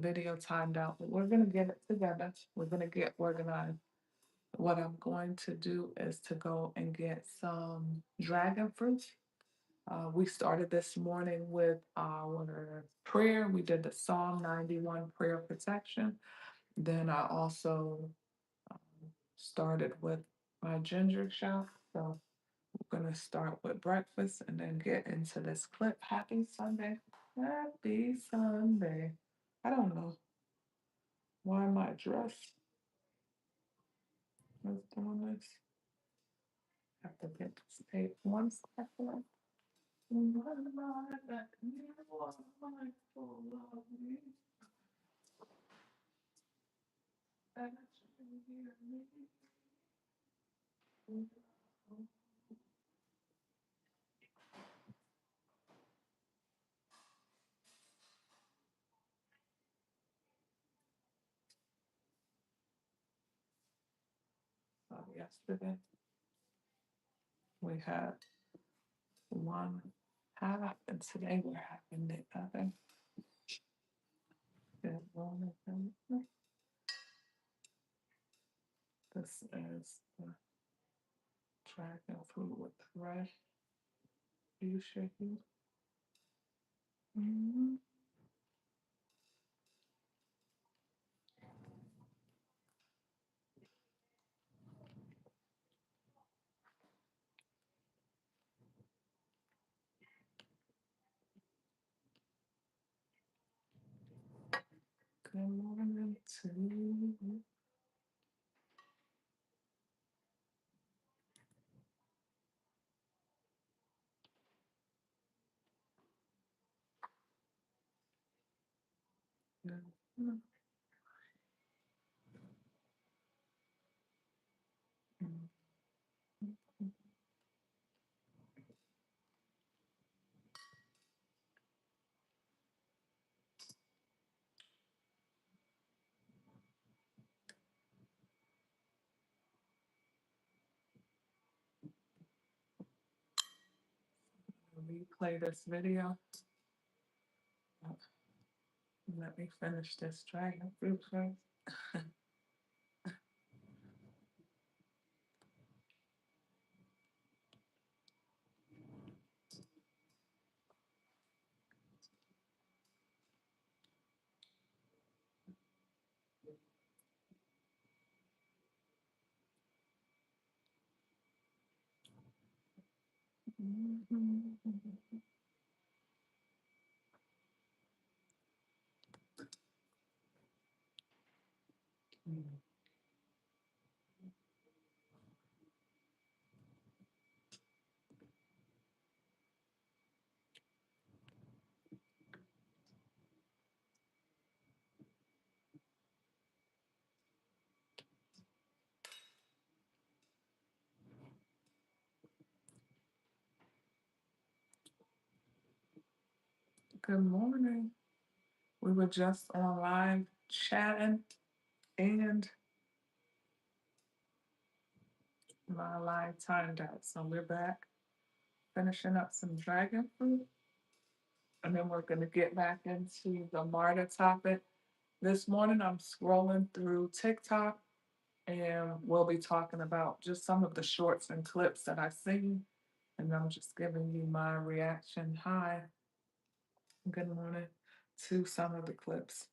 video timed out, but we're gonna get it together. We're gonna get organized. What I'm going to do is to go and get some dragon fruit. We started this morning with our prayer. We did the Psalm 91 prayer protection. Then I also started with my ginger shot. So we're gonna start with breakfast and then get into this clip. Happy Sunday. Happy Sunday. I don't know why my dress is doing this. Have to get this tape one second. What am I that you are mindful of me? That you hear me. So yesterday we had one half, and today we're having the other. Good morning, everyone. This is the dragon fruit with fresh you shaking. Mhm. Good morning to you. Good replay this video. Let me finish this dragon fruit first. Good morning. We were just on live chatting, and my live timed out. So we're back finishing up some dragon fruit. And then we're going to get back into the martyr topic. This morning, I'm scrolling through TikTok, and we'll be talking about just some of the shorts and clips that I've seen. And I'm just giving you my reaction. Hi, good morning to some of the clips.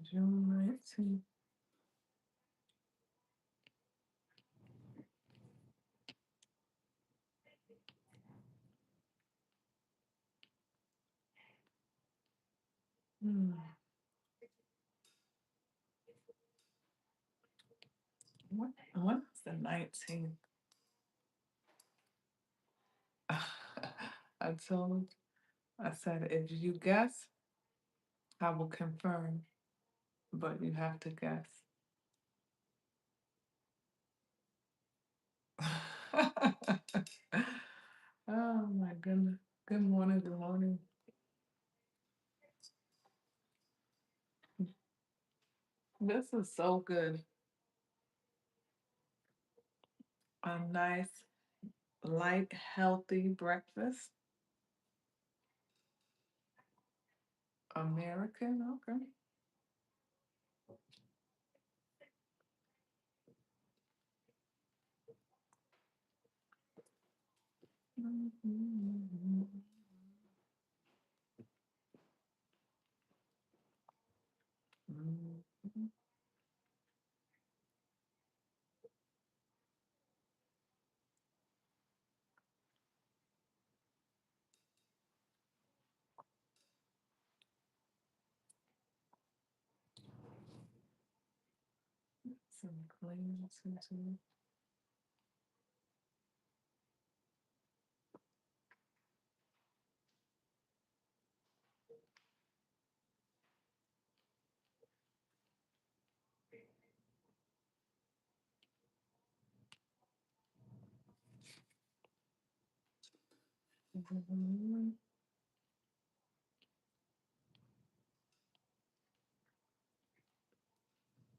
June 19th. Hmm. When is the 19th? I told, I said, if you guess, I will confirm, but you have to guess. Oh my goodness. Good morning, good morning. This is so good. A nice, light, healthy breakfast. American, okay. Some clean into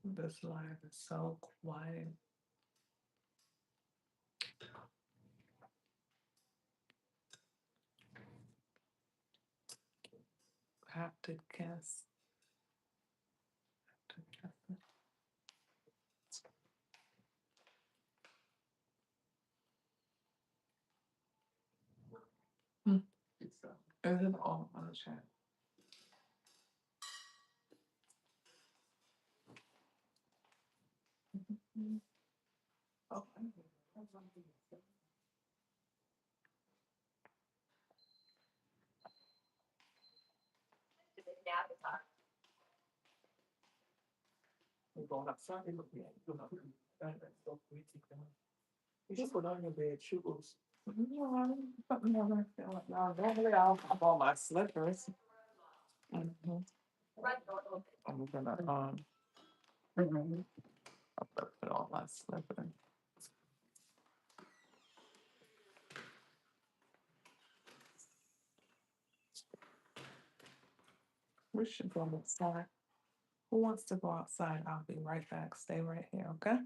this life is so quiet. Have to guess. To guess. Hmm. Is it all on the chat? Okay. We're going outside. You just put on your bed shoes. No, something over there. No, normally I'll have all my slippers. Mhm. I'm gonna mhm. I'll put on my slippers. We should go outside. Who wants to go outside? I'll be right back. Stay right here, okay?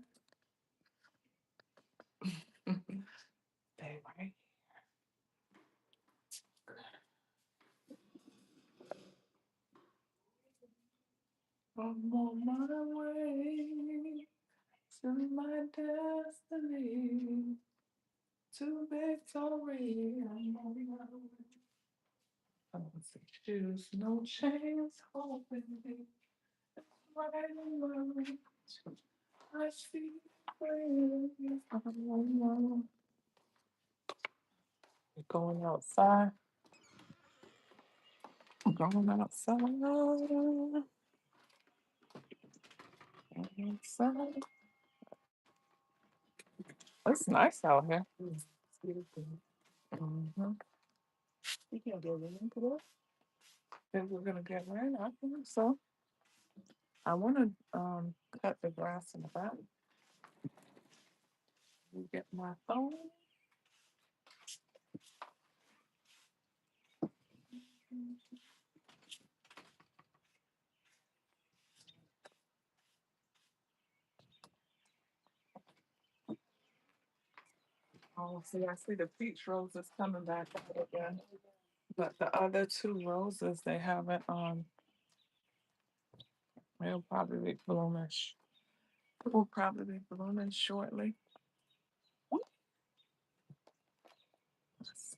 Stay right. I'm on my way to my destiny, to victory. I'm on my way. I want some shoes, no chains holding me. Right in my reach. I see praise. Going outside. Going outside. Outside. It's nice out here. Mhm. You can't get rain today. Think we're gonna get rain? I think so. I want to cut the grass in the back. Get my phone. Oh, see, I see the peach roses coming back out again. But the other two roses, they haven't, they'll probably be blooming. Will probably be blooming shortly.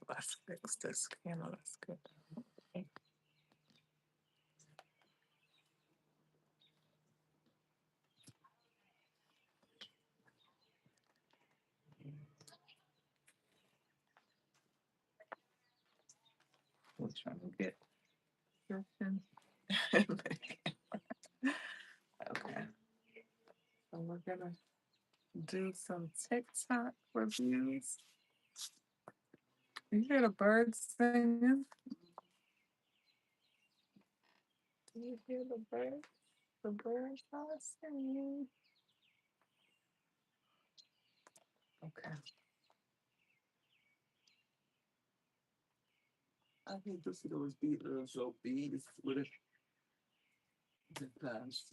Let's fix this candle. That's good. We're trying to get something. Okay. So we're gonna do some TikTok reviews. You hear the birds singing? Do you hear the birds? The birds are singing. Okay. I hate to see those beetles so bees with the plants.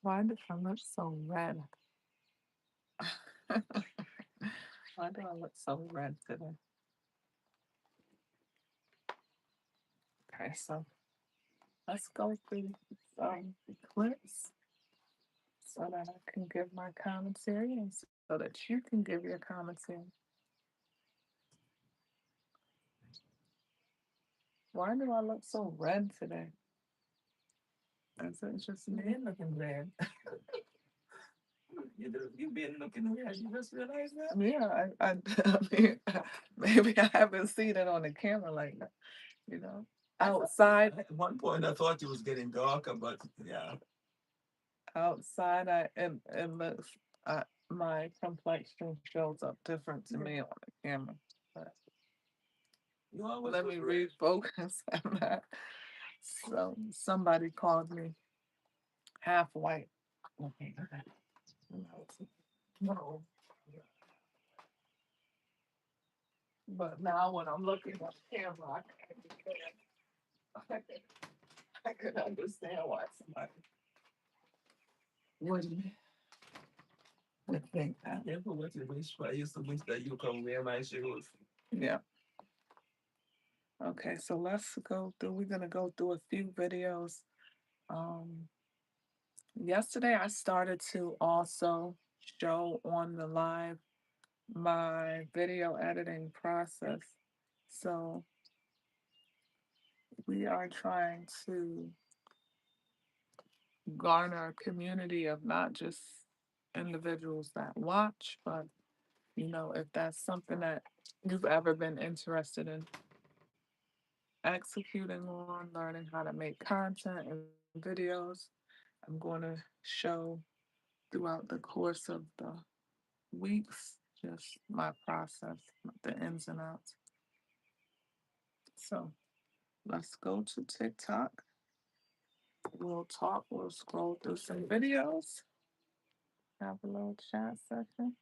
Why do I look so red? Why do I look so red today? Okay, so let's go through some clips so that I can give my commentary and so that you can give your commentary. Why do I look so red today? Is it just me looking red? You've been looking red. You just realized that? Yeah, I mean, maybe I haven't seen it on the camera like that, you know? Outside, at one point, I thought it was getting darker, but yeah. Outside, it looks, my complexion shows up different to me on the camera. But let me refocus on that. So somebody called me half white. Okay. No. But now when I'm looking at the camera, I could understand why somebody wouldn't would think that. Yeah, but what you wish for? I used to wish that you come wear my shoes. Yeah. Okay, so let's go through. We're gonna go through a few videos. Um, Yesterday I started to also show on the live my video editing process. So we are trying to garner a community of not just individuals that watch, but if that's something that you've ever been interested in executing on, learning how to make content and videos, I'm going to show throughout the course of the weeks just my process, the ins and outs. So let's go to TikTok. We'll talk, we'll scroll through some videos, have a little chat session.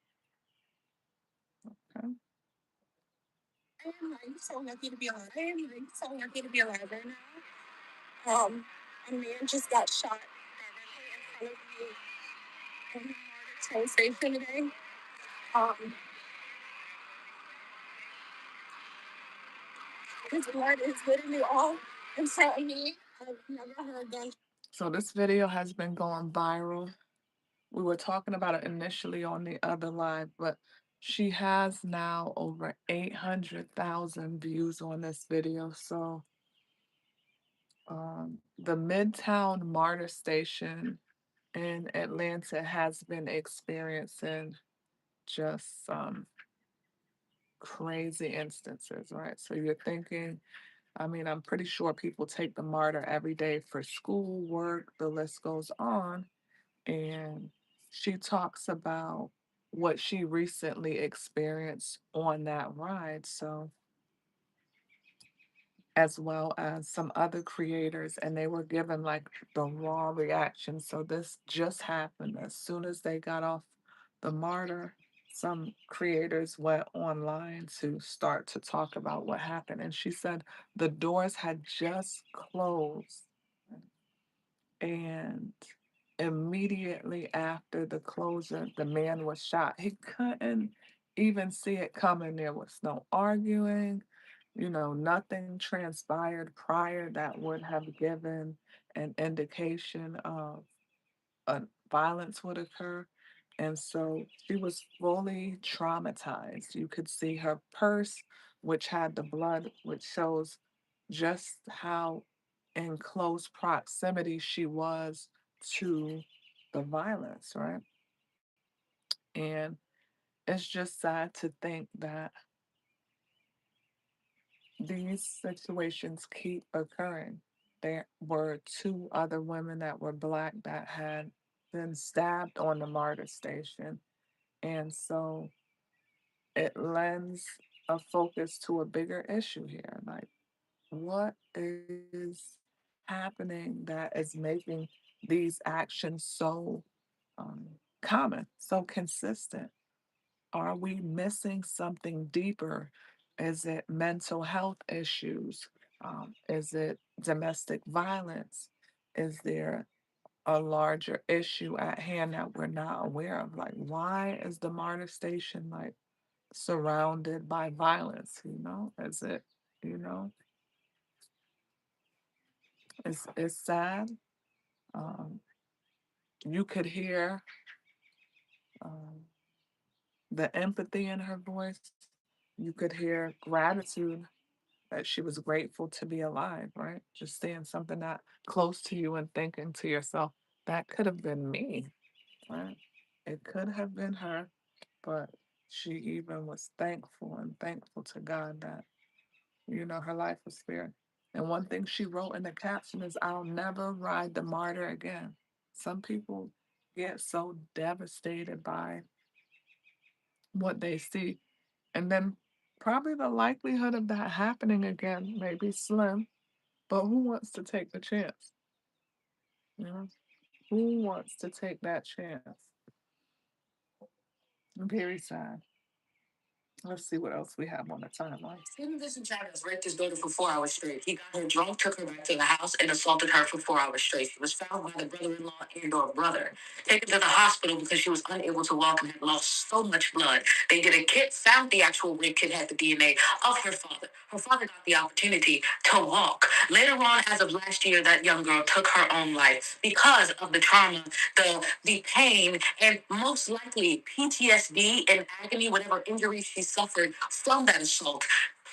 Okay. I am like so lucky to be alive. I am like so lucky to be alive right now. A man just got shot directly in front of me in the train station today. Um, his blood is literally all in front of me. I've never heard gun. So this video has been going viral. We were talking about it initially on the other live, but she has now over 800,000 views on this video. So the Midtown MARTA station in Atlanta has been experiencing just some crazy instances, right? So you're thinking, I mean, I'm pretty sure people take the MARTA every day for school, work, the list goes on. And she talks about what she recently experienced on that ride. So as well as some other creators, and they were given like the raw reaction. So this just happened as soon as they got off the martyr. Some creators went online to start to talk about what happened, and she said the doors had just closed, and immediately after the closure, the man was shot. He couldn't even see it coming. There was no arguing, nothing transpired prior that would have given an indication of violence would occur. And so she was fully traumatized. You could see her purse, which had the blood, which shows just how in close proximity she was to the violence, right? And it's just sad to think that these situations keep occurring. There were two other women that were Black that had been stabbed on the martyr station. And so it lends a focus to a bigger issue here. Like, what is happening that is making these actions so um, common, so consistent? Are we missing something deeper? Is it mental health issues? Is it domestic violence? Is there a larger issue at hand that we're not aware of? Like, why is the martyr station like surrounded by violence? Is it, you know, it's sad. Um, you could hear um, the empathy in her voice. You could hear gratitude that she was grateful to be alive, right? Just saying something that close to you and thinking to yourself, that could have been me, right? It could have been her, but she even was thankful and thankful to God that, her life was spared. And one thing she wrote in the caption is, I'll never ride the martyr again. Some people get so devastated by what they see. And then probably the likelihood of that happening again may be slim, but who wants to take the chance? You know, who wants to take that chance? Very sad. Let's see what else we have on the timeline. Stephen Vincent Chavez raped his daughter for 4 hours straight. He got her drunk, took her back to the house, and assaulted her for 4 hours straight. She was found by the brother-in-law and/or brother, taken to the hospital because she was unable to walk and had lost so much blood. They did a kit, found the actual rape kit had the DNA of her father. Her father got the opportunity to walk. Later on, as of last year, that young girl took her own life because of the trauma, the pain, and most likely PTSD and agony, whatever injury she suffered from that assault,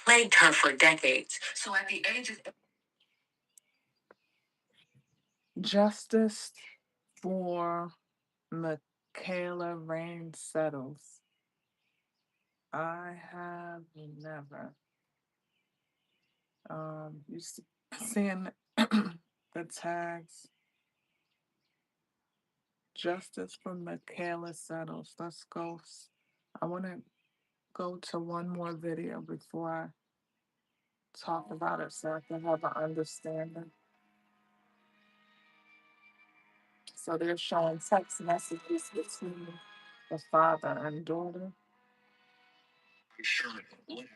plagued her for decades. So at the age of justice for Michaela Rain settles. I have never you seeing the tags. Justice for Michaela settles. Let's go. I want to go to one more video before I talk about it so I can have an understanding. So they're showing text messages between the father and daughter. Sure, whatever.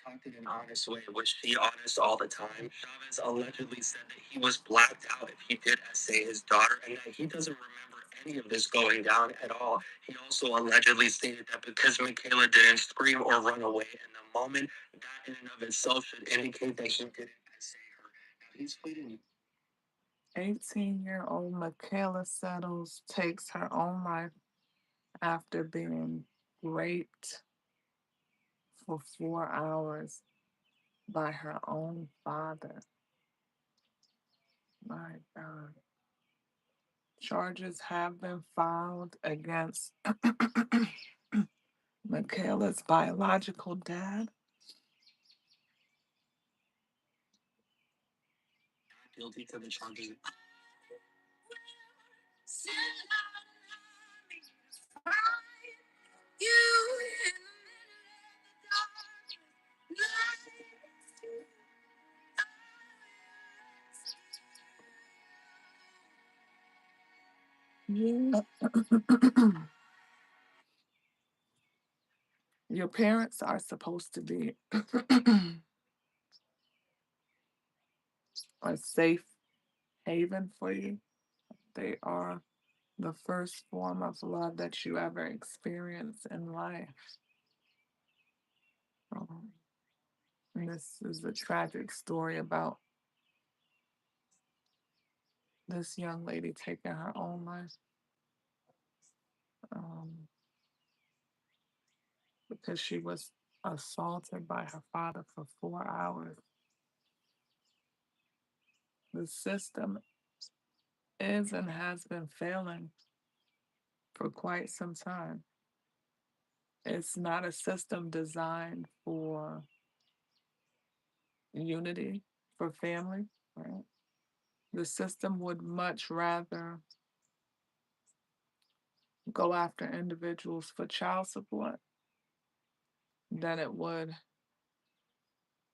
I talked in an honest way. Was she honest all the time? Chavez allegedly said that he was blacked out if he did essay his daughter and that he doesn't remember any of this going down at all. He also allegedly stated that because Michaela didn't scream or run away in the moment, that in and of itself should indicate that he didn't essay her. Now he's pleading. 18-year-old Michaela Settles takes her own life after being raped for 4 hours by her own father. My God. Charges have been filed against Michaela's biological dad. Guilty to the charges. Yeah. Your parents are supposed to be a safe haven for you. They are the first form of love that you ever experience in life. Um, and this is a tragic story about this young lady taking her own life um, because she was assaulted by her father for 4 hours. The system is and has been failing for quite some time. It's not a system designed for unity, for family, right? The system would much rather go after individuals for child support than it would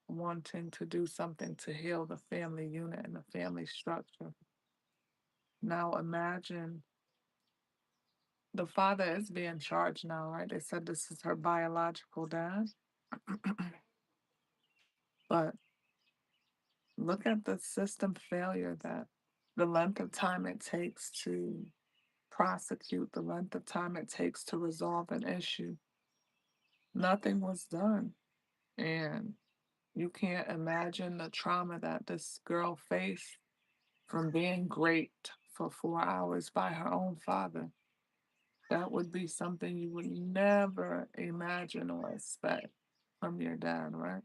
wanting to do something to heal the family unit and the family structure. Now imagine the father is being charged now, right? They said this is her biological dad. But look at the system failure, that the length of time it takes to prosecute, the length of time it takes to resolve an issue. Nothing was done. And you can't imagine the trauma that this girl faced from being raped for 4 hours by her own father. That would be something you would never imagine or expect from your dad, right?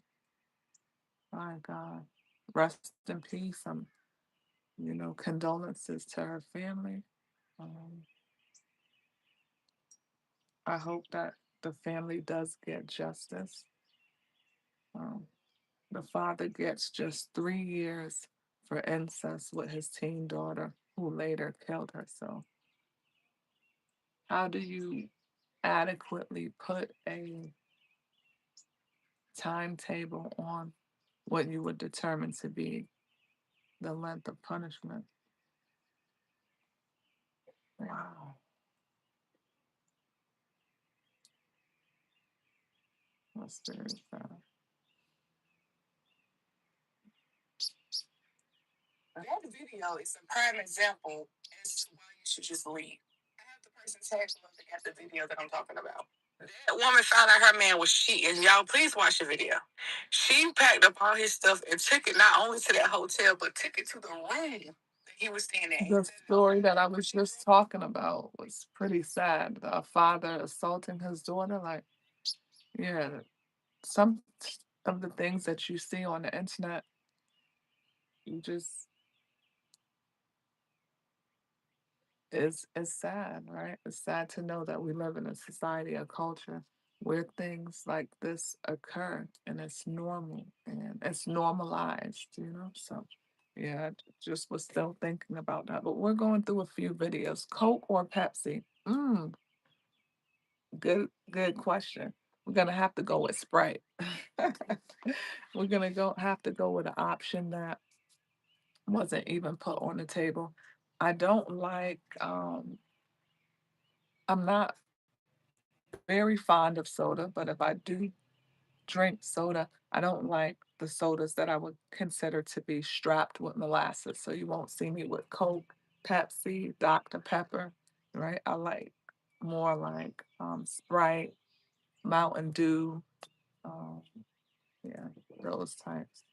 My God. Rest in peace. Condolences to her family. Um, I hope that the family does get justice. Um, the father gets just 3 years for incest with his teen daughter, who later killed herself. How do you adequately put a timetable on what you would determine to be the length of punishment? Wow, that's very sad. That video is a prime example as to why you should just leave. I have the person tag looking at the video that I'm talking about. That woman found out her man was cheating. Y'all, please watch the video. She packed up all his stuff and took it not only to that hotel, but took it to the room that he was staying in. The story that I was just talking about was pretty sad. The father assaulting his daughter. Like, yeah, some of the things that you see on the internet, you just is sad, right? It's sad to know that we live in a society, a culture where things like this occur and it's normal and it's normalized. So yeah, I just was still thinking about that. But we're going through a few videos. Coke or Pepsi? Good question. We're gonna have to go with Sprite. We're gonna go have to go with an option that wasn't even put on the table. I don't like I'm not very fond of soda, but if I do drink soda, I don't like the sodas that I would consider to be strapped with molasses. So you won't see me with Coke, Pepsi, Dr. Pepper, right? I like more like Sprite, Mountain Dew, um, yeah, those types.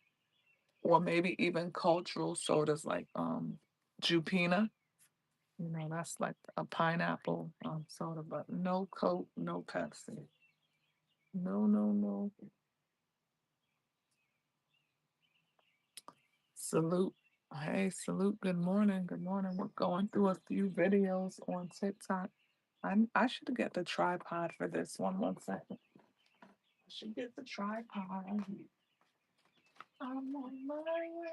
Or maybe even cultural sodas like Jupina. That's like a pineapple soda, but no Coke, no Pepsi. No, no, no. Salute. Hey, salute. Good morning. Good morning. We're going through a few videos on TikTok. I should get the tripod for this one. 1 second. I should get the tripod. I'm on my way.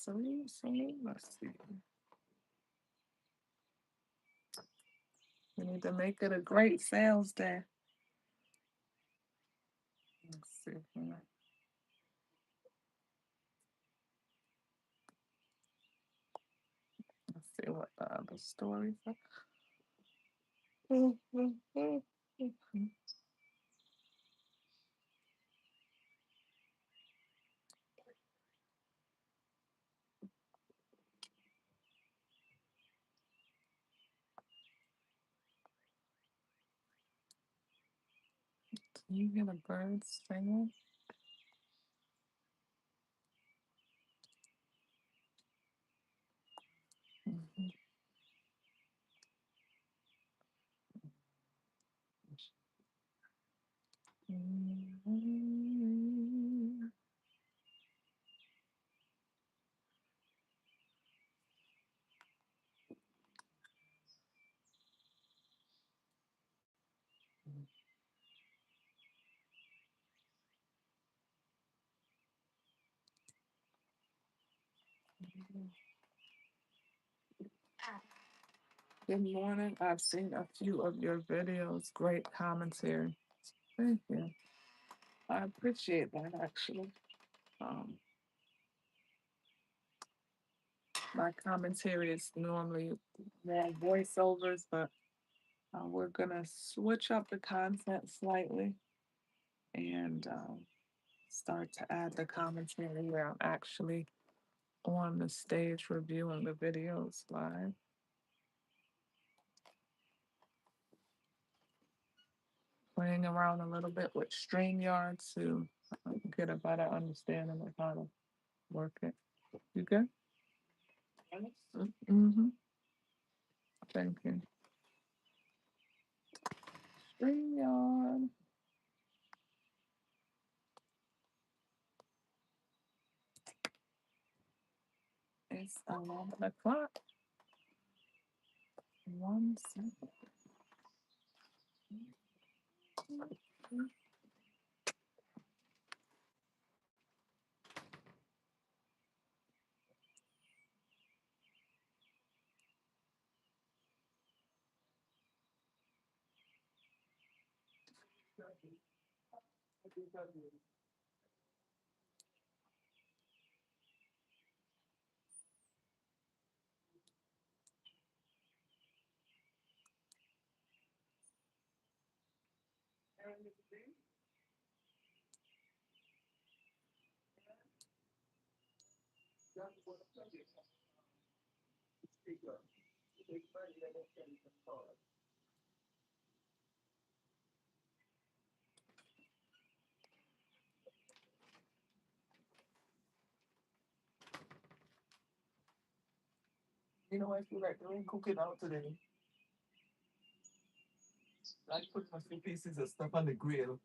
let's see. We need to make it a great sales day. Let's see here. Let's see what the other stories are. Can you hear the birds singing? Mhm. Good morning. I've seen a few of your videos. Great commentary. Thank you. I appreciate that actually. Um, my commentary is normally more voiceovers, but we're gonna switch up the content slightly and start to add the commentary where I'm actually on the stage reviewing the videos live. Playing around a little bit with StreamYard to get a better understanding of how to work it. You good? Mm-hmm. Thank you. StreamYard. It's 11 o'clock. 1 second. You know, I feel like doing cooking out today. I put a few pieces of stuff on the grill.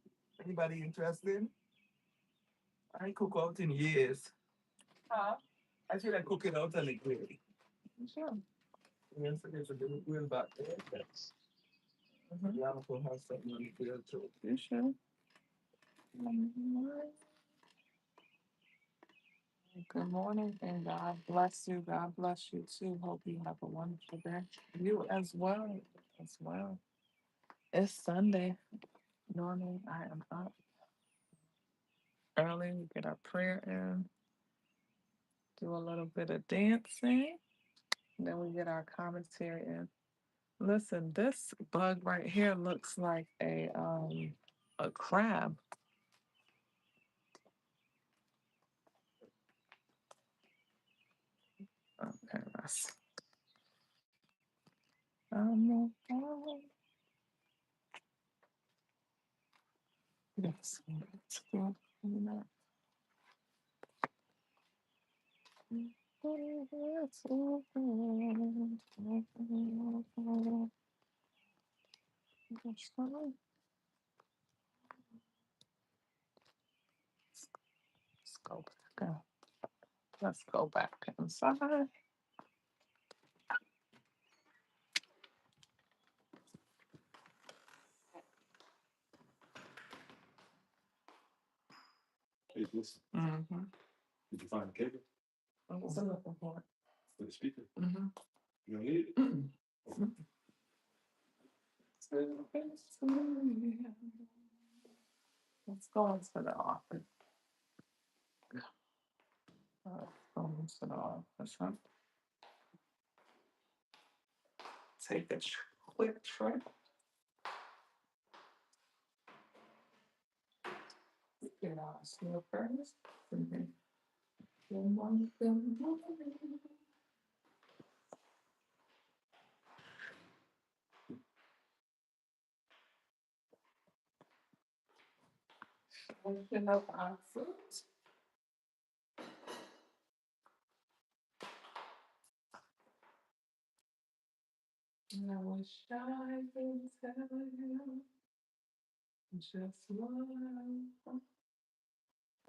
Anybody interested? I cook out in years. Huh? I feel like cooking out on the grill. Sure. Yes, there's a little grill back there. Yes. Yeah, I'm gonna have something on the grill too. You sure? Good morning, and God bless you. God bless you too. Hope you have a wonderful day. You as well. As well. It's Sunday. Normally, I am up early. We get our prayer in, do a little bit of dancing, and then we get our commentary in. Listen, this bug right here looks like a crab. Okay, that's yes, it's good. Let's go back up. Let's go back inside. Hey, listen, Mm-hmm. did you find the cable? I wasn't looking for it. For the speaker? Mm-hmm. You don't need it? Mm-mm. Let's go into the office. Let's go into the office. Huh? Take a quick trip. Get our slippers. And then good morning, good morning. Open up our fruit. And I wish I could tell you just what I want.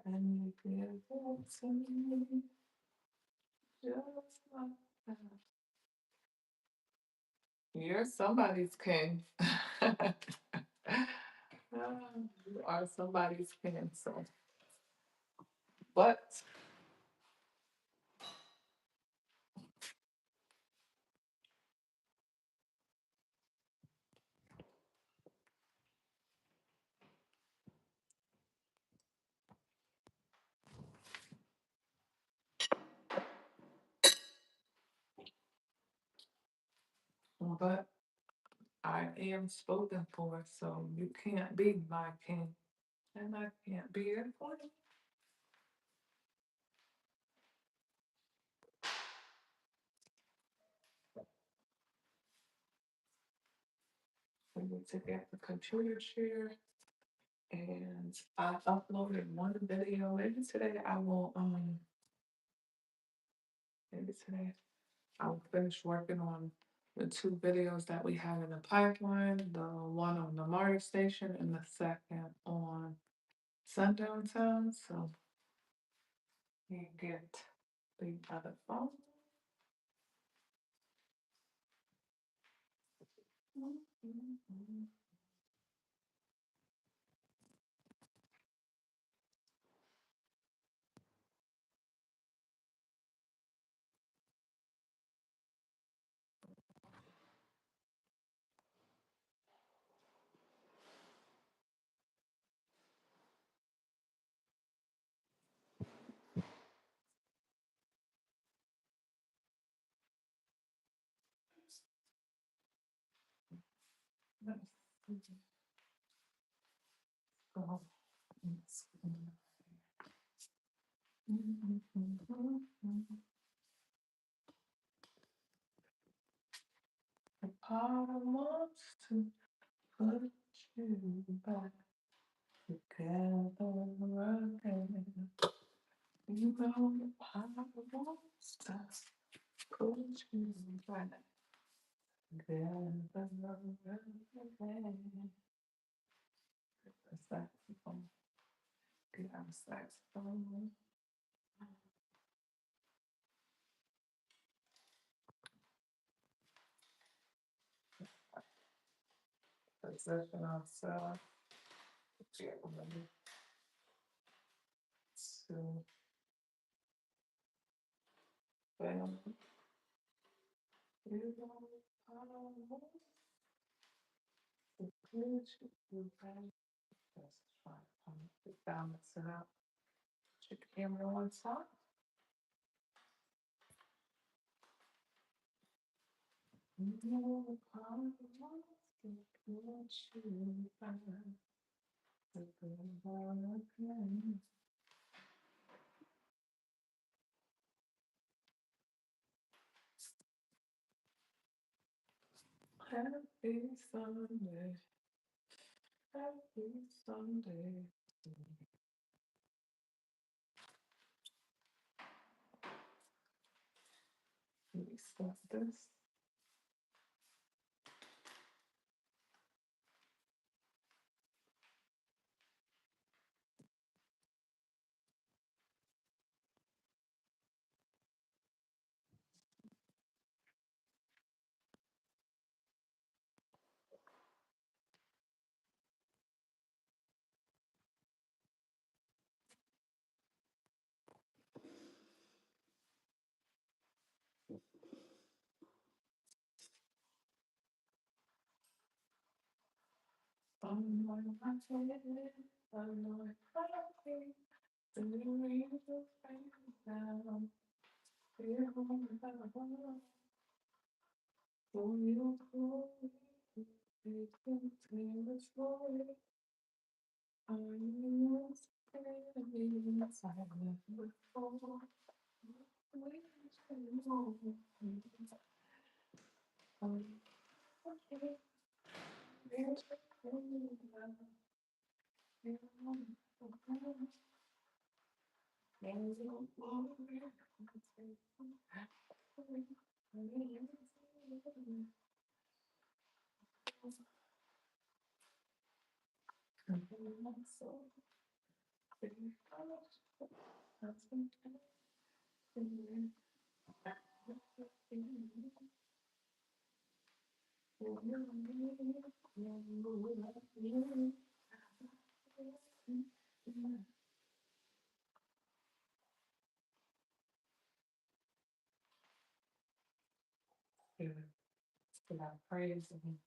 And you give it to me just like that. You're somebody's king. You are somebody's king, so. But but I am spoken for, so you can't be my king, and I can't be your queen. We need to get the computer chair, and I uploaded one video. Maybe today I will maybe today I will finish working on the two videos that we have in the pipeline, the one on the Mari station and the second on Sundown Town. So you get the other phone. Let's go. The power wants to put you back together again. You know the power wants to put you back together again. The saxophone, get our saxophone. Position ourselves. Get ready to fail. You know the power wants to put you back. Let's try to balance it out. Put your camera on top. You know the power wants to put you back together again. Happy Sunday, happy Sunday. Let me start this. Praise him.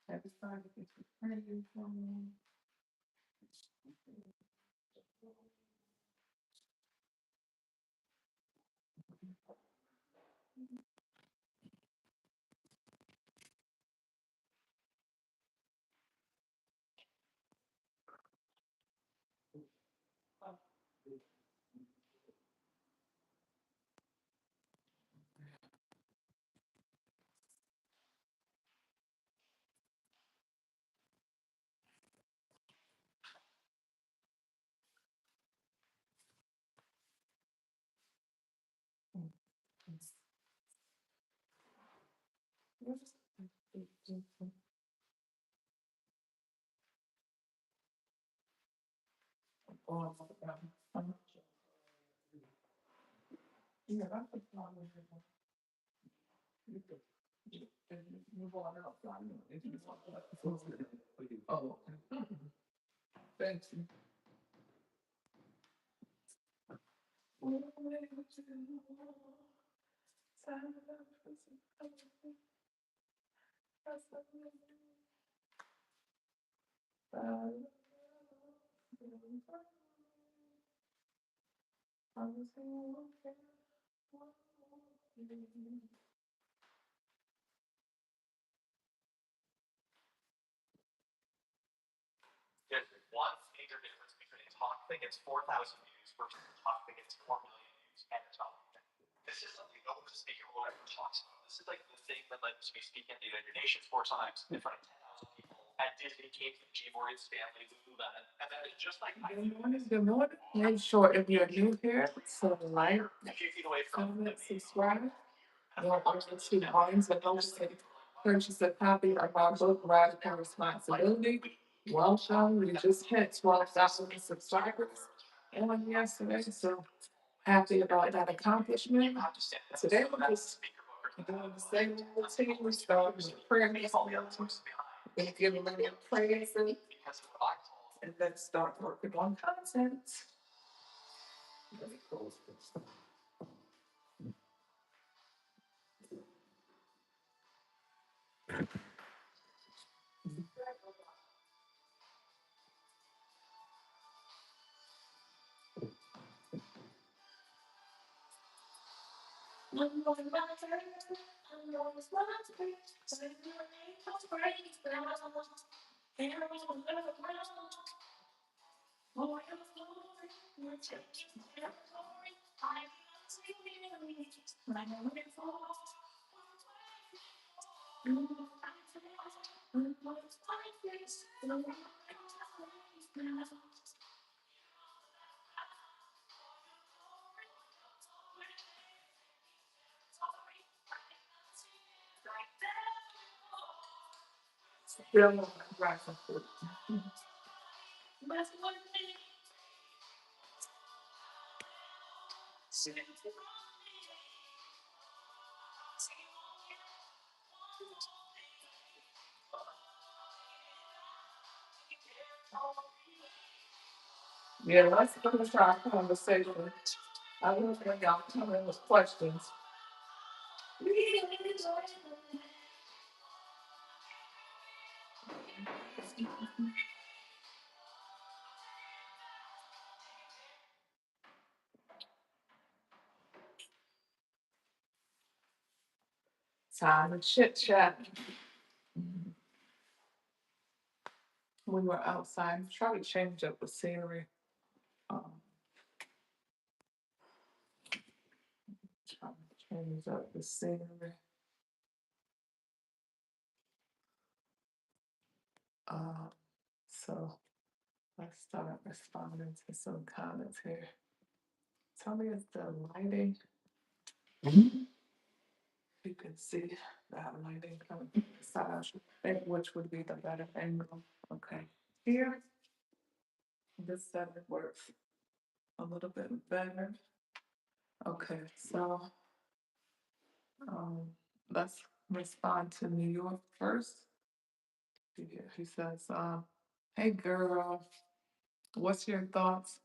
Everybody gets to praise him. Yeah, that's the problem. You move on outside if you want to. Oh, thank you. There's one major difference between a talk that gets 4,000 views versus a talk that gets 4 million views and a talk. This is something no speaker will ever talk about. This is like the thing that lets me speak at the United Nations 4 times in front of 10,000 people. At Disney, came to G. Morgan Stanley, Lululemon, and that is just like Good morning, good morning. Make sure if you're new here, so like, a few feet away from comment, subscribe. You'll also see volumes of those that purchase a copy of our book, Radical Responsibility. Welcome, we just hit 12,000 subscribers on yesterday, so happy about that accomplishment. Today we're just doing the same routine. We start with prayer, gonna give a little praise and then start working on content. Very cool. Feeling right. Yeah, let's finish our conversation. I will bring y'all come in with questions. Time to chit chat. We were outside, try to change up the scenery. Um, try to change up the scenery. Um, so let's start responding to some comments here. Tell me if the lighting, you can see that lighting coming from the side, which would be the better angle. Okay, here, this setup works a little bit better. Okay, so um, let's respond to New York first. Yeah, he says, hey girl, what's your thoughts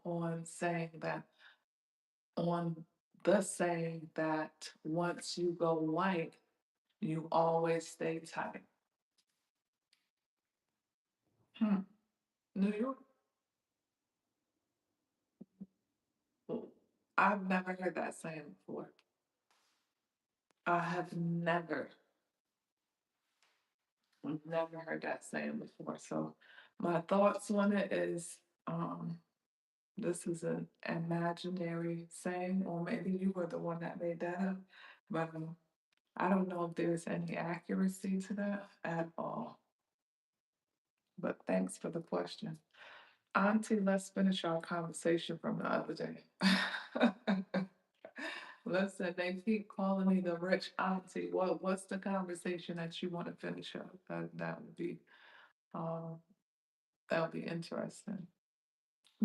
on saying that, on the saying that once you go white, you always stay tight? Hmm. New York? Well, I've never heard that saying before. I have never heard that saying before. So my thoughts on it is, this is an imaginary saying, or maybe you were the one that made that up, but I don't know if there's any accuracy to that at all. But thanks for the question. Auntie, let's finish our conversation from the other day. Listen, they keep calling me the rich auntie. What's the conversation that you want to finish up? That would be um that would be interesting.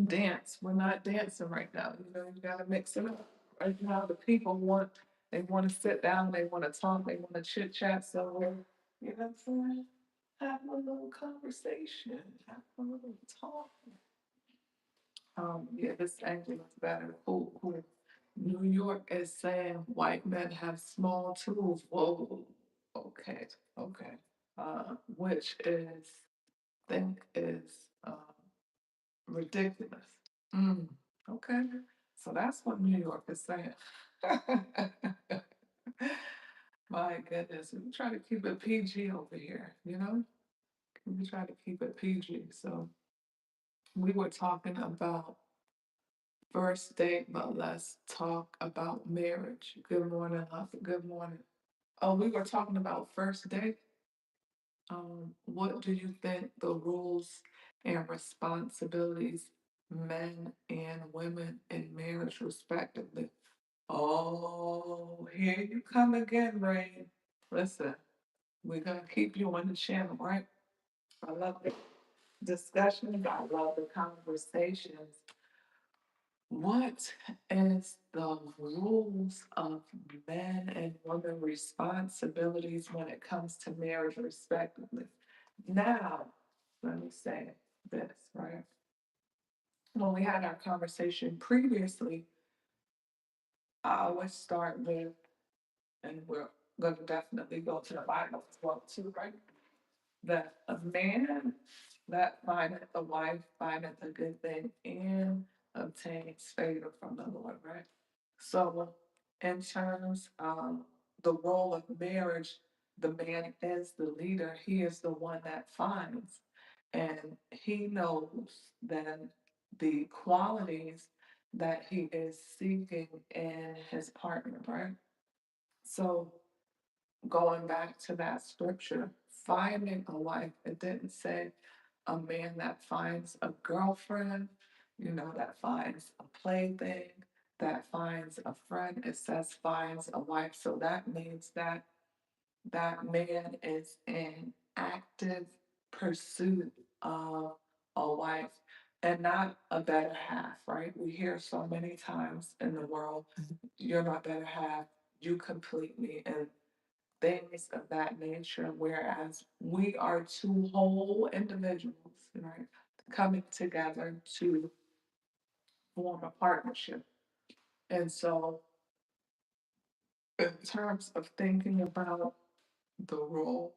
Dance. We're not dancing right now. You know, you gotta mix it up. Right now, the people they want to sit down, they want to talk, they want to chit chat. So, you know what I'm saying? Have a little conversation, have a little talk. Yeah, this angle is better. Cool, cool. New York is saying white men have small tools. Whoa, okay, okay. Which is, think is ridiculous. Mm, okay, so that's what New York is saying. My goodness, we try to keep it PG over here, you know? We try to keep it PG. So we were talking about first date, but let's talk about marriage. Good morning, love. Good morning. Oh, we were talking about first date. What do you think the rules and responsibilities men and women in marriage respectively? Oh, here you come again, Ray. Listen, we're gonna keep you on the channel, right? I love the discussions. I love the conversations. What is the rules of men and women responsibilities when it comes to marriage respectively? Now, let me say this, right? When we had our conversation previously, I always start with, and we're going to definitely go to the Bible as well too, right? That a man that findeth a wife findeth a good thing and obtains favor from the Lord, right? So, in terms of the role of marriage, the man is the leader. He is the one that finds, and he knows then the qualities that he is seeking in his partner, right? So, going back to that scripture, finding a wife, it didn't say a man that finds a girlfriend, you know, that finds a plaything, that finds a friend. It says finds a wife. So that means that that man is in active pursuit of a wife and not a better half, right? We hear so many times in the world, you're my better half, you complete me. And things of that nature, whereas we are two whole individuals, right, coming together to form a partnership. And so, in terms of thinking about the role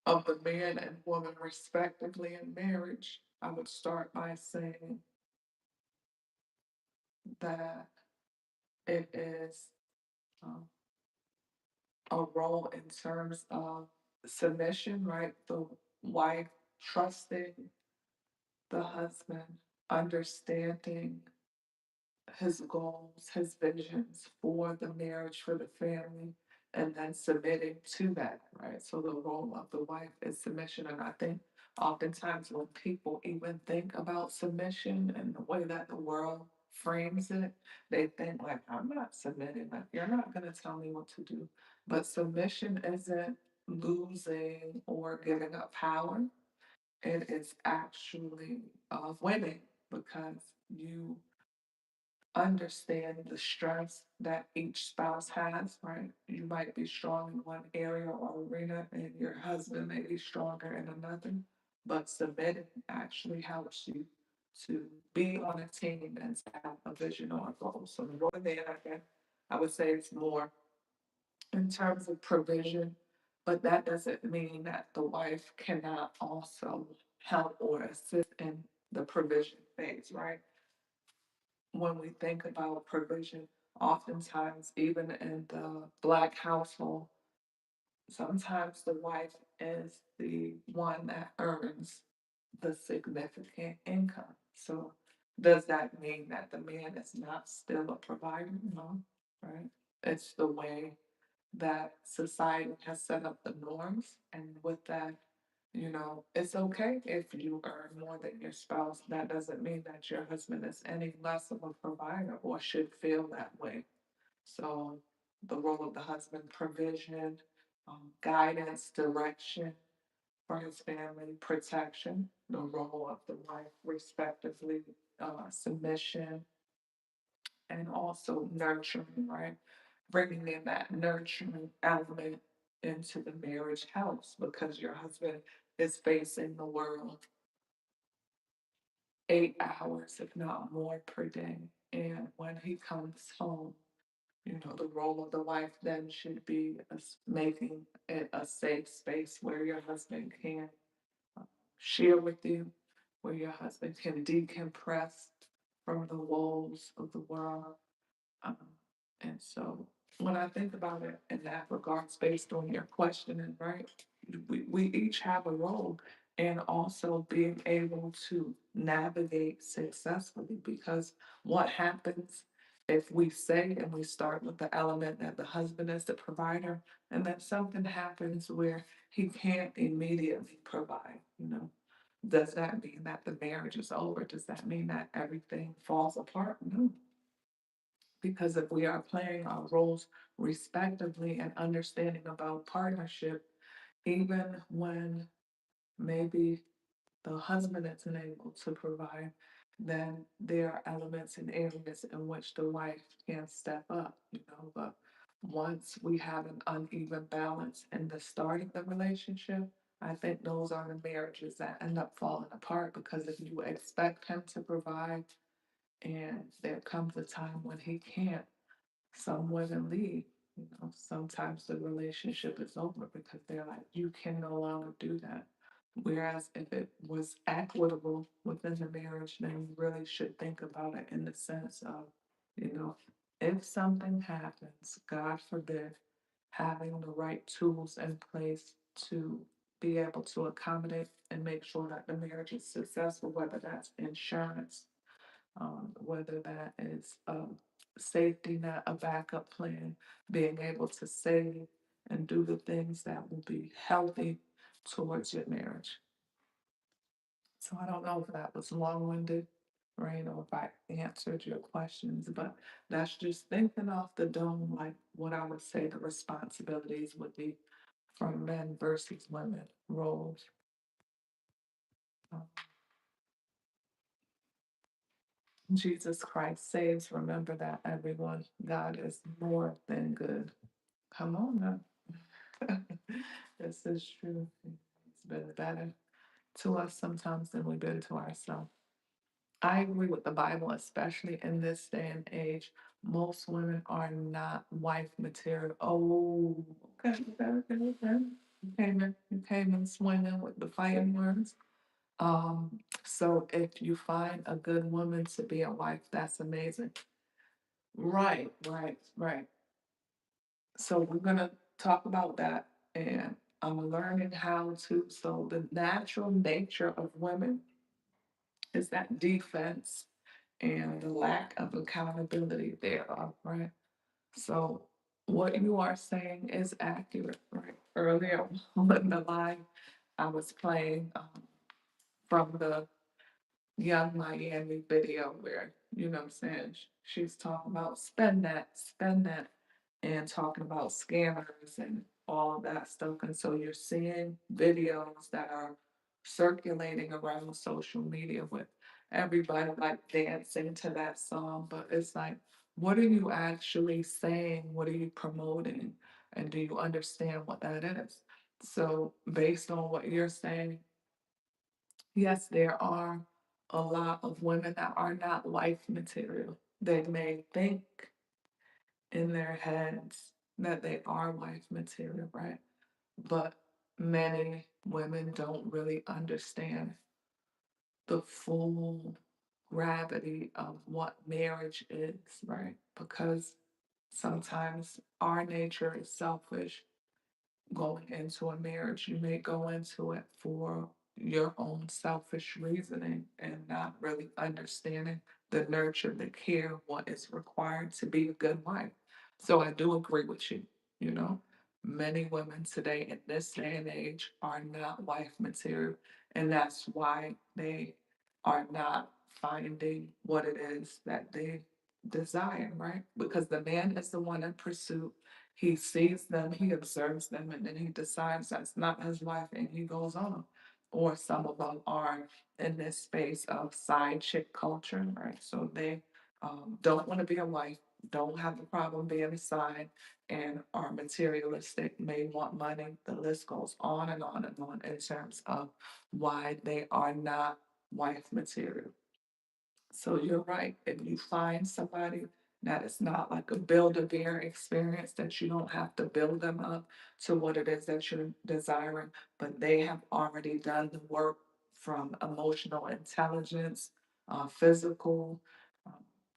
of the man and woman, respectively, in marriage, I would start by saying that it is um, a role in terms of submission, right? The wife trusting the husband, understanding his goals, his visions for the marriage, for the family, and then submitting to that, right? So the role of the wife is submission. And I think oftentimes when people even think about submission and the way that the world frames it, they think like, I'm not submitting, like you're not gonna tell me what to do. But submission isn't losing or giving up power. It is actually winning because you understand the strengths that each spouse has, right? You might be strong in one area or arena, and your husband may be stronger in another. But submitting actually helps you to be on a team and to have a vision or a goal. So more than again, I would say it's more in terms of provision, but that doesn't mean that the wife cannot also help or assist in the provision phase, right? When we think about provision, oftentimes, even in the Black household, sometimes the wife is the one that earns the significant income. So, does that mean that the man is not still a provider? No, right? It's the way that society has set up the norms. And with that, it's okay if you earn more than your spouse. That doesn't mean that your husband is any less of a provider or should feel that way. So, the role of the husband, provision, guidance, direction for his family, protection, the role of the wife, respectively, submission, and also nurturing, right? Bringing in that nurturing element into the marriage house because your husband is facing the world 8 hours, if not more, per day. And when he comes home, the role of the wife then should be making it a safe space where your husband can uh, share with you, where your husband can decompress from the woes of the world. Um, and so when I think about it in that regards, based on your questioning, right, we each have a role and also being able to navigate successfully because what happens if we say and we start with the element that the husband is the provider and then something happens where he can't immediately provide, does that mean that the marriage is over? Does that mean that everything falls apart? No, because if we are playing our roles respectively and understanding about partnership, even when maybe the husband isn't able to provide, then there are elements and areas in which the wife can step up, But once we have an uneven balance in the start of the relationship, I think those are the marriages that end up falling apart because if you expect him to provide and there comes a time when he can't, some women leave. Sometimes the relationship is over because they're like, you can no longer do that. Whereas if it was equitable within the marriage, then you really should think about it in the sense of, you know, if something happens, God forbid, having the right tools in place to be able to accommodate and make sure that the marriage is successful, whether that's insurance, whether that is a safety net, a backup plan, being able to save and do the things that will be healthy towards your marriage. So I don't know if that was long-winded, right, or if I answered your questions, but that's just thinking off the dome, like what I would say the responsibilities would be from men versus women roles. Um, Jesus Christ saves. Remember that, everyone. God is more than good. Come on now. This is true. He's been better to us sometimes than we've been to ourselves. I agree with the Bible, especially in this day and age. Most women are not wife material. Oh, okay, okay, okay, okay. You came in swinging with the fighting words. So if you find a good woman to be a wife, that's amazing. Right, right, right. So we're gonna talk about that, and I'm learning how to. So the natural nature of women is that defense and the lack of accountability thereof, right? So what you are saying is accurate, right? Earlier on the line, I was playing from the Young Miami video where, you know what I'm saying, she's talking about spend that, and talking about scammers and all of that stuff. And so you're seeing videos that are circulating around social media with everybody like dancing to that song. But it's like, what are you actually saying? What are you promoting? And do you understand what that is? So, based on what you're saying, yes, there are a lot of women that are not wife material. They may think in their heads that they are wife material, right? But many women don't really understand the full gravity of what marriage is, right? Because sometimes our nature is selfish going into a marriage. You may go into it for your own selfish reasoning and not really understanding the nurture, the care, what is required to be a good wife. So I do agree with you. You know, many women today in this day and age are not wife material, and that's why they are not finding what it is that they desire, right? Because the man is the one in pursuit. He sees them, he observes them, and then he decides that's not his wife and he goes on. Or some of them are in this space of side chick culture, right? So they don't want to be a wife, don't have a problem being a side, and are materialistic, may want money. The list goes on and on and on in terms of why they are not wife material. So you're right. If you find somebody that is not like a build-a-bear experience, that you don't have to build them up to what it is that you're desiring, but they have already done the work from emotional intelligence, physical, uh,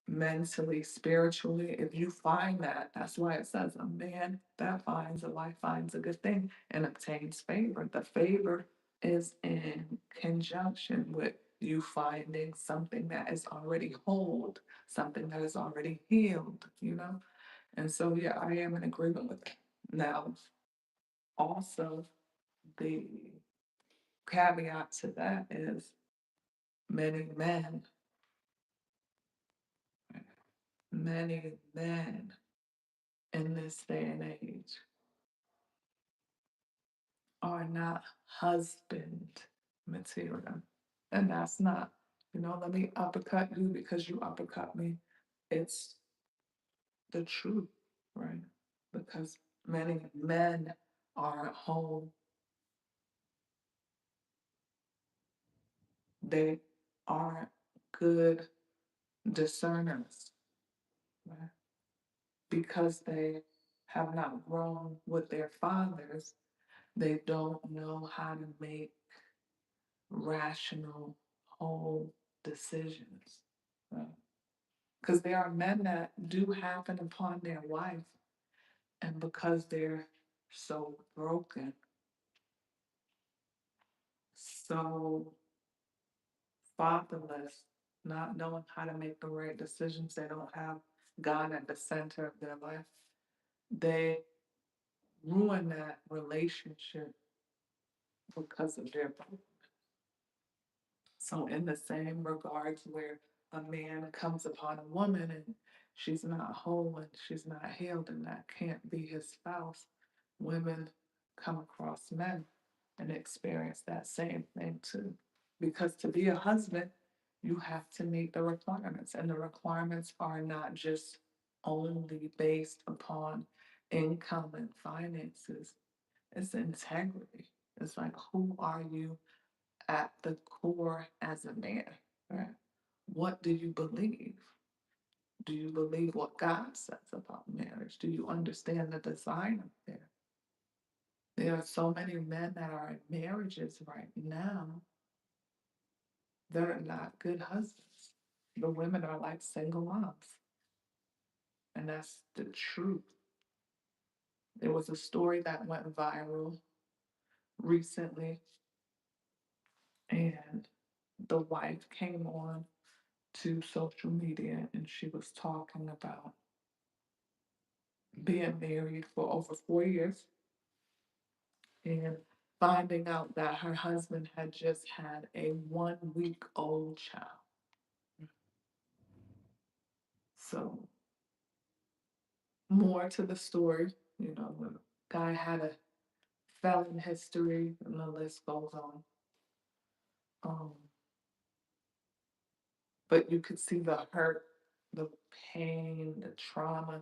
mentally, spiritually. If you find that, that's why it says a man that finds a wife finds a good thing and obtains favor. The favor is in conjunction with you finding something that is already whole, something that is already healed, you know? And so, yeah, I am in agreement with that. Now, also, the caveat to that is many men, many men in this day and age are not husband material. And that's not, let me uppercut you because you uppercut me. It's the truth, right? Because many men are at home, they aren't good discerners, right? Because they have not grown with their fathers, they don't know how to make rational, whole decisions, right? Because there are men that do happen upon their wife, and because they're so broken, so fatherless, not knowing how to make the right decisions, they don't have God at the center of their life, they ruin that relationship because of their brokenness. So, in the same regards, where a man comes upon a woman and she's not whole and she's not healed, and that can't be his spouse, women come across men and experience that same thing too. Because to be a husband, you have to meet the requirements, and the requirements are not just only based upon income and finances, it's integrity. It's like, who are you at the core as a man, right? What do you believe? Do you believe what God says about marriage? Do you understand the design of it? There are so many men that are in marriages right now that are not good husbands. The women are like single moms. And that's the truth. There was a story that went viral recently, and the wife came on to social media and she was talking about being married for over 4 years and finding out that her husband had just had a 1 week old child. So, more to the story, the guy had a felon history, and the list goes on. Um, but you could see the hurt, the pain, the trauma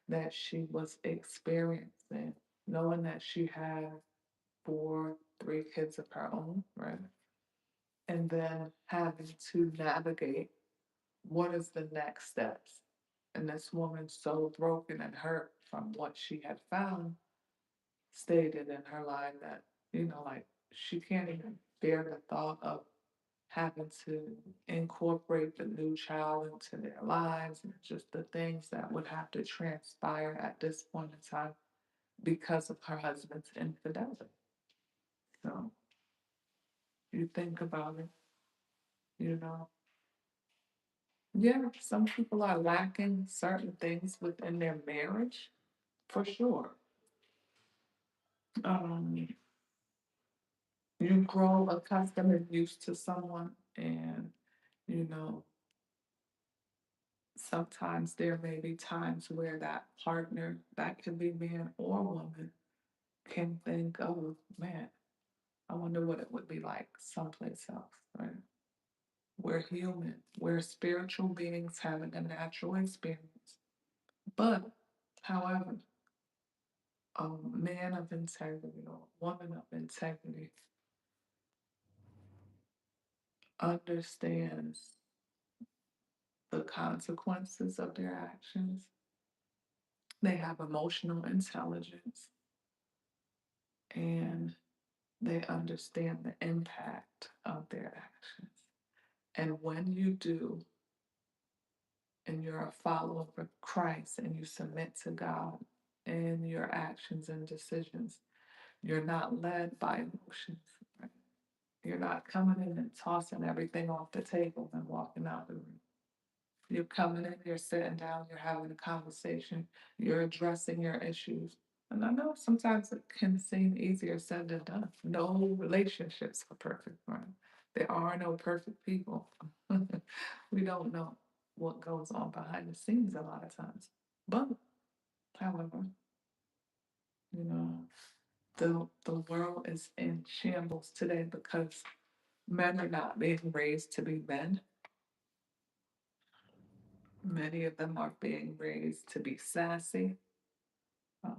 that she was experiencing, knowing that she had three kids of her own, right? And then having to navigate what is the next steps. And this woman, so broken and hurt from what she had found, stated in her line that, like she can't even bear the thought of having to incorporate the new child into their lives and just the things that would have to transpire at this point in time because of her husband's infidelity. So you think about it, you know. Yeah, some people are lacking certain things within their marriage, for sure. Um, you grow accustomed and used to someone, and you know, sometimes there may be times where that partner, that could be man or woman, can think, oh man, I wonder what it would be like someplace else, right? We're human, we're spiritual beings having a natural experience. But, however, a man of integrity or a woman of integrity understands the consequences of their actions. They have emotional intelligence and they understand the impact of their actions. And when you do, and you're a follower of Christ and you submit to God in your actions and decisions, you're not led by emotions. Right? You're not coming in and tossing everything off the table and walking out the room. You're coming in, you're sitting down, you're having a conversation, you're addressing your issues. And I know sometimes it can seem easier said than done. No relationships are perfect, right? There are no perfect people. We don't know what goes on behind the scenes a lot of times. But, however, you know, the world is in shambles today because men are not being raised to be men. Many of them are being raised to be sassy. Um,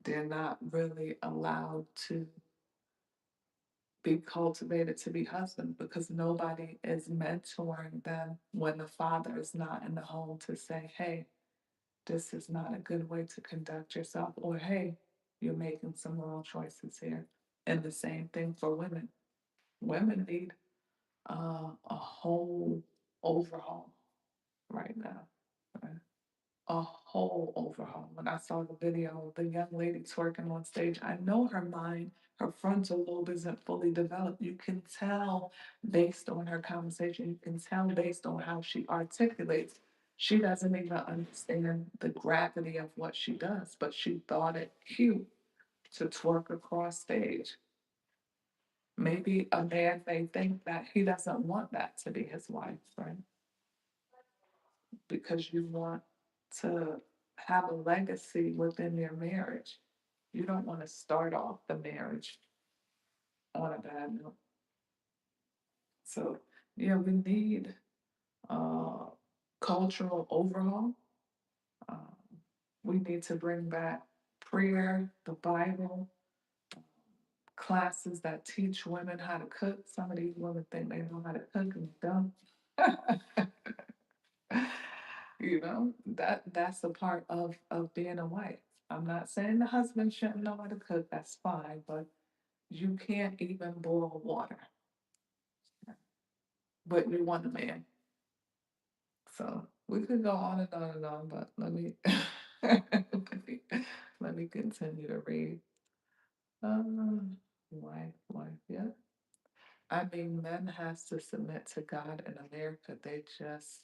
they're not really allowed to be cultivated to be husbands because nobody is mentoring them when the father is not in the home to say, hey, this is not a good way to conduct yourself, or hey, you're making some wrong choices here. And the same thing for women. Women need a whole overhaul right now. Right? A whole overhaul. When I saw the video of the young lady twerking on stage, I know her mind, her frontal lobe isn't fully developed. You can tell based on her conversation, you can tell based on how she articulates. She doesn't even understand the gravity of what she does, but she thought it cute to twerk across stage. Maybe a man may think that he doesn't want that to be his wife, right? Because you want to have a legacy within your marriage. You don't want to start off the marriage on a bad note. So, yeah, we need uh, cultural overhaul. Um, we need to bring back prayer, the Bible, classes that teach women how to cook. Some of these women think they know how to cook and don't. That's a part of being a wife. I'm not saying the husband shouldn't know how to cook, that's fine, but you can't even boil water, but you want a man. So we could go on and on and on, but let me Let me continue to read. Wife, yeah. I mean, men has to submit to God in America. They just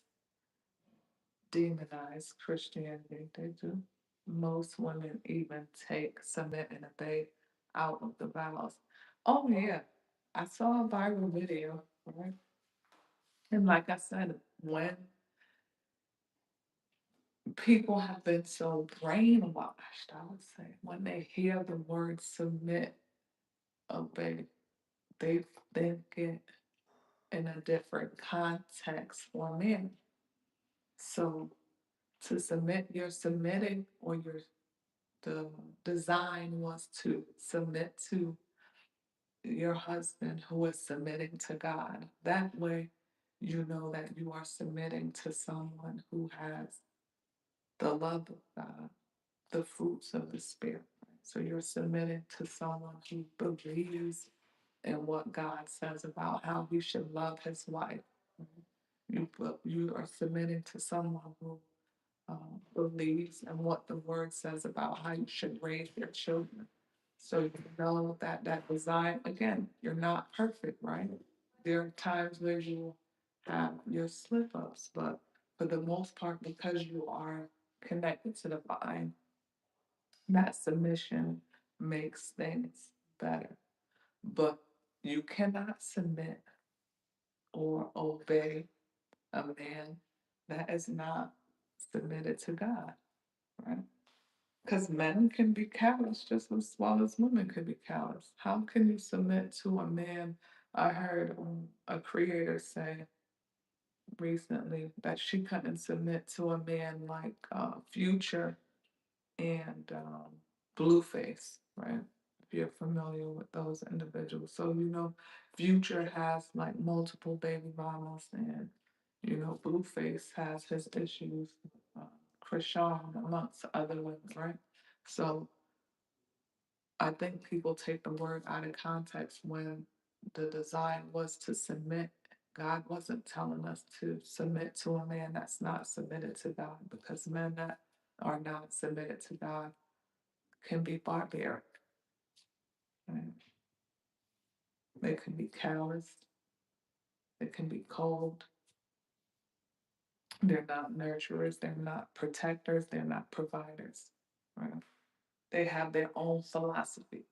demonize Christianity. They do. Most women even take submit and obey out of the vows. Oh yeah, I saw a viral video, right? And like I said, when people have been so brainwashed, I would say, when they hear the word submit, obey, they think it in a different context for men. So to submit, you're submitting, or the design was to submit to your husband who is submitting to God. That way, you know that you are submitting to someone who has the love of God, the fruits of the Spirit. So you're submitting to someone who believes in what God says about how he should love his wife. You are submitting to someone who believes in what the word says about how you should raise your children. So you know that that design, again, you're not perfect, right? There are times where you have your slip ups, but for the most part, because you are connected to the vine, that submission makes things better. But you cannot submit or obey a man that is not submitted to God, right? Because men can be callous just as well as women can be callous. How can you submit to a man? I heard a creator say recently that she couldn't submit to a man like Future and Blueface, right? If you're familiar with those individuals. So, Future has like multiple baby mamas, and, Blueface has his issues, uh, Krishan, amongst other women, right? So, I think people take the word out of context when the design was to submit. God wasn't telling us to submit to a man that's not submitted to God, because men that are not submitted to God can be barbaric. Right? They can be callous. They can be cold. They're not nurturers. They're not protectors. They're not providers. Right? They have their own philosophy,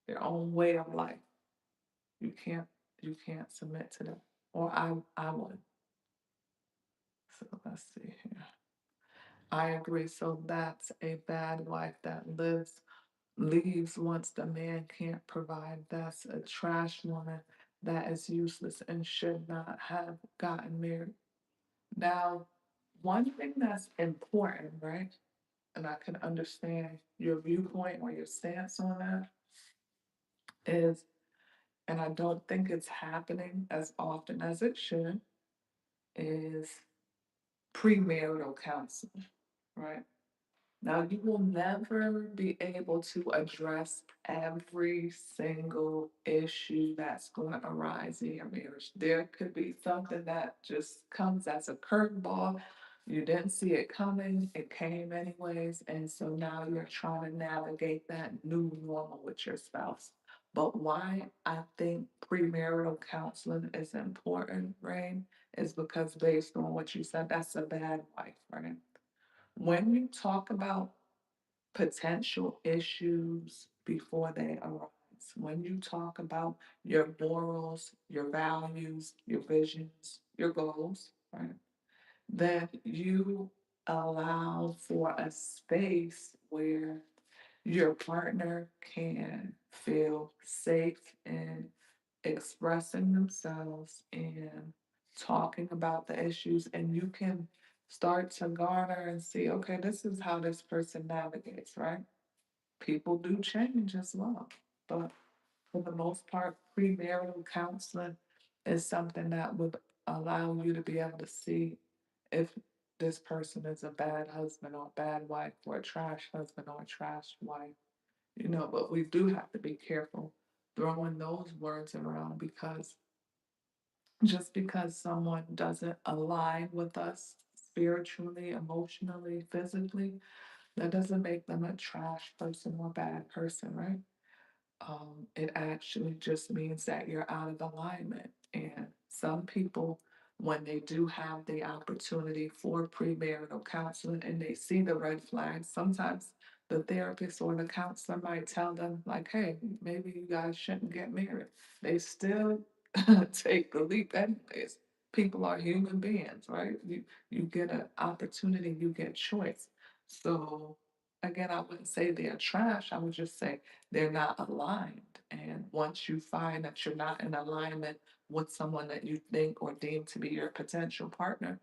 their own way of life. You can't you can't submit to them. Or I would. So let's see here. I agree. So that's a bad wife that leaves once the man can't provide. That's a trash woman that is useless and should not have gotten married. Now, one thing that's important, right? And I can understand your viewpoint or your stance on that is, and I don't think it's happening as often as it should, is premarital counseling, right? Now, you will never be able to address every single issue that's going to arise in your marriage. There could be something that just comes as a curveball. You didn't see it coming, it came anyways. And so now you're trying to navigate that new normal with your spouse. But why I think premarital counseling is important, Rain, is because based on what you said, that's a bad wife, right? When you talk about potential issues before they arise, when you talk about your morals, your values, your visions, your goals, right, then you allow for a space where your partner can feel safe in expressing themselves and talking about the issues, and you can start to garner and see, okay, this is how this person navigates, right? People do change as well, but for the most part, premarital counseling is something that would allow you to be able to see if this person is a bad husband or a bad wife, or a trash husband or a trash wife, but we do have to be careful throwing those words around, because just because someone doesn't align with us spiritually, emotionally, physically, That doesn't make them a trash person or bad person, right? It actually just means that you're out of alignment. And some people, when they do have the opportunity for premarital counseling and they see the red flags, sometimes the therapist or the counselor might tell them, like, hey, maybe you guys shouldn't get married. They still take the leap anyways. People are human beings, right? You get an opportunity, you get choice. So again, I wouldn't say they're trash. I would just say they're not aligned. And once you find that you're not in alignment with someone that you think or deem to be your potential partner,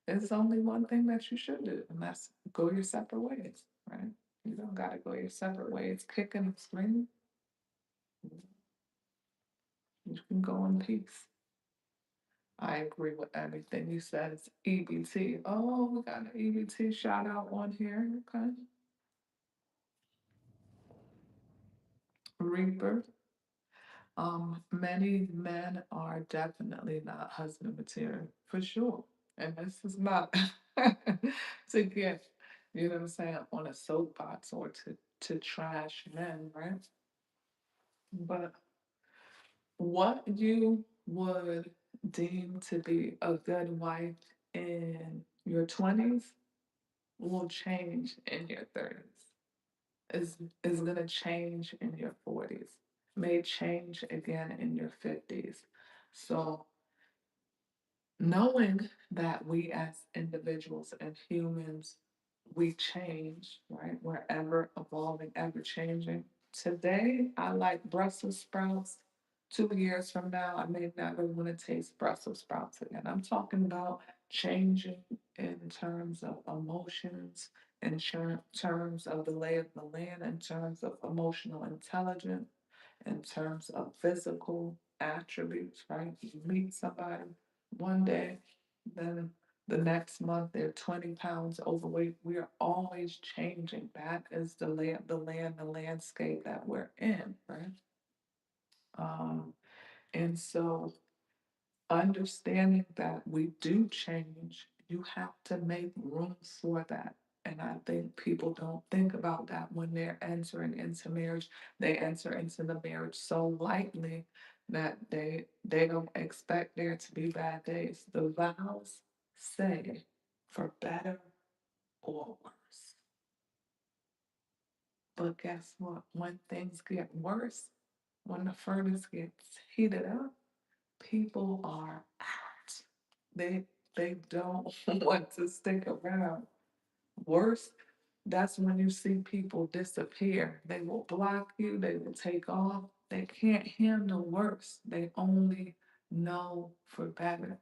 there's only one thing that you should do, and that's go your separate ways, right? You don't gotta go your separate ways, kicking and screaming. You can go in peace. I agree with everything you said. It's EBT. Oh, we got an EBT shout out on here. Okay. Reaper. Many men are definitely not husband material, for sure. And this is not to get, you know what I'm saying, on a soapbox or to trash men, right? But what you would deem to be a good wife in your 20s will change in your 30s. Is gonna change in your 40s, may change again in your 50s. So knowing that we as individuals and humans, we change, right? We're ever evolving, ever changing. Today, I like Brussels sprouts. 2 years from now, I may never want to taste Brussels sprouts again. I'm talking about changing in terms of emotions, in terms of the lay of the land, in terms of emotional intelligence, in terms of physical attributes, right? You meet somebody one day, then the next month they're 20 pounds overweight. We are always changing. That is the landscape that we're in, right? Um, and so understanding that we do change, you have to make room for that. And I think people don't think about that when they're entering into marriage. They enter into the marriage so lightly that they don't expect there to be bad days. The vows say for better or worse. But guess what? When things get worse, when the furnace gets heated up, people are out. They don't want to stick around. Worse, that's when you see people disappear. They will block you, they will take off. They can't handle worse. They only know for better.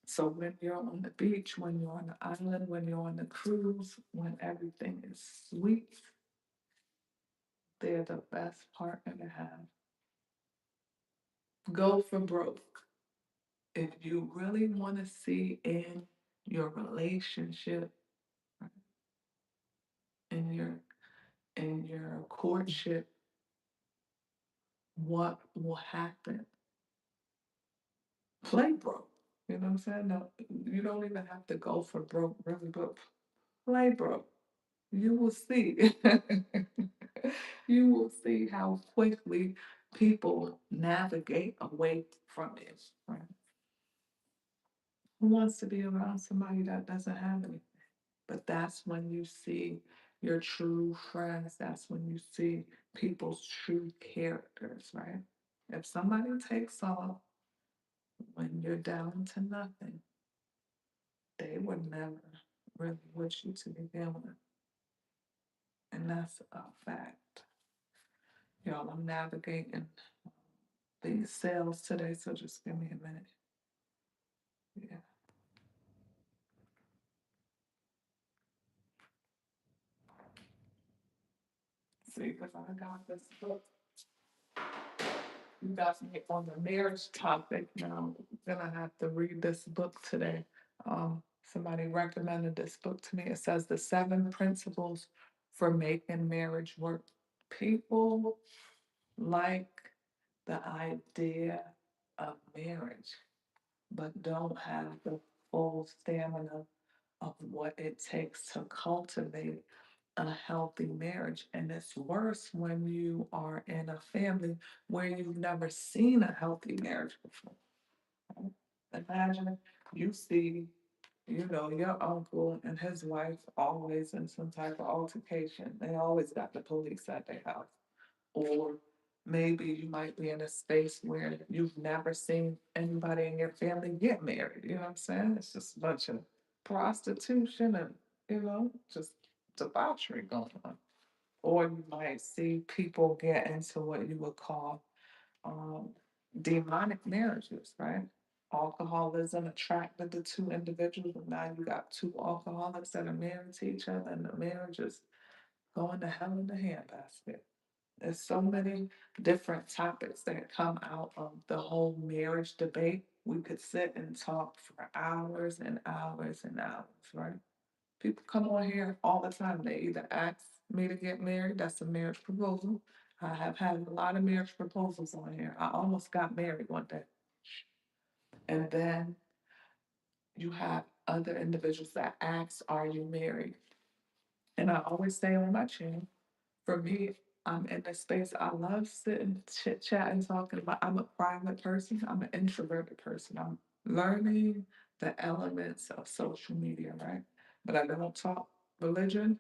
So when you're on the beach, when you're on the island, when you're on the cruise, when everything is sweet, they're the best partner to have. Go for broke. If you really want to see in your relationship, in your courtship, what will happen? Play broke. You know what I'm saying? No, you don't even have to go for broke, really, but play broke. You will see. You will see how quickly people navigate away from it. Right? Who wants to be around somebody that doesn't have anything? But that's when you see your true friends. That's when you see people's true characters, right? If somebody takes off when you're down to nothing, they were never really with you to begin with. And that's a fact. Y'all, I'm navigating these sales today, so just give me a minute. Yeah. See, because I got this book. You got me on the marriage topic. Now I'm gonna have to read this book today. Somebody recommended this book to me. It says The Seven Principles for Making Marriage Work. People like the idea of marriage, but don't have the full stamina of what it takes to cultivate a healthy marriage. And it's worse when you are in a family where you've never seen a healthy marriage before. Right? Imagine you see, your uncle and his wife always in some type of altercation. They always got the police at their house. Or maybe you might be in a space where you've never seen anybody in your family get married. You know what I'm saying? It's just a bunch of prostitution and, just debauchery going on. Or you might see people get into what you would call um, demonic marriages, right? Alcoholism attracted the two individuals, and now you got two alcoholics that are married to each other, and the marriage is going to hell in the handbasket. There's so many different topics that come out of the whole marriage debate. We could sit and talk for hours and hours and hours, right? People come on here all the time. They either ask me to get married, that's a marriage proposal. I have had a lot of marriage proposals on here. I almost got married one day. And then you have other individuals that ask, are you married? And I always say on my channel, for me, I'm in this space. I love sitting, chit chatting, talking about. I'm a private person. I'm an introverted person. I'm learning the elements of social media, right? But I don't talk religion.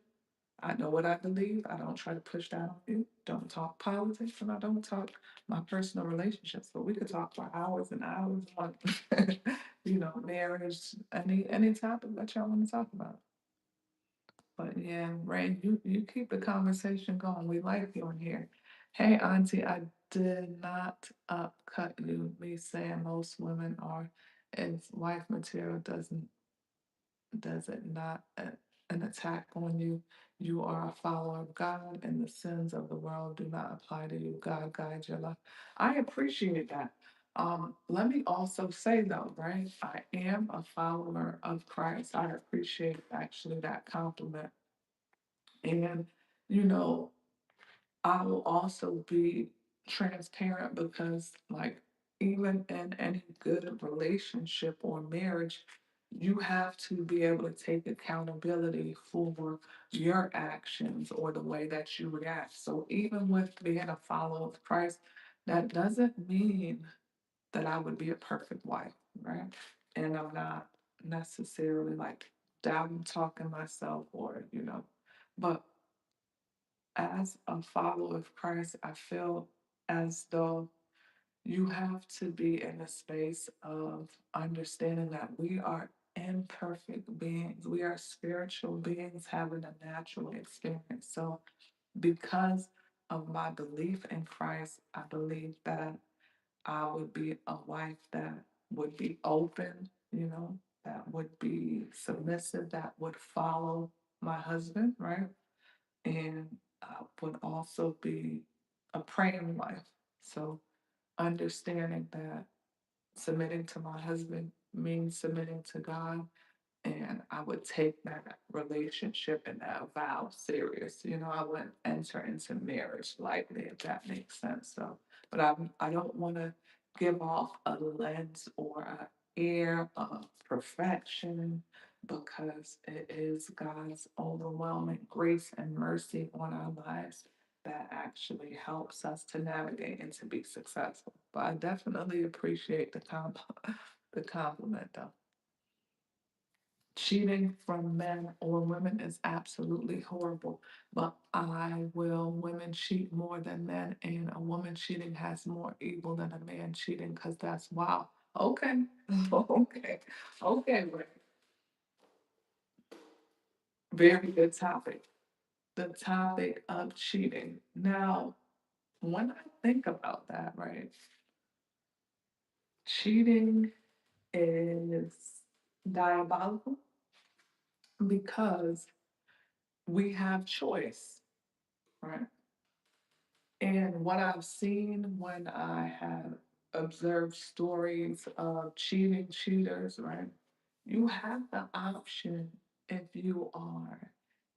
I know what I believe. I don't try to push that on you. Don't talk politics, and I don't talk my personal relationships. But we could talk for hours and hours on, marriage, any topic that y'all want to talk about. But yeah, Ray, you keep the conversation going. We like you in here. Hey, Auntie, I did not upcut you. Me saying most women are, if wife material does it not an attack on you. You are a follower of God, and the sins of the world do not apply to you. God guides your life. I appreciate that. Let me also say though, right? I am a follower of Christ. I appreciate actually that compliment. And, you know, I will also be transparent because, like, even in any good relationship or marriage, you have to be able to take accountability for your actions or the way that you react. So, even with being a follower of Christ, that doesn't mean that I would be a perfect wife, right? And I'm not necessarily like down talking myself or, but as a follower of Christ, I feel as though you have to be in a space of understanding that we are imperfect beings. We are spiritual beings having a natural experience. So, because of my belief in Christ, I believe that I would be a wife that would be open, that would be submissive, that would follow my husband, right? And would also be a praying wife. So understanding that submitting to my husband means submitting to God, and I would take that relationship and that vow serious. I wouldn't enter into marriage lightly, if that makes sense. So, but I don't want to give off a lens or a air of perfection because it is God's overwhelming grace and mercy on our lives that actually helps us to navigate and to be successful. But I definitely appreciate the compliment though. Cheating from men or women is absolutely horrible, but women cheat more than men, and a woman cheating has more evil than a man cheating because that's wow. Okay, okay, okay, Ray. Very good topic. The topic of cheating. Now, when I think about that, right, cheating is diabolical because we have choice, right? And what I've seen when I have observed stories of cheating cheaters, right? You have the option if you are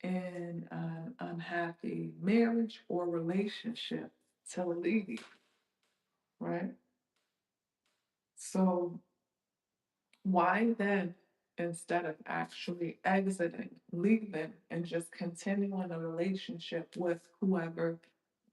in an unhappy marriage or relationship to leave, right? So why then instead of actually exiting, leaving, and just continuing a relationship with whoever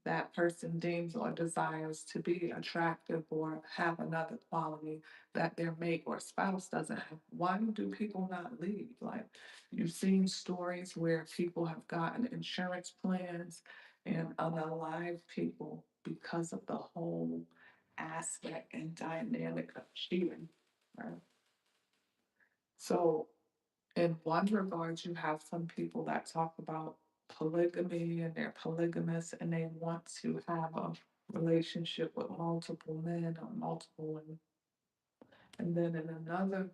that person deems or desires to be attractive or have another quality that their mate or spouse doesn't have. Why do people not leave? Like, you've seen stories where people have gotten insurance plans and unalive people because of the whole aspect and dynamic of cheating, right? So, in one regard, you have some people that talk about polygamy and they're polygamous and they want to have a relationship with multiple men or multiple women. And then in another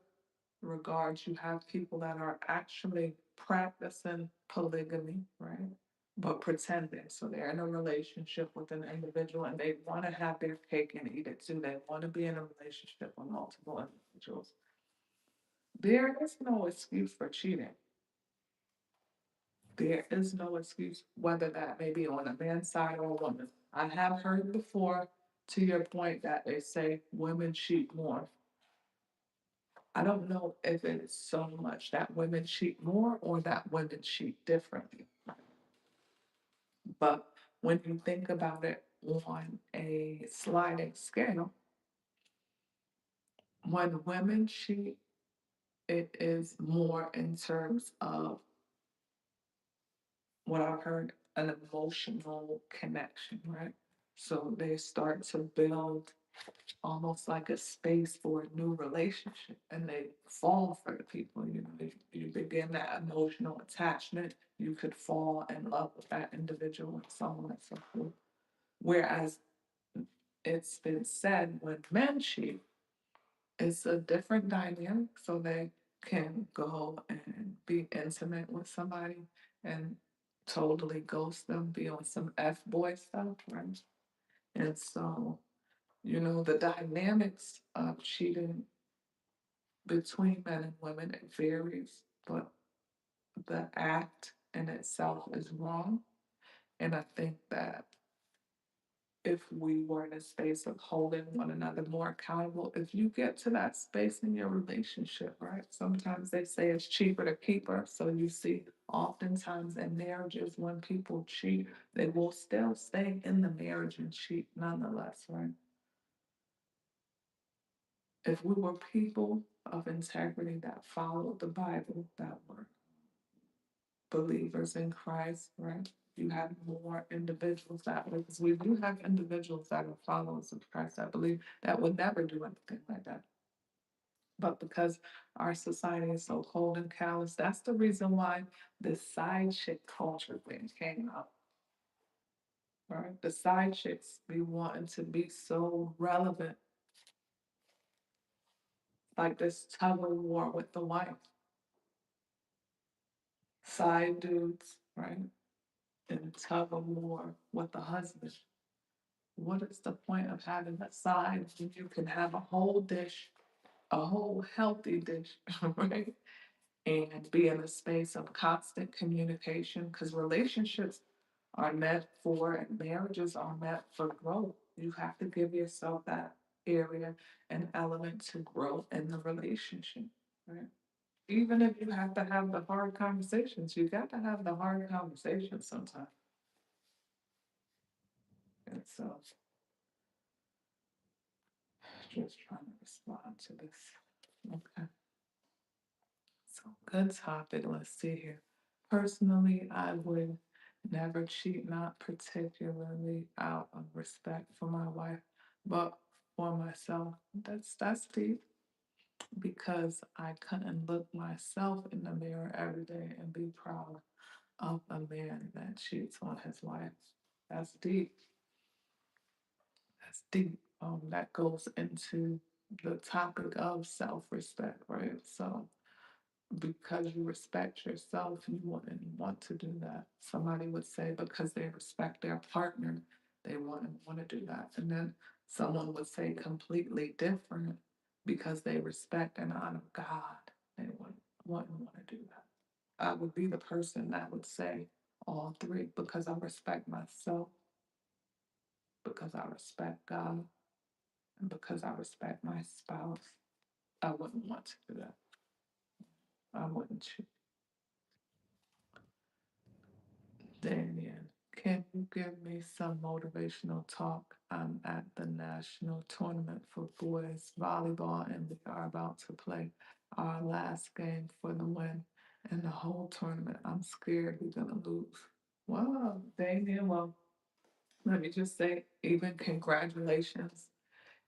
regard, you have people that are actually practicing polygamy, right? But pretending. So they're in a relationship with an individual and they want to have their cake and eat it too. They want to be in a relationship with multiple individuals. There is no excuse for cheating. There is no excuse, whether that may be on a man's side or a woman. I have heard before, to your point, that they say women cheat more. I don't know if it's so much that women cheat more or that women cheat differently. But when you think about it on a sliding scale, when women cheat, it is more in terms of what I've heard, an emotional connection, right? So they start to build almost like a space for a new relationship and they fall for the people. If you begin that emotional attachment, you could fall in love with that individual and so on and so forth. Whereas it's been said when men cheat, it's a different dynamic. So they can go and be intimate with somebody and totally ghost them, be on some F boy stuff, right? And so, the dynamics of cheating between men and women, it varies, but the act in itself is wrong. And I think that if we were in a space of holding one another more accountable, if you get to that space in your relationship, right? Sometimes they say it's cheaper to keep her. So you see, oftentimes in marriages, when people cheat, they will still stay in the marriage and cheat nonetheless, right? If we were people of integrity that followed the Bible, that were believers in Christ, right? You have more individuals that way, because we do have individuals that are followers of Christ, I believe, that would never do anything like that. But because our society is so cold and callous, that's the reason why this side chick culture thing came out, right? The side chicks be wanting to be so relevant, like this tug of war with the wife. Side dudes, right? In tug of war with the husband. What is the point of having a side when you can have a whole dish, a whole healthy dish, right? And be in a space of constant communication, because relationships are meant for and marriages are meant for growth. You have to give yourself that area and element to grow in the relationship, right? Even if you have to have the hard conversations, you got to have the hard conversations sometimes. And so, just trying to respond to this. Okay. So, good topic. Let's see here. Personally, I would never cheat, not particularly out of respect for my wife, but for myself. That's deep, because I couldn't look myself in the mirror every day and be proud of a man that cheats on his wife. That's deep. That's deep. That goes into the topic of self-respect, right? So because you respect yourself, you wouldn't want to do that. Somebody would say because they respect their partner, they wouldn't want to do that. And then someone would say completely different, because they respect and honor God, they wouldn't want to do that. I would be the person that would say all three, because I respect myself, because I respect God, and because I respect my spouse. I wouldn't want to do that. I wouldn't choose. Damien, can you give me some motivational talk? I'm at the national tournament for boys volleyball and we are about to play our last game for the win and the whole tournament. I'm scared we're gonna lose. Well, Damien, well, let me just say, even congratulations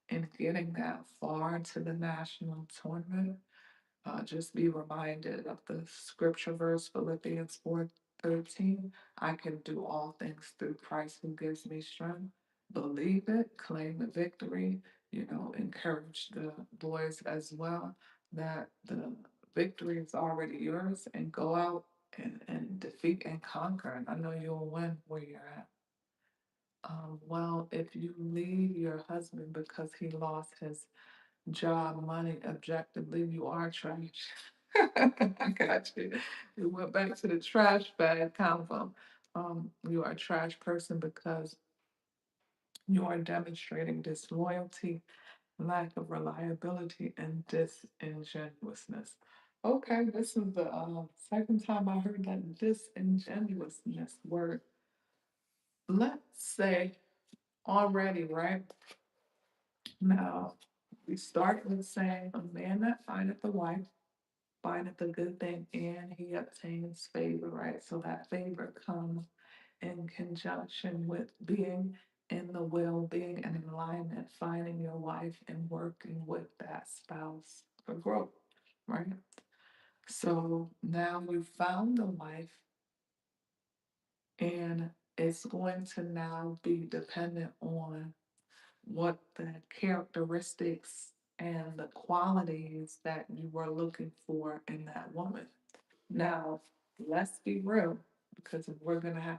in getting that far to the national tournament. Just be reminded of the scripture verse, Philippians 4:13. I can do all things through Christ who gives me strength. Believe it, claim the victory, encourage the boys as well that the victory is already yours and go out and defeat and conquer. And I know you'll win where you're at. Well, if you leave your husband because he lost his job, money, objectively, you are trash. I got you. We went back to the trash bag convo. You are a trash person because you are demonstrating disloyalty, lack of reliability, and disingenuousness. Okay, this is the second time I heard that disingenuousness word. Let's say already, right? Now, we start with saying, a man that findeth a wife findeth a good thing and he obtains favor, right? So that favor comes in conjunction with being in the will, being in alignment, finding your wife and working with that spouse for growth, right? So now you found a wife and it's going to now be dependent on what the characteristics and the qualities that you were looking for in that woman. Now, let's be real, because if we're gonna have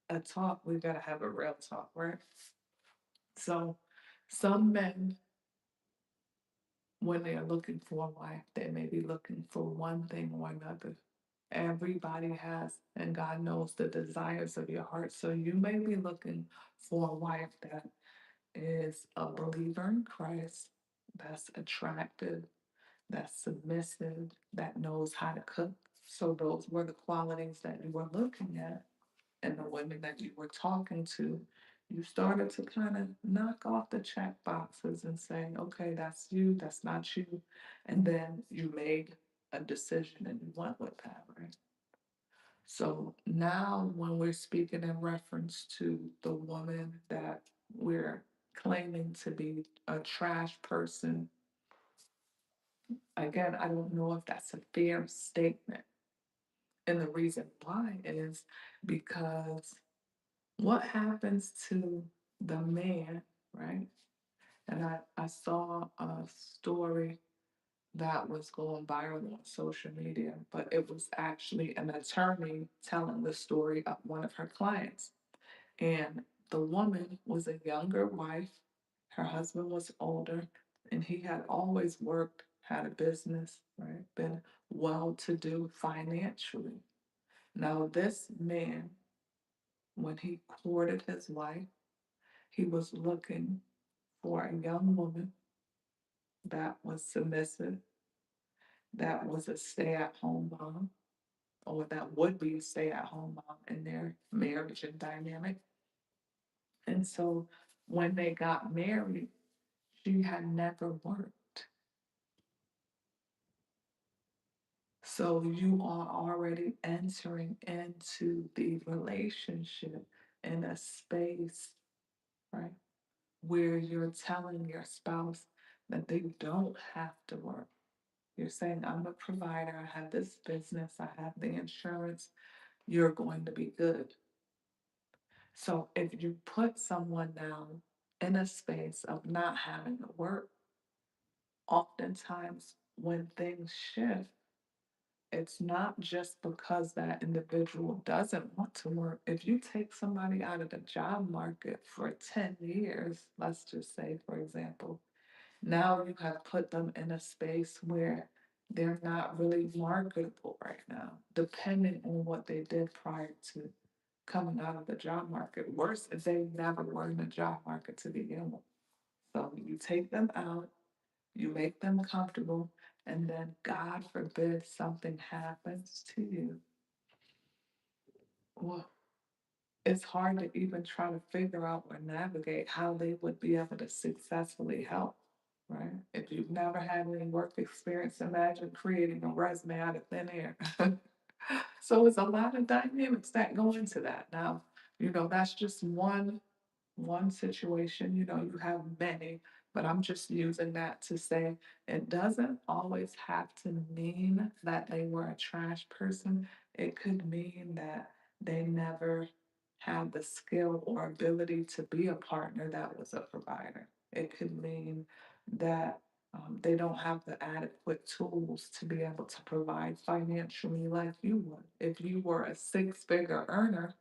a talk, we gotta have a real talk, right? So, some men, when they're looking for a wife, they may be looking for one thing or another. Everybody has, and God knows the desires of your heart. So, you may be looking for a wife that is a believer in Christ, that's attractive, that's submissive, that knows how to cook. So those were the qualities that you were looking at and the women that you were talking to. You started to kind of knock off the check boxes and saying, okay, that's you, that's not you. And then you made a decision and you went with that, right? So now, when we're speaking in reference to the woman that we're claiming to be a trash person, again, I don't know if that's a fair statement. And the reason why is because what happens to the man, right? And I saw a story that was going viral on social media, but it was actually an attorney telling the story of one of her clients. And the woman was a younger wife, her husband was older, and he had always worked, had a business, right? Been well to do financially. Now, this man, when he courted his wife, he was looking for a young woman that was submissive, that was a stay at home mom, or that would be a stay at home mom in their marriage and dynamic. And so when they got married, she had never worked. So you are already entering into the relationship in a space, right, where you're telling your spouse that they don't have to work. You're saying, I'm a provider, I have this business, I have the insurance, you're going to be good. So if you put someone down in a space of not having to work, oftentimes when things shift, it's not just because that individual doesn't want to work. If you take somebody out of the job market for 10 years, let's just say, for example, now you have put them in a space where they're not really marketable right now, depending on what they did prior to coming out of the job market. Worse is they never were in the job market to begin with. So you take them out, you make them comfortable, and then God forbid something happens to you. Well, it's hard to even try to figure out or navigate how they would be able to successfully help, right? If you've never had any work experience, imagine creating a resume out of thin air. So it's a lot of dynamics that go into that. Now, that's just one situation, you have many, but I'm just using that to say it doesn't always have to mean that they were a trash person. It could mean that they never had the skill or ability to be a partner that was a provider. It could mean that they don't have the adequate tools to be able to provide financially like you would. If you were a six-figure earner,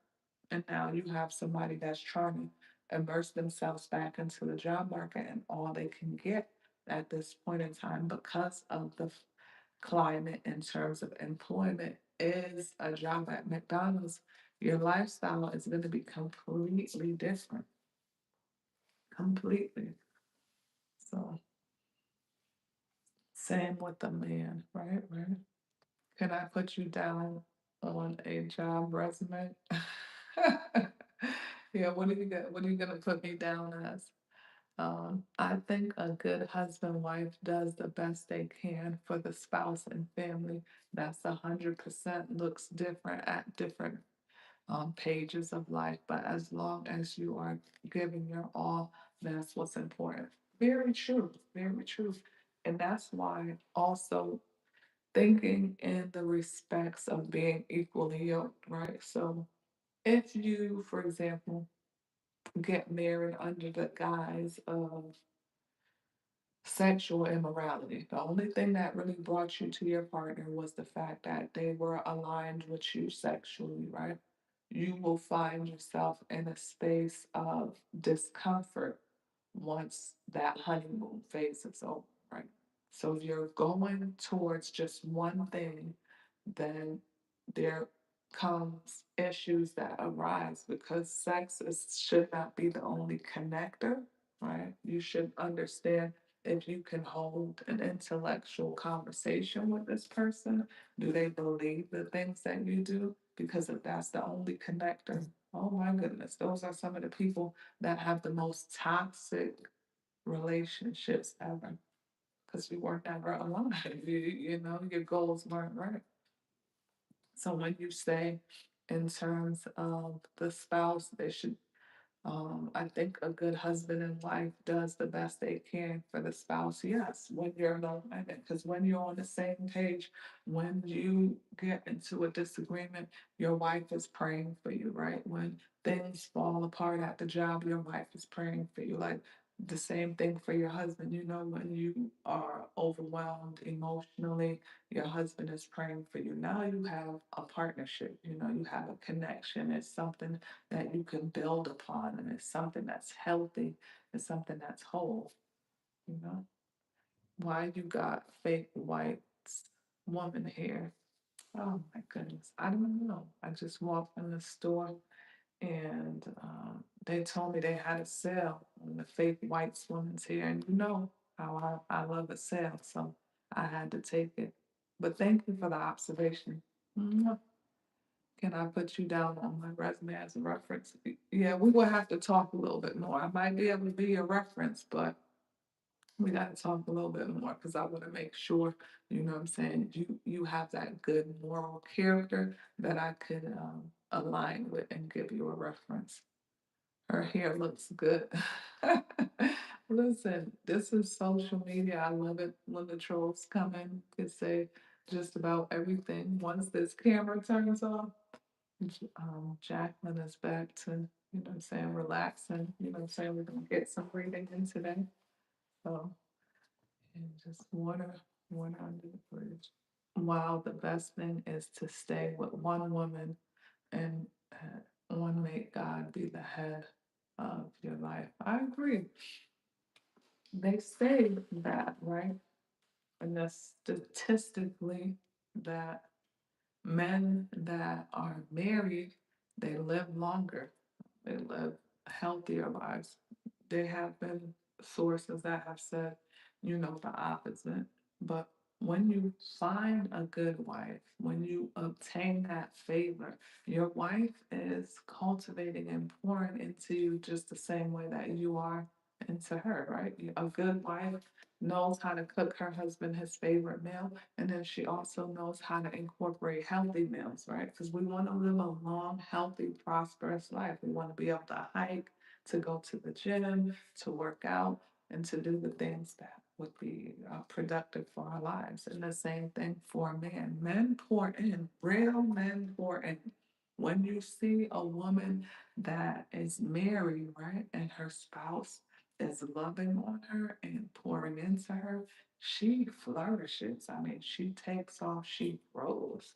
and now you have somebody that's trying to immerse themselves back into the job market, and all they can get at this point in time because of the climate in terms of employment is a job at McDonald's, your lifestyle is going to be completely different. Completely. So, same with the man, right? Right. Can I put you down on a job resume? Yeah, what are you gonna put me down as? I think a good husband wife does the best they can for the spouse and family. That's 100% looks different at different pages of life, but as long as you are giving your all, that's what's important. Very true, very true. And that's why also thinking in the respects of being equally yoked, right? So if you, for example, get married under the guise of sexual immorality. The only thing that really brought you to your partner was the fact that they were aligned with you sexually, right? You will find yourself in a space of discomfort once that honeymoon phase is over, right? So if you're going towards just one thing, then there comes issues that arise because should not be the only connector, right? You should understand if you can hold an intellectual conversation with this person. Do they believe the things that you do? Because if that's the only connector, oh my goodness, those are some of the people that have the most toxic relationships ever. Because you were never aligned. Your goals weren't right. So when you say in terms of the spouse, they should I think a good husband and wife does the best they can for the spouse. Yes, when you're in alignment, because when you're on the same page, when you get into a disagreement, your wife is praying for you, right? When things fall apart at the job, your wife is praying for you. Like the same thing for your husband. When you are overwhelmed emotionally, your husband is praying for you. Now you have a partnership, you have a connection. It's something that you can build upon, and it's something that's healthy, it's something that's whole, you know. Why you got fake white woman hair? Oh my goodness, I don't know. I just walked in the store and they told me they had a sale on the fake white woman's hair, and how I love a sale, so I had to take it. But thank you for the observation. Mwah. Can I put you down on my resume as a reference? Yeah, we will have to talk a little bit more. I might be able to be a reference, but we got to talk a little bit more because I want to make sure, what I'm saying, you have that good moral character that I could align with and give you a reference. Her hair looks good. Listen, this is social media. I love it when the trolls come in and say just about everything. Once this camera turns off, Jacqueline is back to, relaxing. We're gonna get some breathing in today. So, and just water under the bridge. Wow, the best thing is to stay with one woman and one make God be the head of your life. I agree. They say that, right? And that's statistically that men that are married, they live longer, they live healthier lives. There have been sources that have said, the opposite. But when you find a good wife, when you obtain that favor, your wife is cultivating and pouring into you just the same way that you are into her, right? A good wife knows how to cook her husband his favorite meal, and then she also knows how to incorporate healthy meals, right? Because we want to live a long, healthy, prosperous life. We want to be able to hike, to go to the gym, to work out, and to do the things that would be productive for our lives. And the same thing for men. Men pour in, real men pour in. When you see a woman that is married, right, and her spouse is loving on her and pouring into her, she flourishes. I mean, she takes off, she grows,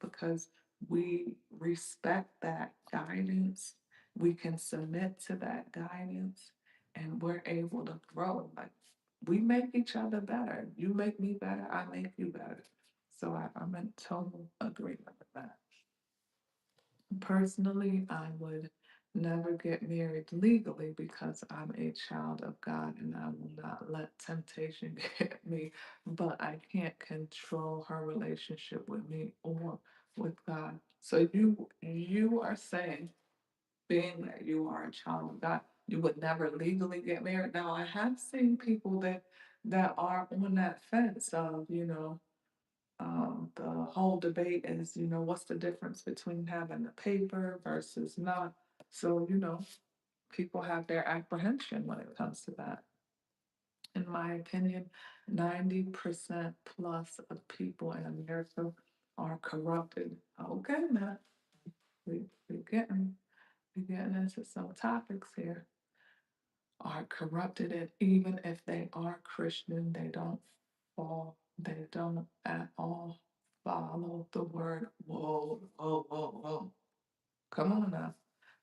because we respect that guidance. We can submit to that guidance and we're able to grow. Like we make each other better. You make me better, I make you better. So I'm in total agreement with that. Personally, I would never get married legally because I'm a child of God and I will not let temptation get me. But I can't control her relationship with me or with God. So you are saying, being that you are a child of God, you would never legally get married. Now I have seen people that are on that fence of, the whole debate is, what's the difference between having a paper versus not? So, people have their apprehension when it comes to that. In my opinion, 90% plus of people in America are corrupted. Okay, now we're getting into some topics here. Are corrupted, and even if they are Christian, they don't at all follow the word. Whoa, whoa, whoa, whoa. Come on now.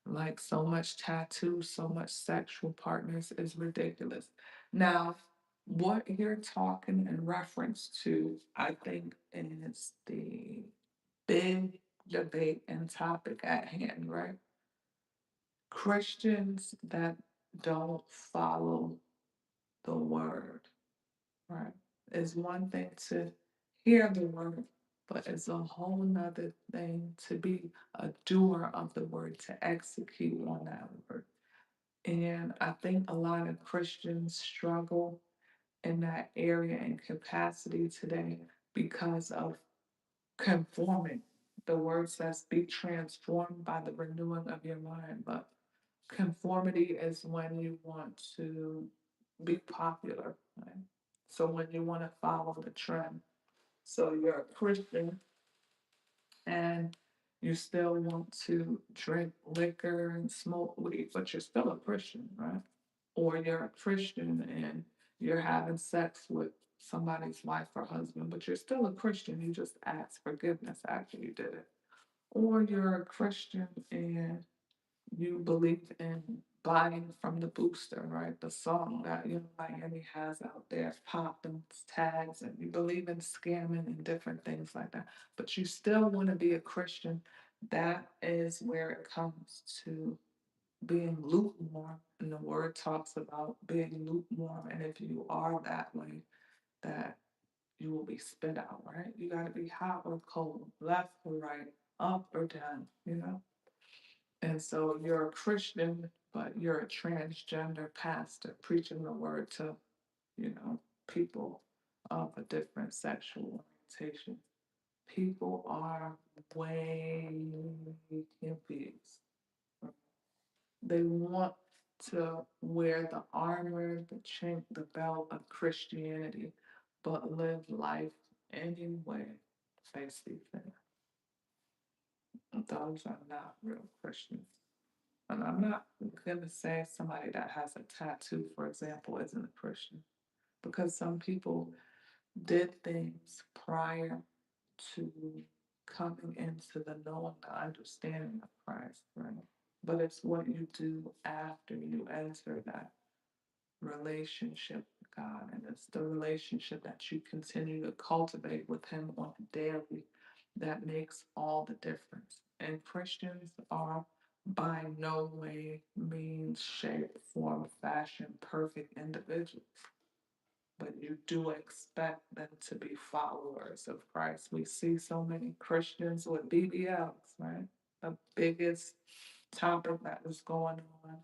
Like so much tattoo, so much sexual partners is ridiculous. Now, what you're talking in reference to, I think, is the big debate and topic at hand, right? Christians that don't follow the word, right? It's one thing to hear the word, but it's a whole nother thing to be a doer of the word, to execute on that word. And I think a lot of Christians struggle in that area and capacity today because of conforming. The word says, be transformed by the renewing of your mind. But conformity is when you want to be popular, right? So when you want to follow the trend. So you're a Christian and you still want to drink liquor and smoke weed, but you're still a Christian, right? Or you're a Christian and you're having sex with somebody's wife or husband, but you're still a Christian. You just ask forgiveness after you did it. Or you're a Christian and you believe in buying from the booster, right? The song that Miami has out there, popping tags, and you believe in scamming and different things like that. But you still want to be a Christian. That is where it comes to being lukewarm. And the word talks about being lukewarm. And if you are that way, that you will be spit out, right? You got to be hot or cold, left or right, up or down. And so you're a Christian, but you're a transgender pastor preaching the word to, people of a different sexual orientation. People are way confused. They want to wear the armor, the chink, the belt of Christianity, but live life anyway they see fit. Those are not real Christians. And I'm not going to say somebody that has a tattoo, for example, isn't a Christian, because some people did things prior to coming into the knowing, the understanding of Christ, right? But it's what you do after you enter that relationship with God. And it's the relationship that you continue to cultivate with Him on a daily that makes all the difference. And Christians are by no way, means, shape, form, fashion, perfect individuals. but you do expect them to be followers of Christ. We see so many Christians with BBLs, right? The biggest topic that was going on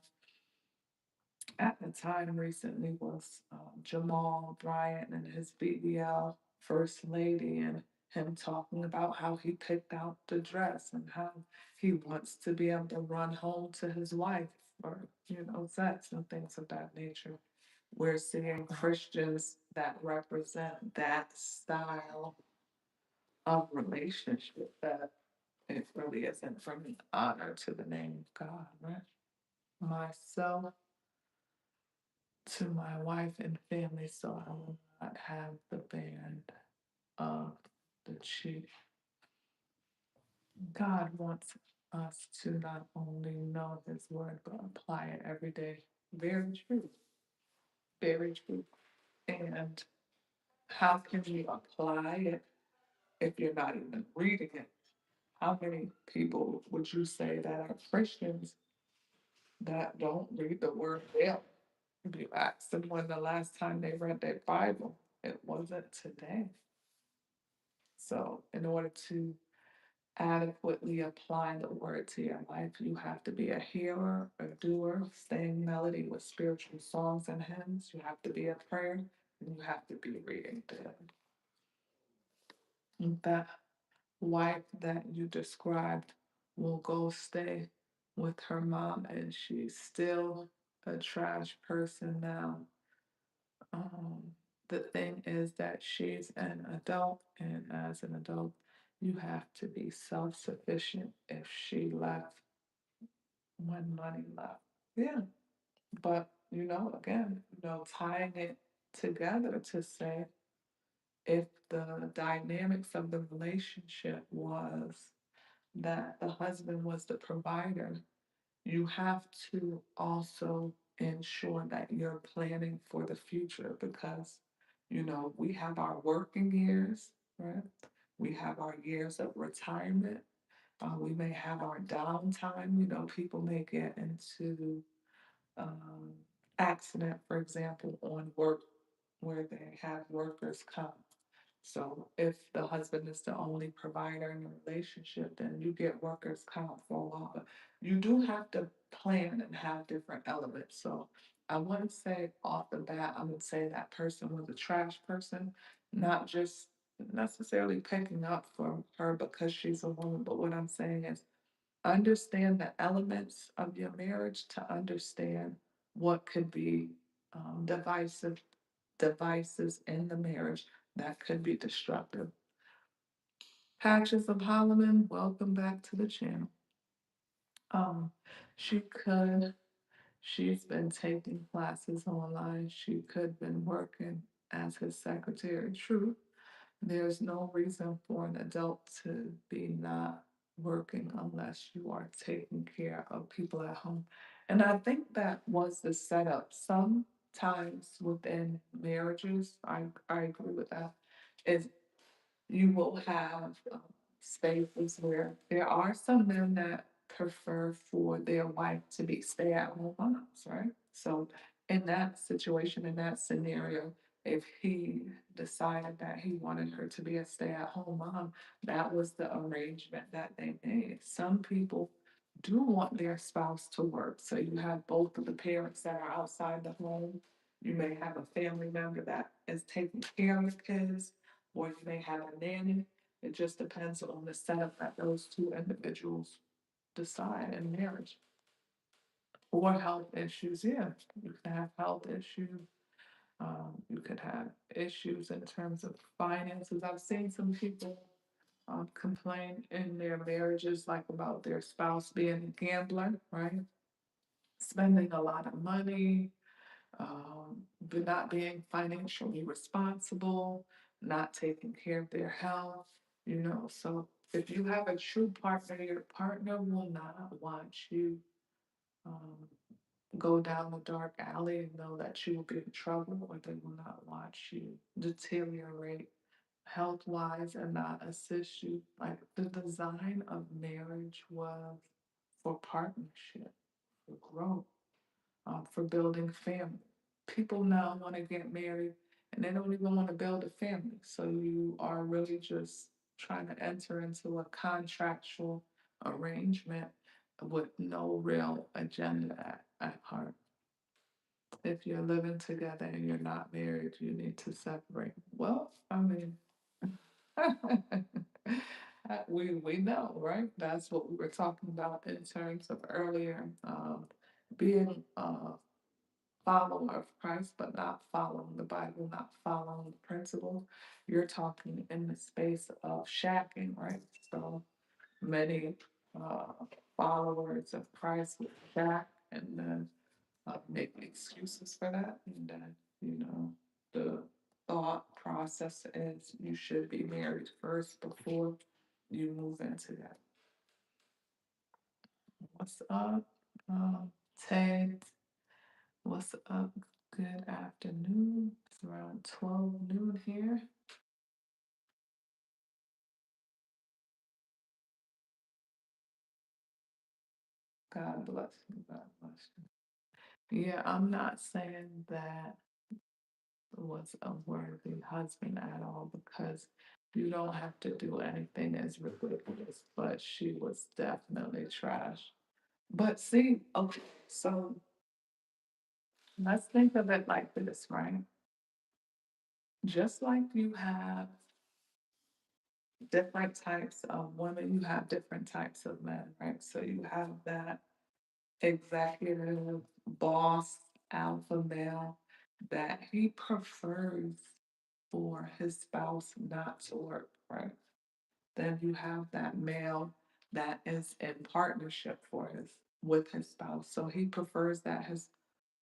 at the time recently was Jamal Bryant and his BBL first lady, and him talking about how he picked out the dress and how he wants to be able to run home to his wife or, sex and things of that nature. We're seeing Christians that represent that style of relationship that it really isn't bringing honor to the name of God, right? Myself, to my wife and family, so I will not have the band of the chief. God wants us to not only know his word, but apply it every day. Very true. Very true. And how can you apply it if you're not even reading it? How many people would you say that are Christians that don't read the word daily? If you ask them when the last time they read their Bible, it wasn't today. So, in order to adequately apply the word to your life, you have to be a hearer, a doer, staying melody with spiritual songs and hymns. You have to be a prayer, and you have to be reading daily. And that wife that you described will go stay with her mom, and she's still a trash person now. Um, the thing is that she's an adult, and as an adult, you have to be self sufficient if she left when money left. Yeah. But, again, tying it together to say if the dynamics of the relationship was that the husband was the provider, you have to also ensure that you're planning for the future because, we have our working years, right? We have our years of retirement. We may have our downtime. People may get into um, accident, for example, on work where they have workers' comp. So if the husband is the only provider in the relationship, then you get workers' comp for a while. But you do have to plan and have different elements. So I wouldn't say off the bat, I would say that person was a trash person, not just necessarily picking up for her because she's a woman. But what I'm saying is understand the elements of your marriage to understand what could be divisive devices in the marriage that could be destructive. Patches of Holloman, welcome back to the channel. Um, she could, she's been taking classes online. She could been working as his secretary. True, there's no reason for an adult to be not working unless you are taking care of people at home. And I think that was the setup. Sometimes within marriages, I agree with that, is you will have spaces where there are some men that prefer for their wife to be stay-at-home moms, right? So in that situation, in that scenario, if he decided that he wanted her to be a stay-at-home mom, that was the arrangement that they made. Some people do want their spouse to work. So you have both of the parents that are outside the home. You may have a family member that is taking care of the kids, or you may have a nanny. It just depends on the setup that those two individuals decide in marriage. Or health issues, yeah. You can have health issues. You could have issues in terms of finances. I've seen some people complain in their marriages, like about their spouse being a gambler, right? Spending a lot of money, but not being financially responsible, not taking care of their health, So if you have a true partner, your partner will not want you um, go down the dark alley and know that you will be in trouble, or they will not want you deteriorate health wise and not assist you. Like the design of marriage was for partnership, for growth, for building family. People now want to get married and they don't even want to build a family. So you are really just trying to enter into a contractual arrangement with no real agenda at heart. If you're living together and you're not married, you need to separate. Well, I mean, we know, right? That's what we were talking about in terms of earlier, being follower of Christ, but not following the Bible, not following the principles. You're talking in the space of shacking, right? So many uh, followers of Christ will shack and then make excuses for that. And then, the thought process is you should be married first before you move into that. What's up, Ted? What's up? Good afternoon. It's around 12 noon here. God bless you. God bless you. Yeah, I'm not saying that was a worthy husband at all because you don't have to do anything as ridiculous, but she was definitely trash. But see, okay, so let's think of it like this, right? Just like you have different types of women, you have different types of men, right? So you have that executive boss alpha male that he prefers for his spouse not to work, right? Then you have that male that is in partnership for his with his spouse. So he prefers that his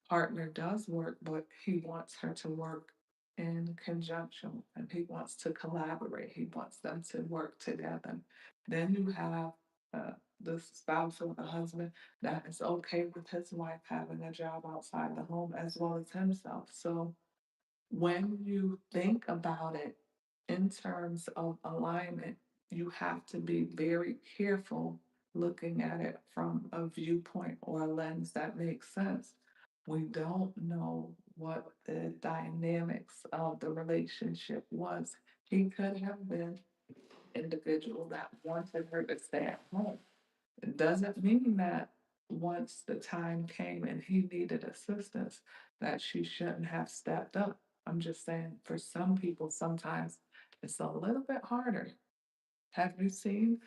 partner does work, but he wants her to work in conjunction and he wants to collaborate. He wants them to work together. Then you have the spouse or the husband that is okay with his wife having a job outside the home as well as himself. So when you think about it in terms of alignment, you have to be very careful looking at it from a viewpoint or a lens that makes sense. We don't know what the dynamics of the relationship was. He could have been an individual that wanted her to stay at home. It doesn't mean that once the time came and he needed assistance, that she shouldn't have stepped up. I'm just saying, for some people, sometimes it's a little bit harder. Have you seen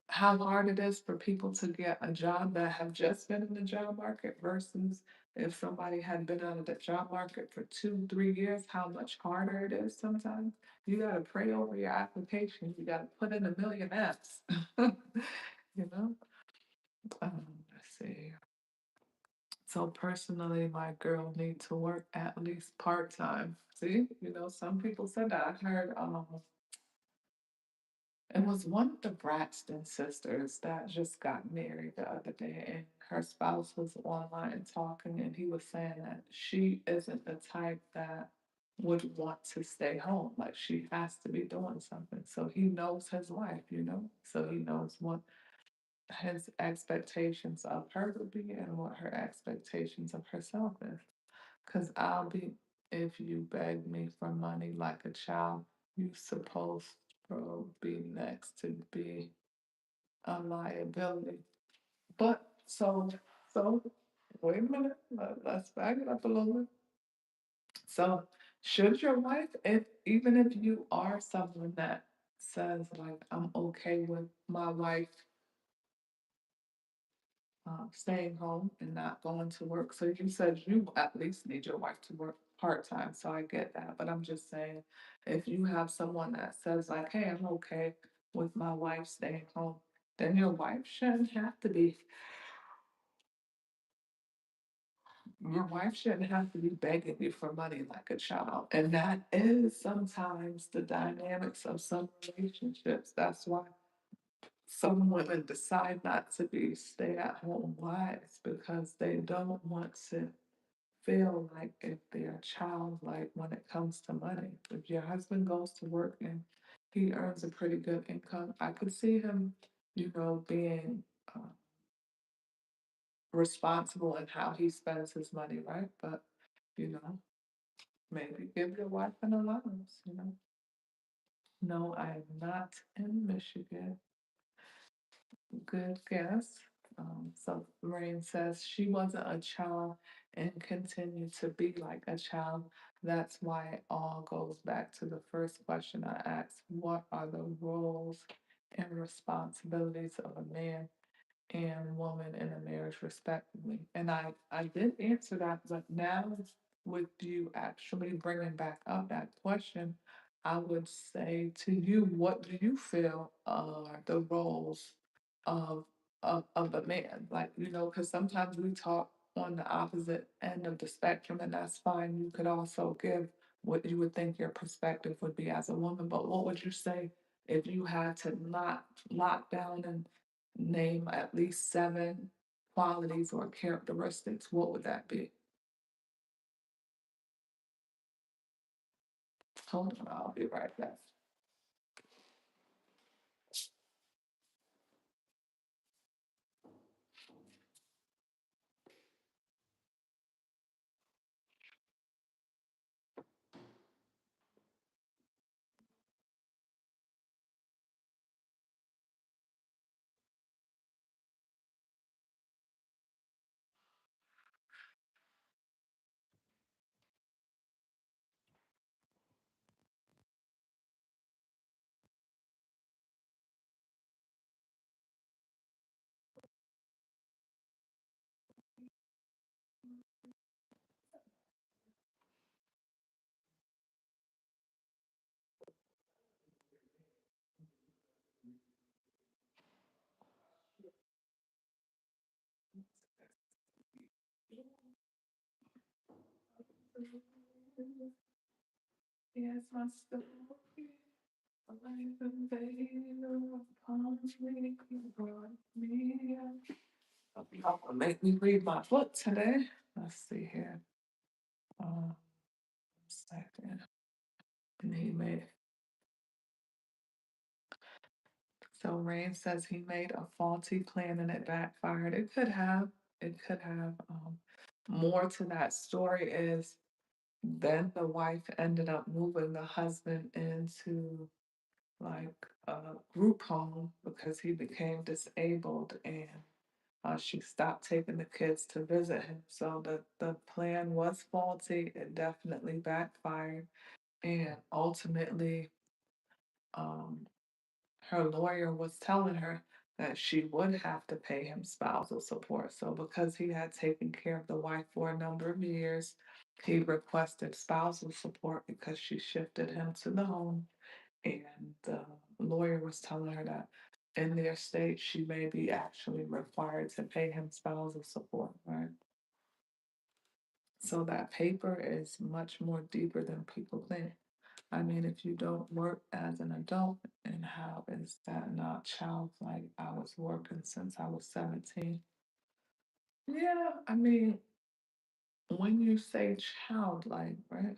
how hard it is for people to get a job that have just been in the job market versus if somebody had been out of the job market for 2, 3 years, how much harder it is sometimes? You got to pray over your application. You got to put in a million apps. you know? Let's see. So personally, my girl need to work at least part-time. See, some people said that. I heard it was one of the Braxton sisters that just got married the other day, and her spouse was online talking, and he was saying that she isn't the type that would want to stay home. Like she has to be doing something. So he knows his wife. So he knows what his expectations of her would be and what her expectations of herself is. Because if you beg me for money like a child, you supposed to be next to be a liability. But so, wait a minute, let's back it up a little bit. So, should your wife, if even if you are someone that says like I'm okay with my wife staying home and not going to work. So you said you at least need your wife to work part time. So I get that. But I'm just saying, if you have someone that says, like, hey, I'm okay with my wife staying home, then your wife shouldn't have to be. Your wife shouldn't have to be begging you for money like a child. And that is sometimes the dynamics of some relationships. That's why some women decide not to be stay at home wives because they don't want to feel like if they're childlike when it comes to money. If your husband goes to work and he earns a pretty good income, I could see him, being responsible in how he spends his money, right? But, you know, Maybe give your wife an allowance, you know? No, I am not in Michigan. Good guess. So Lorraine says she wasn't a child and continued to be like a child. That's why it all goes back to the first question I asked: what are the roles and responsibilities of a man and woman in a marriage respectively? And I did answer that, but now with you actually bringing back up that question, I would say to you, what do you feel are the roles of of a man? Like, you know, because sometimes we talk on the opposite end of the spectrum, and that's fine. You could also give what you would think your perspective would be as a woman, but what would you say if you had to lock down and name at least seven qualities or characteristics? What would that be? Hold on, I'll be right back. Here's my story. A life invader upon me, you brought me up. Y'all gonna make me read my book today. Let's see here. Second. And he made so Rain says he made a faulty plan and it backfired. It could have. It could have. More to that story is then the wife ended up moving the husband into like a group home because he became disabled, and she stopped taking the kids to visit him. So the plan was faulty. It definitely backfired. And ultimately, um, her lawyer was telling her that she would have to pay him spousal support. So because he had taken care of the wife for a number of years, he requested spousal support because she shifted him to the home. And the lawyer was telling her that in their state, she may be actually required to pay him spousal support, right? So that paper is much more deeper than people think. I mean, if you don't work as an adult, and how is that not childlike? I was working since I was 17. Yeah, I mean, when you say childlike, right?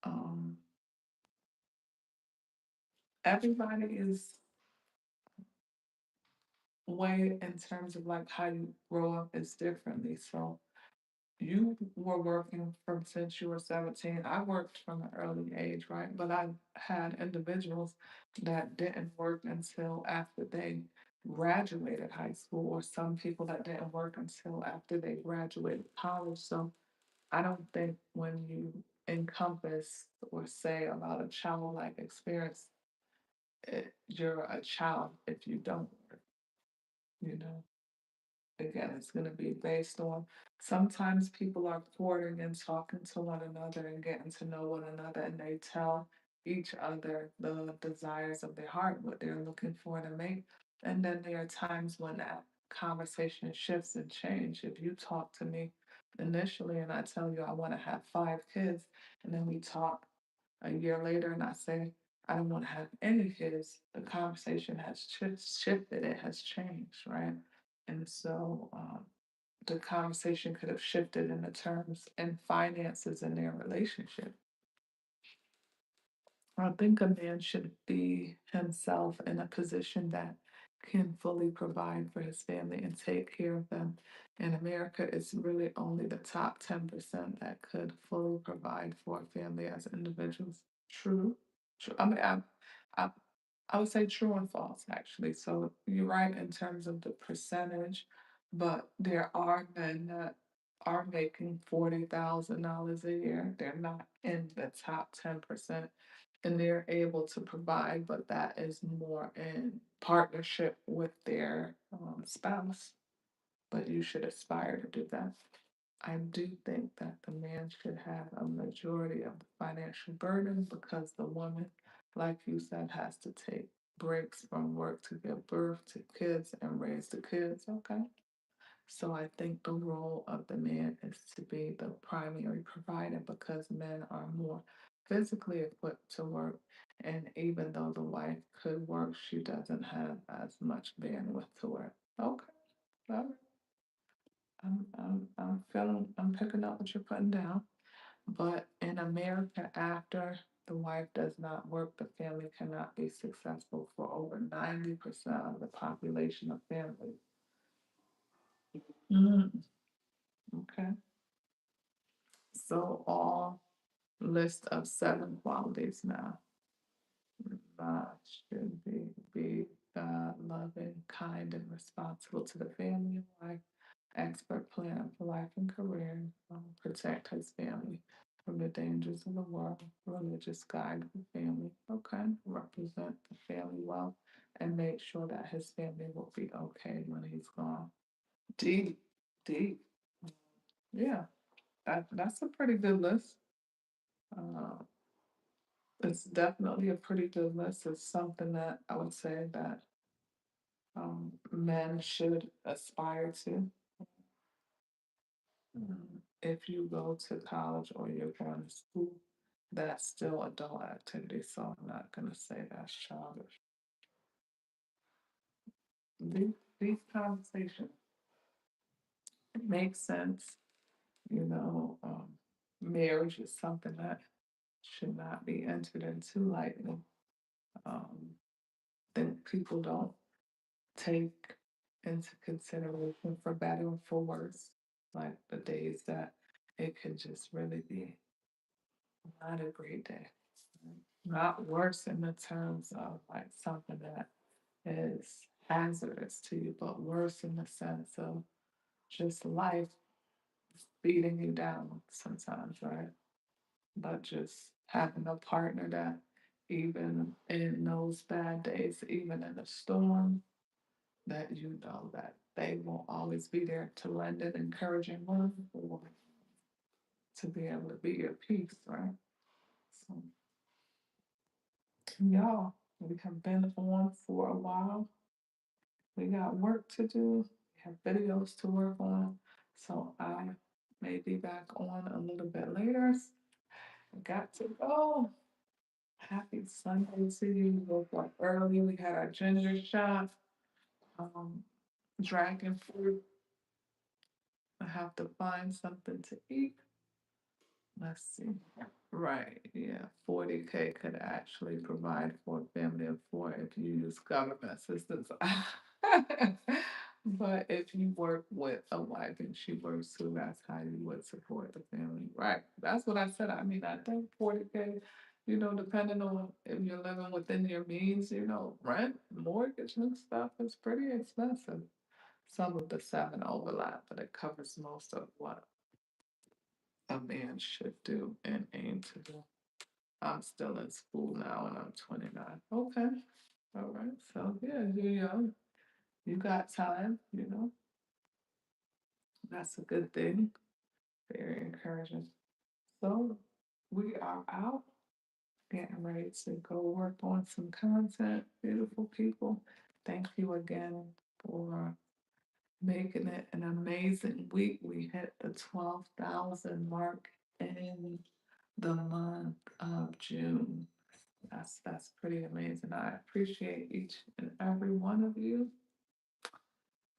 Um, everybody is way in terms of like how you grow up is differently. So you were working from since you were 17. I worked from an early age, right? But I had individuals that didn't work until after they graduated high school, or some people that didn't work until after they graduated college. So I don't think when you encompass or say about a childlike experience, you're a child if you don't work, you know? Again, it's going to be based on sometimes people are courting and talking to one another and getting to know one another, and they tell each other the desires of their heart, what they're looking for in a mate. And then there are times when that conversation shifts and change. If you talk to me initially and I tell you I want to have 5 kids, and then we talk a year later and I say I don't want to have any kids, the conversation has shifted, it has changed, right? And so the conversation could have shifted in the terms and finances in their relationship. I think a man should be himself in a position that can fully provide for his family and take care of them. In America, it's really only the top 10% that could fully provide for a family as individuals. True. True. I, I would say true and false, actually. So you're right in terms of the percentage, but there are men that are making $40,000 a year. They're not in the top 10%, and they're able to provide, but that is more in partnership with their spouse. But you should aspire to do that. I do think that the man should have a majority of the financial burden because the woman, like you said, has to take breaks from work to give birth to kids and raise the kids. Okay. So I think the role of the man is to be the primary provider because men are more physically equipped to work. And even though the wife could work, she doesn't have as much bandwidth to work. Okay. Well, I'm picking up what you're putting down. But in America, after the wife does not work, the family cannot be successful for over 90% of the population of families. Mm, okay. So all list of 7 qualities now. Should be loving, kind, and responsible to the family and life, expert planner for life and career, protect his family from the dangers of the world, religious guide of the family, okay, represent the family well, and make sure that his family will be okay when he's gone. Deep, deep. Yeah, that's a pretty good list. Uh, it's definitely a pretty good list. It's something that I would say that men should aspire to. If you go to college or you're going to school, that's still adult activity. So I'm not going to say that's childish. These conversations make sense. You know, marriage is something that should not be entered into lightly. Um, think people don't take into consideration for better or for worse, like the days that it could just really be not a great day. Not worse in the terms of like something that is hazardous to you, but worse in the sense of just life beating you down sometimes, right? But just having a partner that even in those bad days, even in a storm, that you know that they will always be there to lend an encouraging word or to be able to be your peace, right? So, y'all, we have been on for a while. We got work to do. We have videos to work on. So I may be back on a little bit later. I got to go. Happy Sunday to you. Woke up early. We had our ginger shot, um, dragon fruit. I have to find something to eat. Let's see. Right, yeah, 40K could actually provide for a family of four if you use government assistance. But if you work with a wife and she works too, that's how you would support the family. Right. That's what I said. I mean, I think 40K, depending on if you're living within your means, rent, mortgage and stuff is pretty expensive. Some of the 7 overlap, but it covers most of what a man should do and aim to do. I'm still in school now and I'm 29. Okay. All right. So yeah, you're young. You got time, That's a good thing. Very encouraging. So we are out, getting ready to go work on some content. Beautiful people. Thank you again for making it an amazing week. We hit the 12,000 mark in the month of June. That's pretty amazing. I appreciate each and every one of you.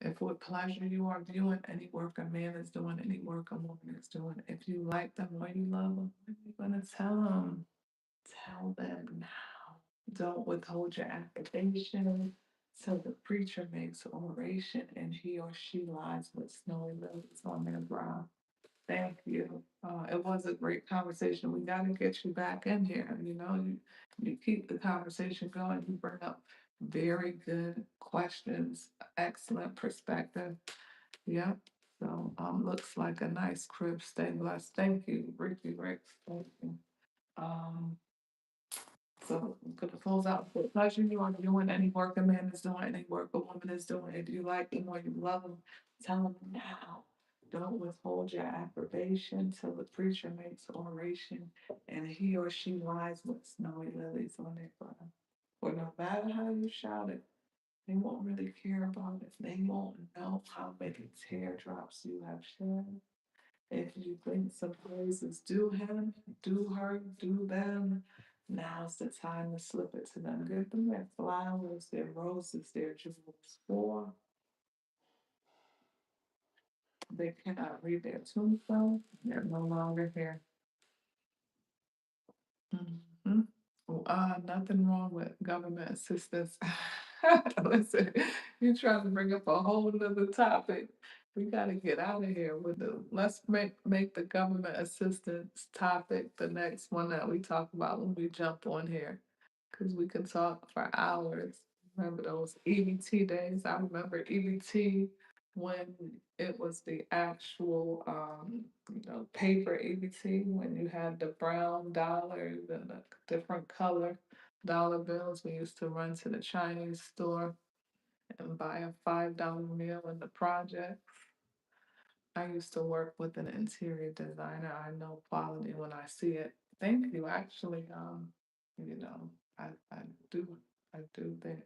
If with pleasure you are viewing any work a man is doing, any work a woman is doing, if you like them or you love them, you're gonna tell them. Tell them now. Don't withhold your application. So the preacher makes oration and he or she lies with snowy lilies on their brow. Thank you. It was a great conversation. We got to get you back in here. You keep the conversation going. You bring up very good questions, excellent perspective. Yep. So looks like a nice crib. Stay blessed. Thank you, Ricky Ricks. Thank you. Um, so I'm gonna close out with pleasure. You are doing any work a man is doing, any work a woman is doing. If you like them or you love them, tell them now. Don't withhold your approbation till the preacher makes oration and he or she lies with snowy lilies on their brow. For no matter how you shout it, they won't really care about it. They won't know how many teardrops you have shed. If you think some praises do him, do her, do them, now's the time to slip it to them. Give them their flowers, their roses, their jewels, for they cannot read their tombstone. They're no longer here. Mhm. Nothing wrong with government assistance. Listen, you trying to bring up a whole nother topic. We gotta get out of here with let's make the government assistance topic the next one that we talk about when we jump on here. Cause we can talk for hours. Remember those EBT days? I remember EBT when it was the actual paper EBT, when you had the brown dollars and the different color dollar bills. We used to run to the Chinese store and buy a $5 meal in the project. I used to work with an interior designer. I know quality when I see it. Thank you. Actually, you know, I do I do think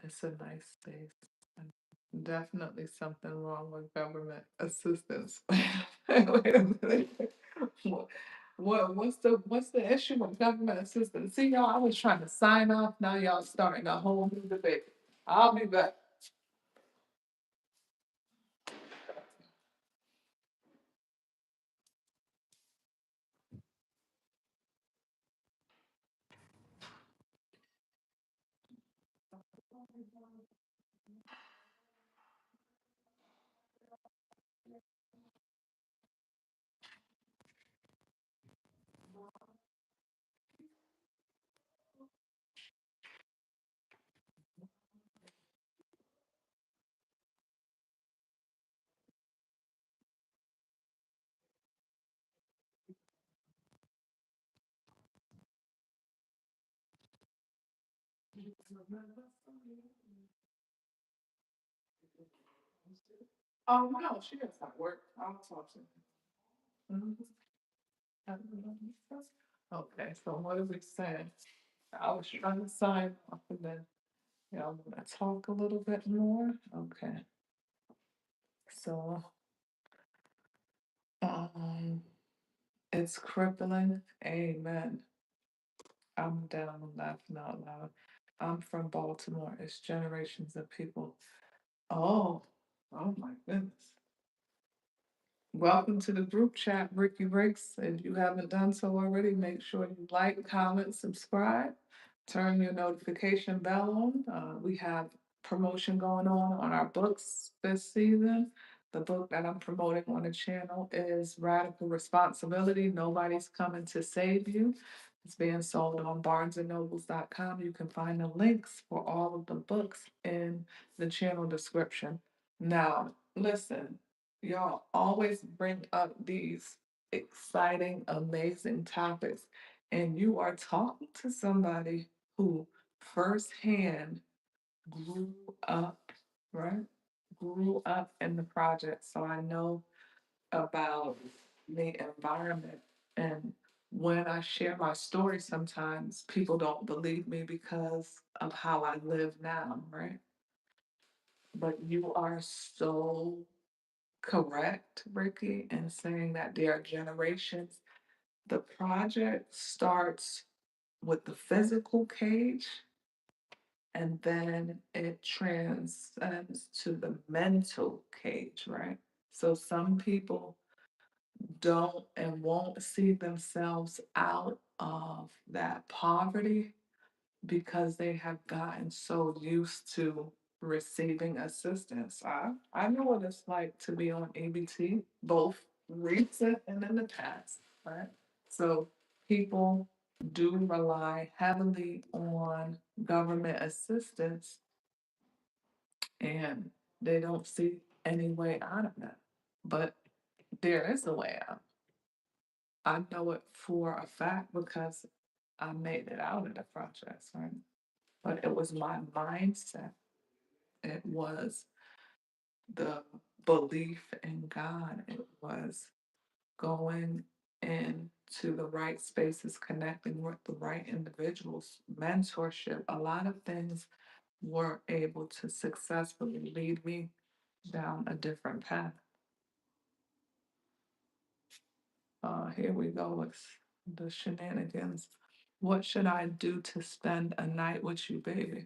it's a nice space. And definitely something wrong with government assistance. Wait a minute. What's the issue with government assistance? See y'all, I was trying to sign off. Now y'all starting a whole new debate. I'll be back. Oh no, she does not work. I'll talk to her. Mhm. Okay, so what are we saying? I was trying to sign off and then y'all wanna talk a little bit more? Okay, so um it's crippling. Amen. I'm down laughing out loud. I'm from Baltimore. It's generations of people. Oh, oh my goodness. Welcome to the group chat, Ricky Ricks. If you haven't done so already, make sure you like, comment, subscribe, turn your notification bell on. We have promotion going on our books this season. The book that I'm promoting on the channel is Radical Responsibility. Nobody's coming to save you. It's being sold on barnesandnobles.com. You can find the links for all of the books in the channel description. Now, listen, y'all always bring up these exciting, amazing topics, and you are talking to somebody who firsthand grew up, right? Grew up in the project. So I know about the environment. And when I share my story, sometimes people don't believe me because of how I live now, right? But you are so correct, Ricky, in saying that there are generations. The project starts with the physical cage and then it transcends to the mental cage, right? So some people don't and won't see themselves out of that poverty because they have gotten so used to receiving assistance. I know what it's like to be on ABT, both recent and in the past, right? So people do rely heavily on government assistance and they don't see any way out of that. But there is a way out. I know it for a fact because I made it out of the projects, right? But it was my mindset. It was the belief in God. It was going into the right spaces, connecting with the right individuals, mentorship. A lot of things were able to successfully lead me down a different path. Here we go with the shenanigans. What should I do to spend a night with you, baby?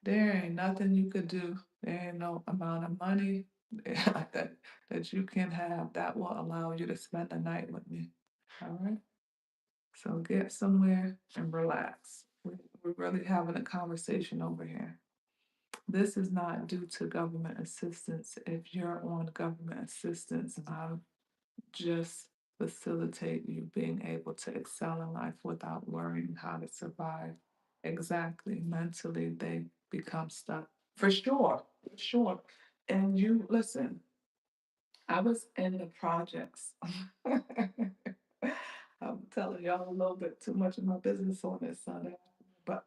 There ain't nothing you could do. There ain't no amount of money that you can have that will allow you to spend a night with me. All right. So get somewhere and relax. We're really having a conversation over here. This is not due to government assistance. If you're on government assistance, I'm just facilitate you being able to excel in life without worrying how to survive. Exactly. Mentally, they become stuck. For sure. For sure. And you, listen, I was in the projects. I'm telling y'all a little bit too much of my business on this Sunday, but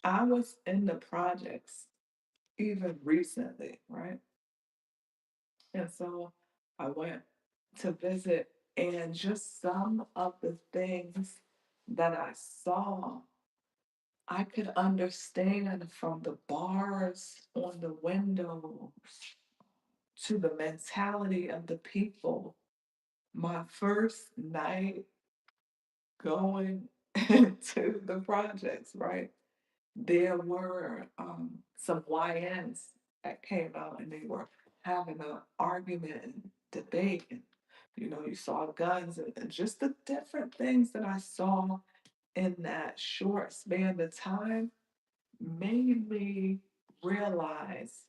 I was in the projects even recently, right? And so I went to visit, and just some of the things that I saw, I could understand from the bars on the windows to the mentality of the people. My first night going into the projects, right? There were some YNs that came out and they were having an argument and debate. And, you saw guns and just the different things that I saw in that short span of time made me realize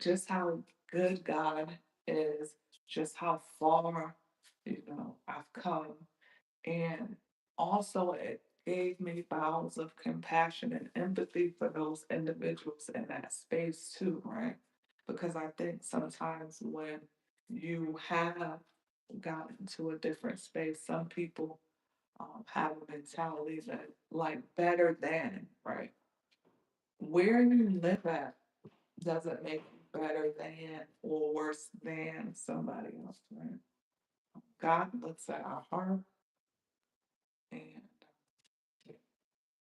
just how good God is, just how far, I've come. And also, it gave me bowels of compassion and empathy for those individuals in that space, too, right? Because I think sometimes when you have gotten to a different space, some people have a mentality that, like, better than, right? Where you live at doesn't make you better than or worse than somebody else, right? God looks at our heart and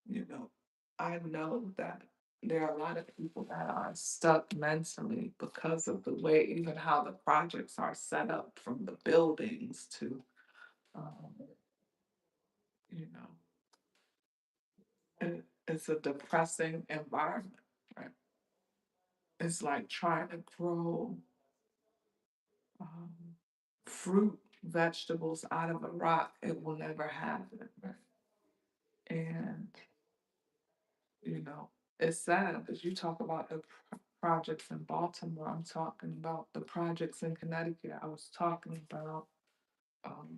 you know, I know that there are a lot of people that are stuck mentally because of the way, even how the projects are set up from the buildings to, um, you know, it's a depressing environment, right? It's like trying to grow um, fruit, vegetables out of a rock. It will never happen, right? And it's sad because you talk about the projects in Baltimore. I'm talking about the projects in Connecticut. I was talking about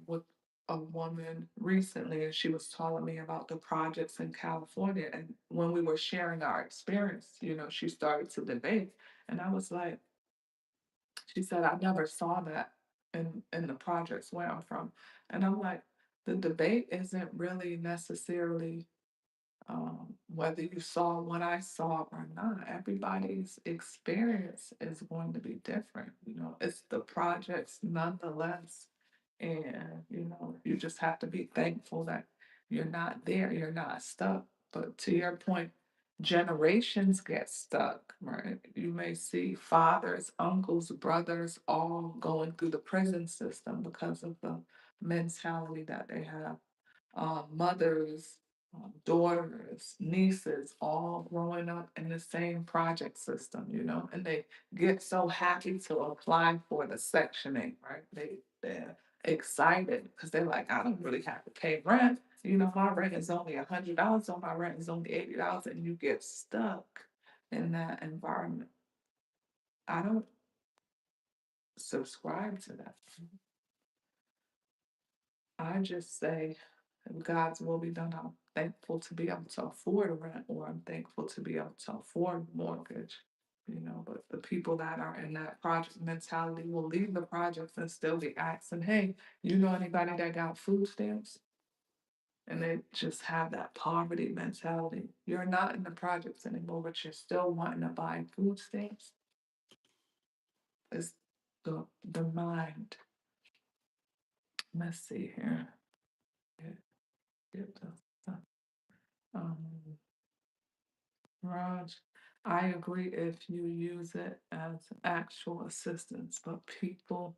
with a woman recently, and she was telling me about the projects in California. And when we were sharing our experience, she started to debate, and I was like, she said, I never saw that in the projects where I'm from, and I'm like, the debate isn't really necessarily whether you saw what I saw or not. Everybody's experience is going to be different. It's the projects nonetheless. And, you just have to be thankful that you're not there, you're not stuck. But to your point, generations get stuck, right? You may see fathers, uncles, brothers all going through the prison system because of the mentality that they have, mothers, daughters, nieces, all growing up in the same project system, and they get so happy to apply for the Section 8, right? They're excited because they're like, I don't really have to pay rent. You know, my rent is only $100, so my rent is only $80, and you get stuck in that environment. I don't subscribe to that. I just say, if God's will be done, I'm thankful to be able to afford a rent, or I'm thankful to be able to afford a mortgage. You know, but the people that are in that project mentality will leave the projects and still be asking, hey, you know anybody that got food stamps? And they just have that poverty mentality. You're not in the projects anymore, but you're still wanting to buy food stamps. It's the mind. Let's see here. Get, get the, um, Raj, I agree if you use it as actual assistance, but people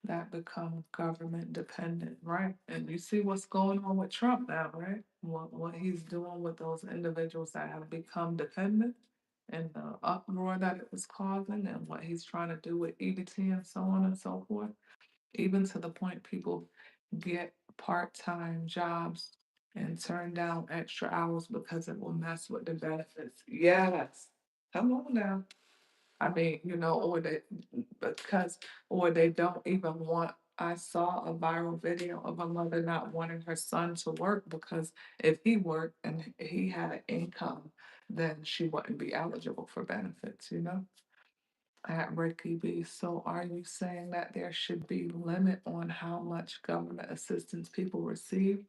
that become government dependent, right? And you see what's going on with Trump now, right? What he's doing with those individuals that have become dependent, and the uproar that it was causing, and what he's trying to do with EBT and so on and so forth, even to the point people get part-time jobs and turn down extra hours because it will mess with the benefits. Yes. Come on now. I mean, you know, because, or they don't even want. I saw a viral video of a mother not wanting her son to work because if he worked and he had an income, then she wouldn't be eligible for benefits, you know? At Ricky B. So are you saying that there should be limit on how much government assistance people receive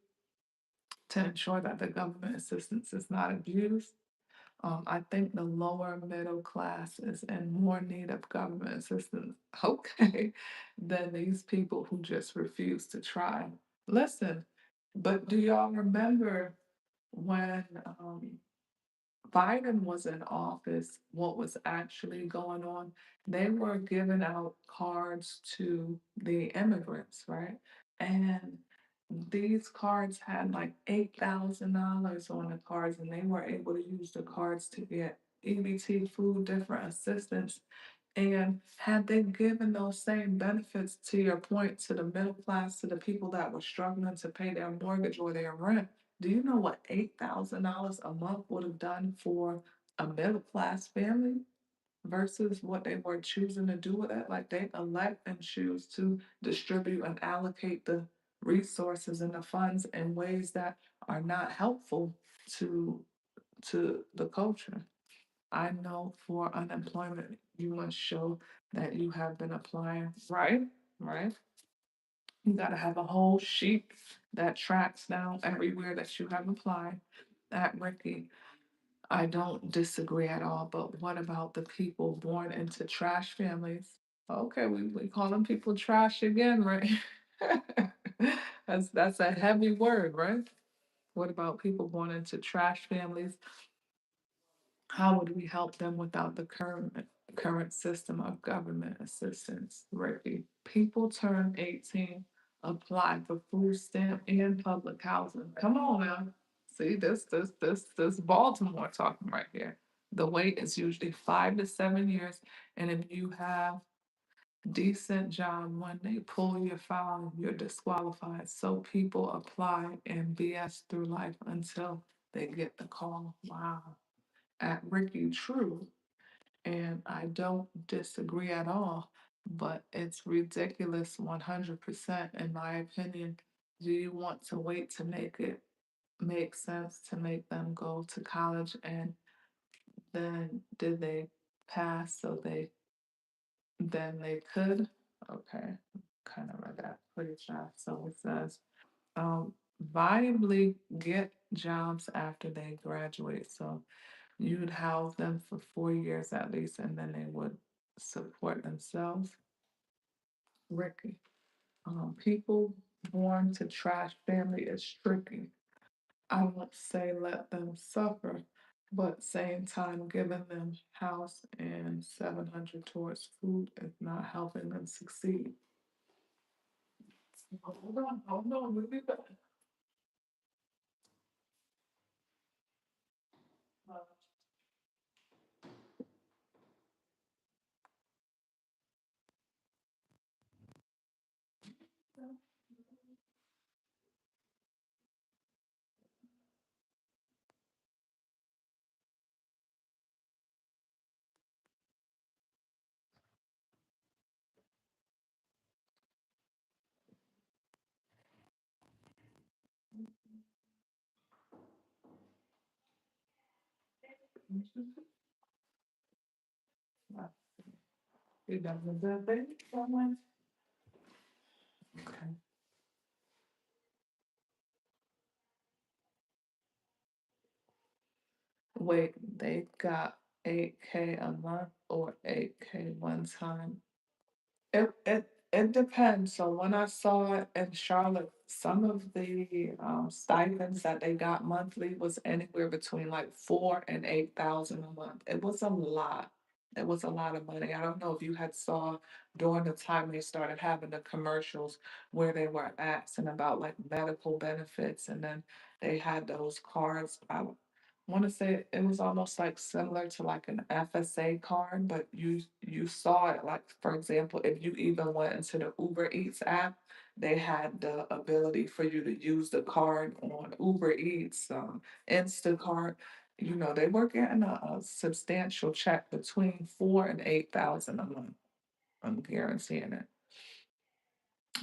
to ensure that the government assistance is not abused? I think the lower middle class is in more need of government assistance, okay, than these people who just refuse to try. Listen, but do y'all remember when Biden was in office, what was actually going on? They were giving out cards to the immigrants, right? And these cards had like $8,000 on the cards, and they were able to use the cards to get EBT food, different assistance. And had they given those same benefits, to your point, to the middle class, to the people that were struggling to pay their mortgage or their rent, do you know what $8,000 a month would have done for a middle class family versus what they were choosing to do with it? Like they elect and choose to distribute and allocate the resources and the funds in ways that are not helpful to the culture. I know for unemployment, you must show that you have been applying, right? Right? You got to have a whole sheet that tracks down everywhere that you have applied. At Ricky, I don't disagree at all, but what about the people born into trash families? Okay, we call them people trash again, right? That's a heavy word, right? What about people born into trash families? How would we help them without the current system of government assistance? Ricky, people turn 18, apply for food stamp and public housing. Come on now. See, this Baltimore talking right here. The wait is usually 5 to 7 years, and if you have decent job, when they pull your file, you're disqualified. So people apply and BS through life until they get the call. Wow. At Ricky, true, and I don't disagree at all, but it's ridiculous 100% in my opinion. Do you want to wait to make it make sense to make them go to college, and then did they pass so they could? Okay, kind of read that pretty fast. So it says, viably get jobs after they graduate. So you'd house them for 4 years at least, and then they would support themselves. Ricky, people born to trash family is tricky. I won't say let them suffer, but same time giving them house and 700 towards food is not helping them succeed. Hold on, we'll be back. Let's see. You done with the thing, someone? Okay. Wait, they got 8K a month or 8K one time? It depends. So when I saw it in Charlotte, some of the stipends that they got monthly was anywhere between like 4 and 8,000 a month. It was a lot. It was a lot of money. I don't know if you had saw during the time they started having the commercials where they were asking about like medical benefits, and then they had those cards. I want to say it was almost like similar to like an FSA card, but you saw it like, for example, if you even went into the Uber Eats app, they had the ability for you to use the card on Uber Eats, Instacart. You know, they were getting a substantial check between 4 and 8,000 a month. I'm guaranteeing it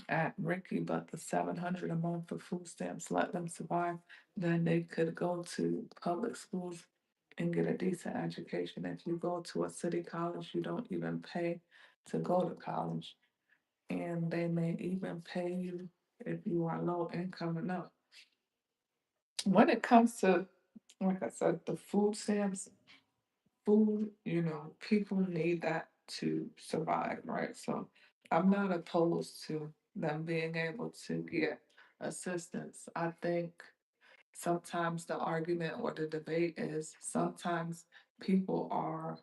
at Ricky, but the 700 a month for food stamps let them survive. Then they could go to public schools and get a decent education. If you go to a city college, you don't even pay to go to college. And they may even pay you if you are low income enough. When it comes to, like I said, the food stamps, food, you know, people need that to survive, right? So I'm not opposed to them being able to get assistance. I think sometimes the argument or the debate is sometimes people are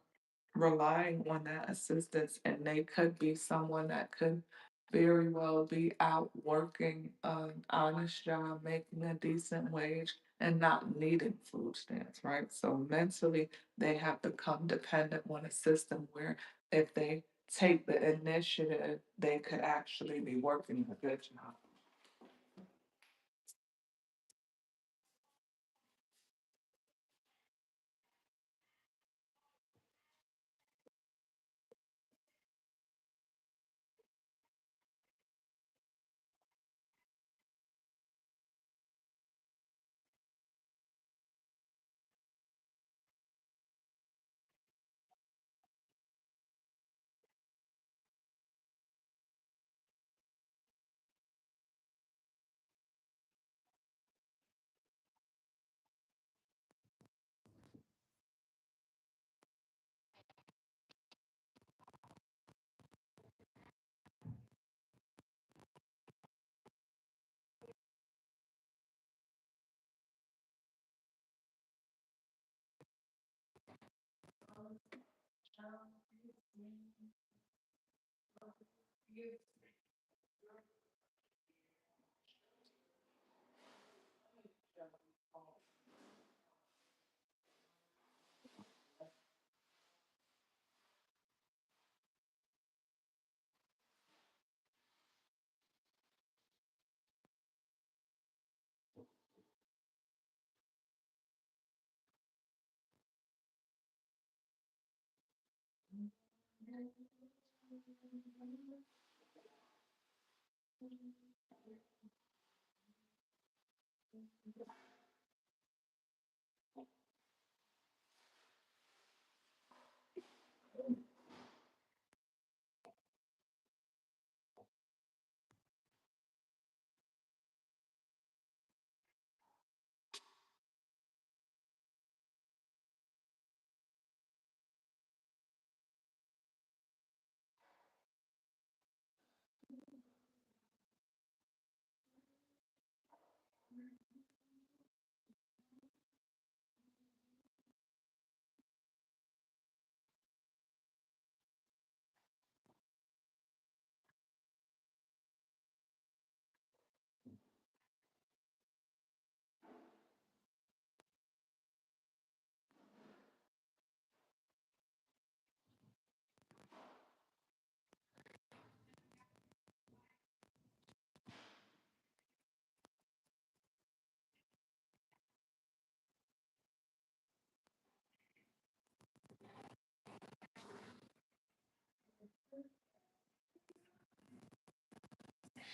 relying on that assistance, and they could be someone that could very well be out working an honest job, making a decent wage, and not needing food stamps, right? So mentally, they have become dependent on a system where if they take the initiative, they could actually be working a good job.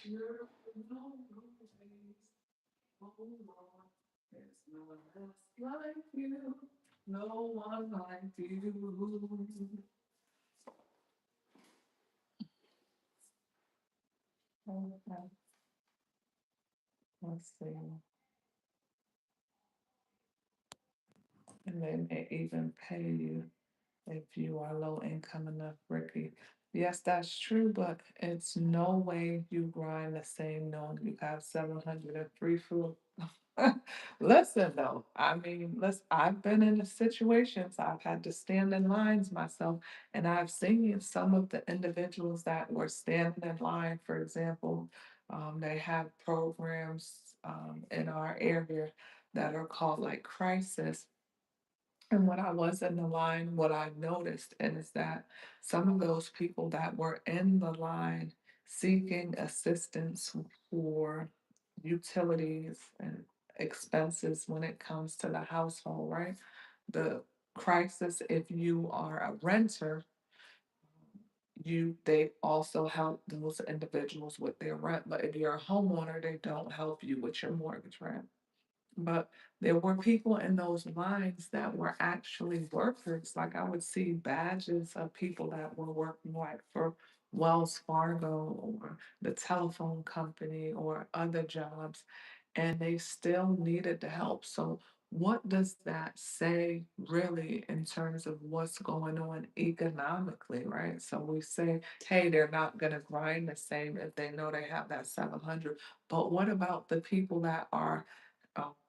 Sure, no worries. Oh Lord, there's no one else like you. No one like you. Okay, let's see. And they may even pay you if you are low income enough, Ricky. Yes, that's true, but it's no way you grind the same knowing you have 700 and free food. Listen though, I mean, listen, I've been in the situations, I've had to stand in lines myself, and I've seen some of the individuals that were standing in line, for example, they have programs in our area that are called like crisis, and when I was in the line, what I noticed is that some of those people that were in the line seeking assistance for utilities and expenses when it comes to the household, right? The crisis, if you are a renter, they also help those individuals with their rent. But if you're a homeowner, they don't help you with your mortgage rent. But there were people in those lines that were actually workers. Like I would see badges of people that were working like for Wells Fargo or the telephone company or other jobs, and they still needed the help. So what does that say really in terms of what's going on economically, right? So we say, hey, they're not going to grind the same if they know they have that 700. But what about the people that are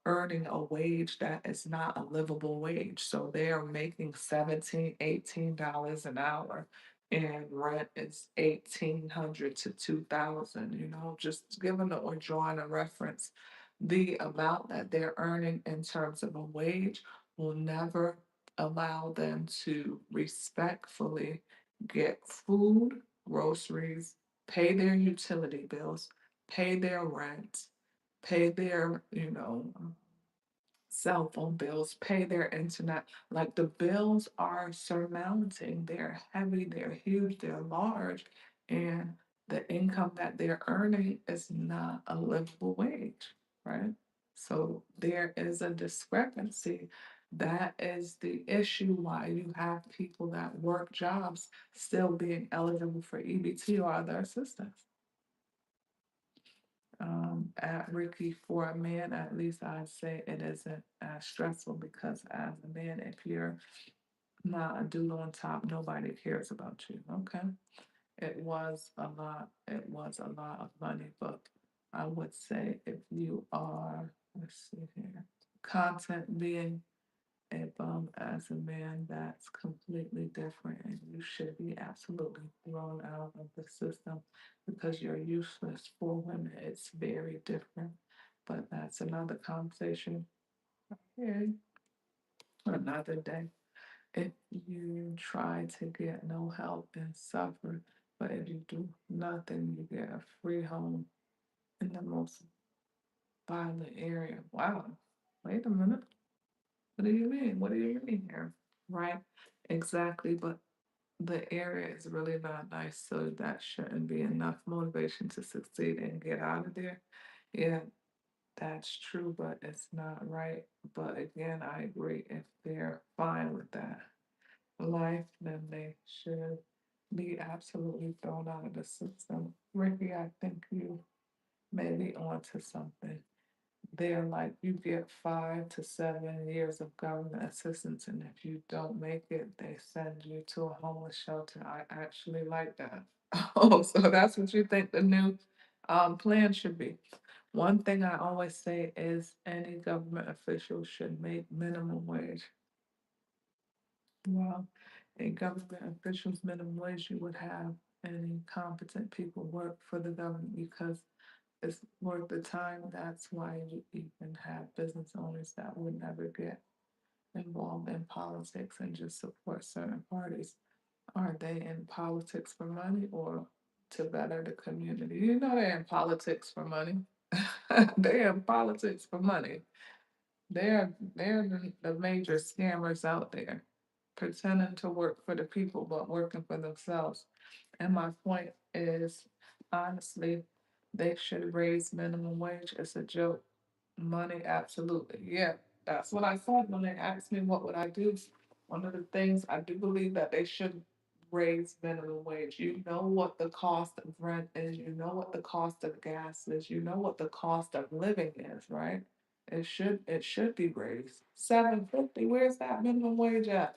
earning a wage that is not a livable wage? So they are making 17, $18 an hour, and rent is 1,800 to 2,000, just giving or drawing a reference. The amount that they're earning in terms of a wage will never allow them to respectfully get food, groceries, pay their utility bills, pay their rent, pay their, cell phone bills, pay their internet. Like the bills are surmounting, they're heavy, they're huge, they're large, and the income that they're earning is not a livable wage, right? So there is a discrepancy. That is the issue why you have people that work jobs still being eligible for EBT or other assistance. At Ricky, for a man, at least I'd say it isn't as stressful because as a man, if you're not a dude on top, nobody cares about you. Okay. It was a lot of money, but I would say if you are, let's see here, content being a bum as a man, that's completely different, and you should be absolutely thrown out of the system because you're useless for women. It's very different, but that's another conversation. Okay, another day. If you try to get no help and suffer, but if you do nothing, you get a free home in the most violent area. Wow. Wait a minute. What do you mean? What do you mean here? Right? Exactly. But the area is really not nice, so that shouldn't be enough motivation to succeed and get out of there. Yeah, that's true, but it's not right. But again, I agree. If they're fine with that life, then they should be absolutely thrown out of the system. Ricky, I think you may be onto something. They're like you get 5 to 7 years of government assistance, and if you don't make it, they send you to a homeless shelter. I actually like that. Oh, so that's what you think the new plan should be. One thing I always say is any government official should make minimum wage. Well, a government official's minimum wage, you would have any competent people work for the government because it's worth the time. That's why you even have business owners that would never get involved in politics and just support certain parties. Are they in politics for money or to better the community? They're in politics for money. They're in politics for money. They're the major scammers out there, pretending to work for the people but working for themselves. And my point is, honestly, they should raise minimum wage. It's a joke. Money, absolutely. Yeah. That's what I said when they asked me what would I do. One of the things I do believe that they should raise minimum wage. You know what the cost of rent is, you know what the cost of gas is, you know what the cost of living is, right? It should be raised. $7.50, where's that minimum wage at?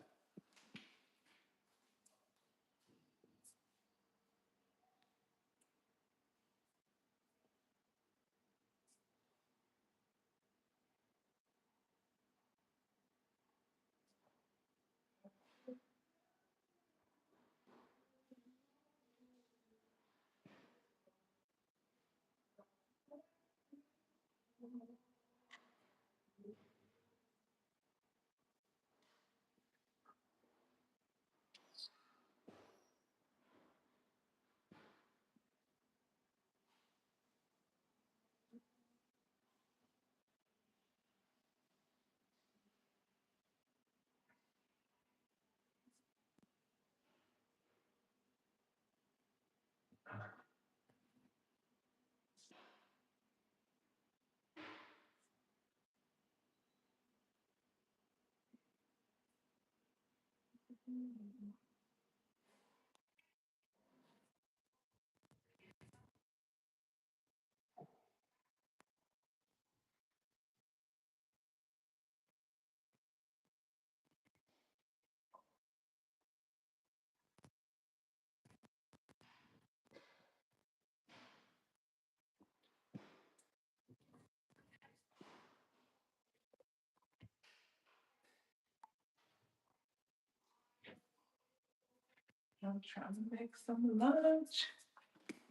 I'm trying to make some lunch.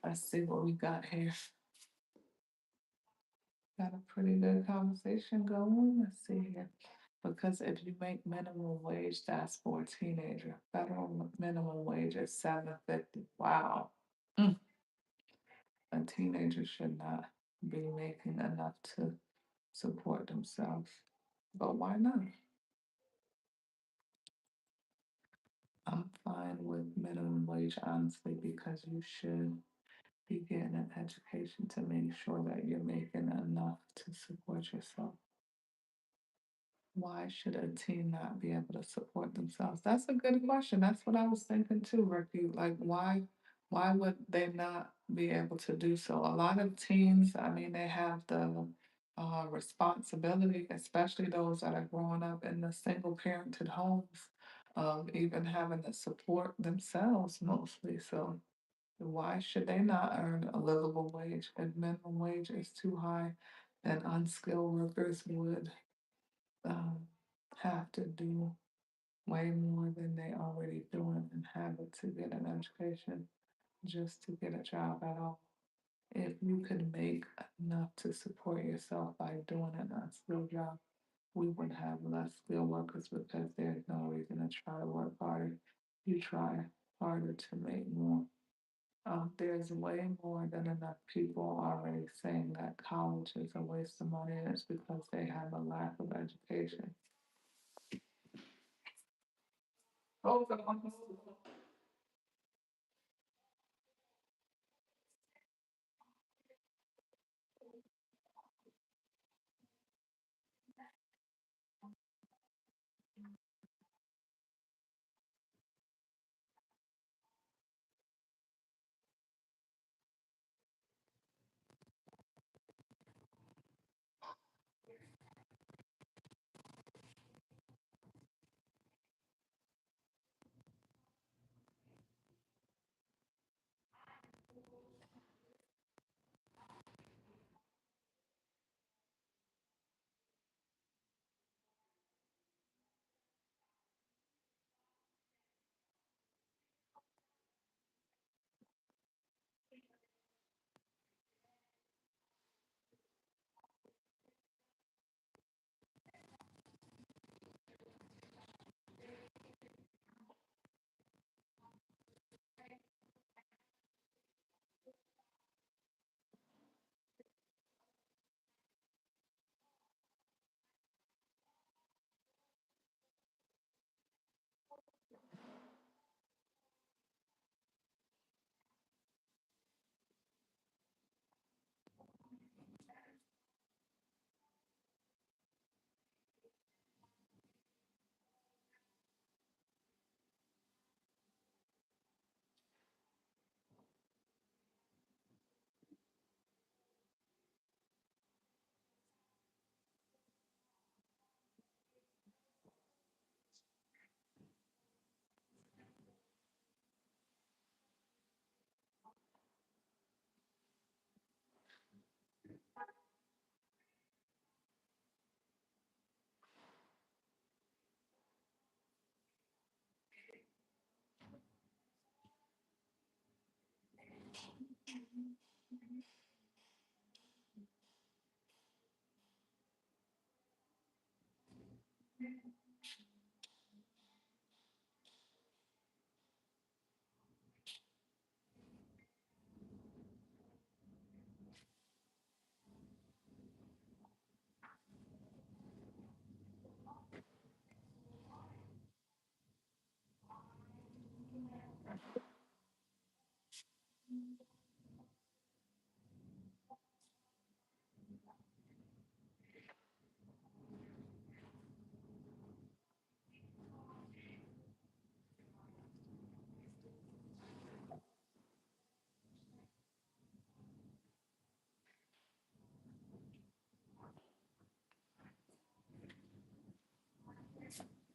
Let's see what we got here. Got a pretty good conversation going. Let's see here. Because if you make minimum wage, that's for a teenager. Federal minimum wage is $7.50. Wow. Mm. A teenager should not be making enough to support themselves. But why not? I'm fine with minimum wage, honestly, because you should be getting an education to make sure that you're making enough to support yourself. Why should a teen not be able to support themselves? That's a good question. That's what I was thinking too, Ricky. Like why would they not be able to do so? A lot of teens, I mean, they have the responsibility, especially those that are growing up in the single parented homes, of even having to support themselves mostly. So why should they not earn a livable wage? If minimum wage is too high, then unskilled workers would um, have to do way more than they already doing and have it to get an education just to get a job at all. If you could make enough to support yourself by doing an unskilled job, we would have less skilled workers because there's no reason to try to work harder. You try harder to make more. There's way more than enough people already saying that college is a waste of money, and it's because they have a lack of education. Hold on.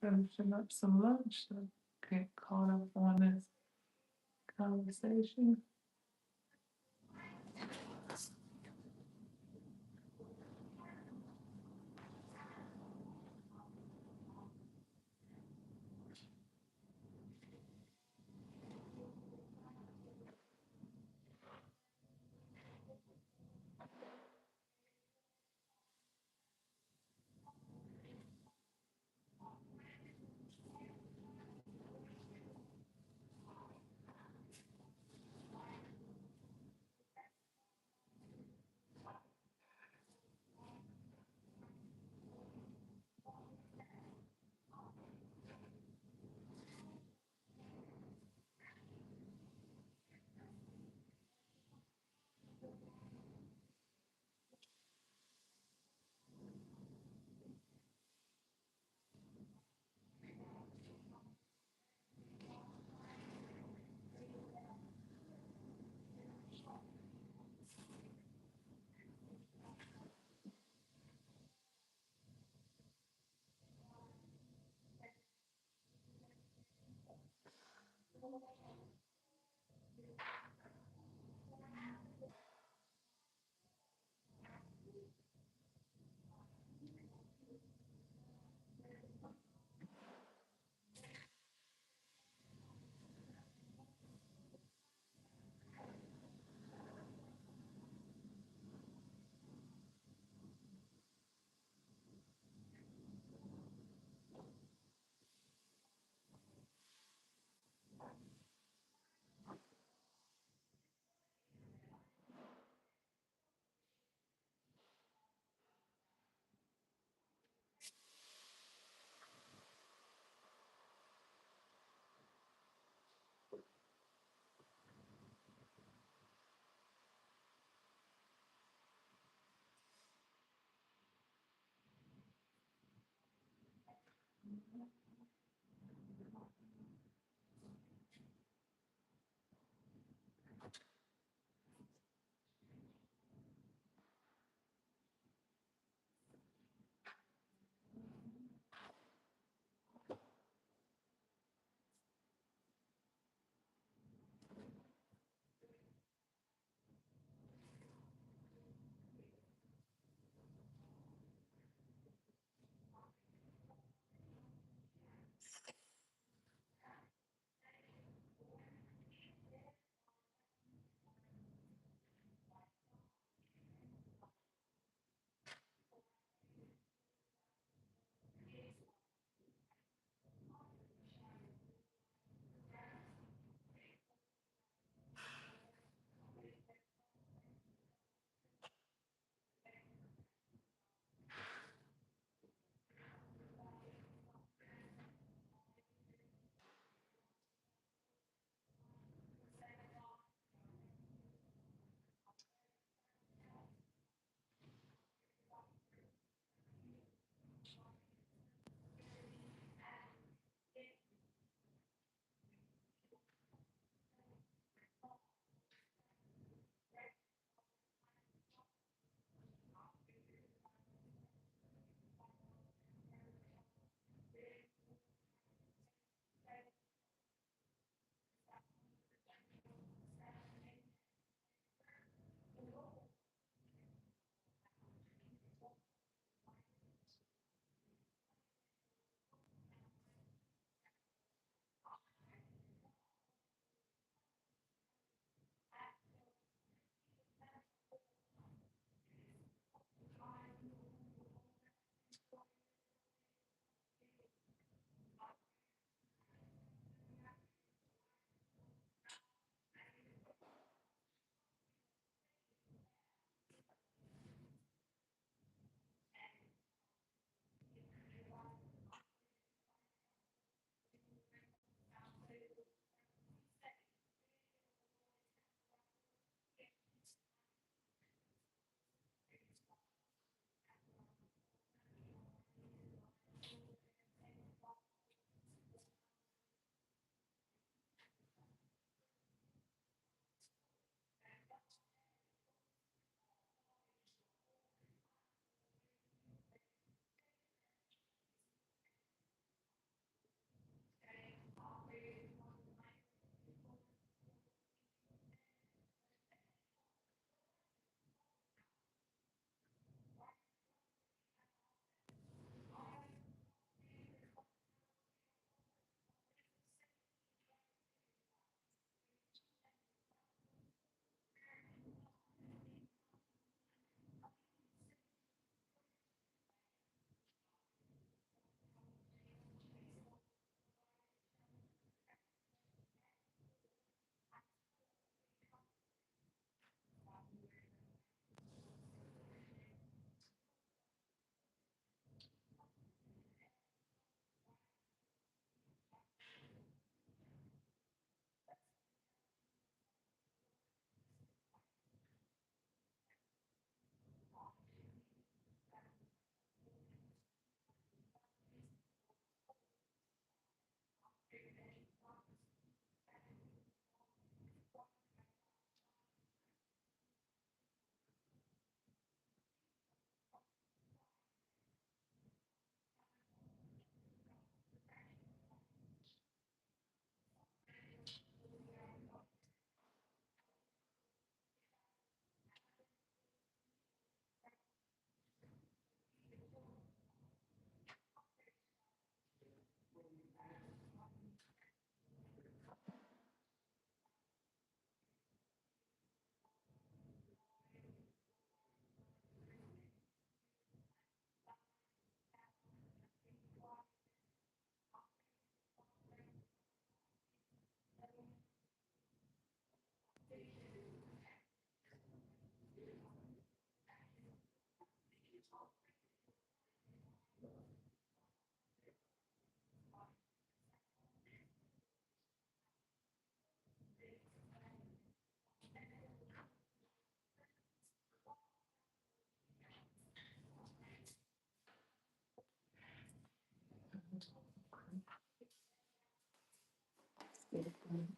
finishing up some lunch to get caught up on this conversation.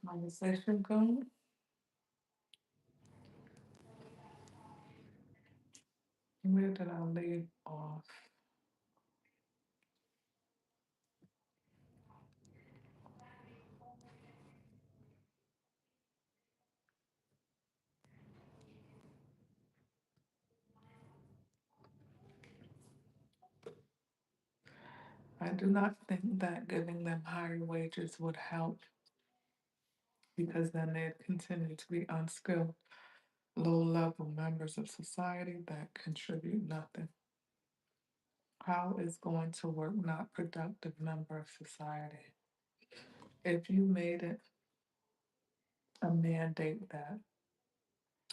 Conversation going? Where did I leave off? I do not think that giving them higher wages would help because then they'd continue to be unskilled, low level members of society that contribute nothing. How is going to work not productive member of society? If you made it a mandate that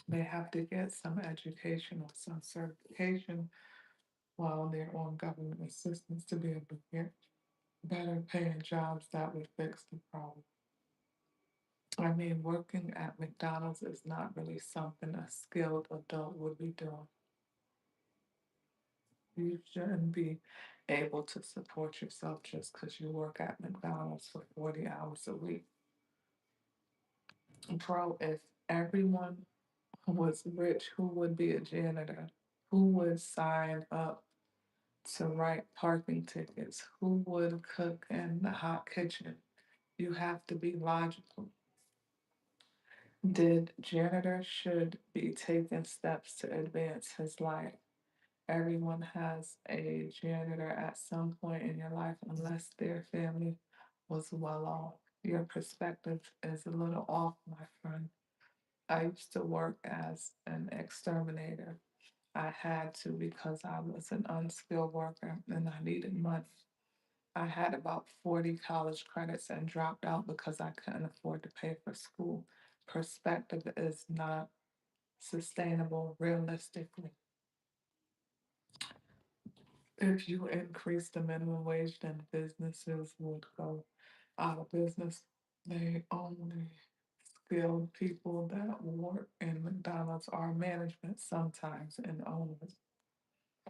they have to get some education or some certification while they're on government assistance to be able to get better paying jobs, that would fix the problem. I mean, working at McDonald's is not really something a skilled adult would be doing. You shouldn't be able to support yourself just because you work at McDonald's for 40 hours a week. Bro, if everyone was rich, who would be a janitor? Who would sign up to write parking tickets? Who would cook in the hot kitchen? You have to be logical. Did janitor should be taking steps to advance his life? Everyone has a janitor at some point in your life, unless their family was well off. Your perspective is a little off, my friend. I used to work as an exterminator. I had to because I was an unskilled worker and I needed money. I had about 40 college credits and dropped out because I couldn't afford to pay for school. Perspective is not sustainable realistically. If you increase the minimum wage, then businesses would go out of business. They only skilled people that work in McDonald's are management sometimes and owners.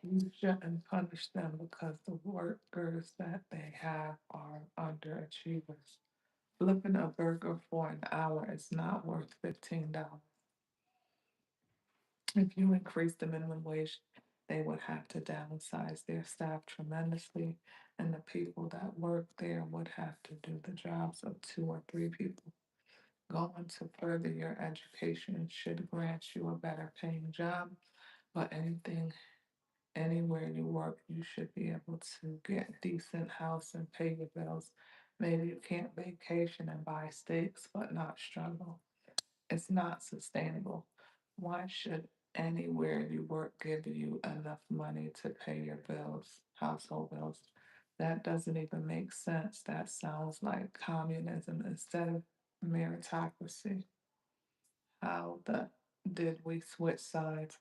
You shouldn't punish them because the workers that they have are underachievers. Flipping a burger for an hour is not worth $15. If you increase the minimum wage, they would have to downsize their staff tremendously, and the people that work there would have to do the jobs of two or three people. Going to further your education should grant you a better paying job, but anything, anywhere you work, you should be able to get decent house and pay your bills. Maybe you can't vacation and buy steaks, but not struggle. It's not sustainable. Why should anywhere you work give you enough money to pay your bills, household bills? That doesn't even make sense. That sounds like communism instead of meritocracy. How the did we switch sides?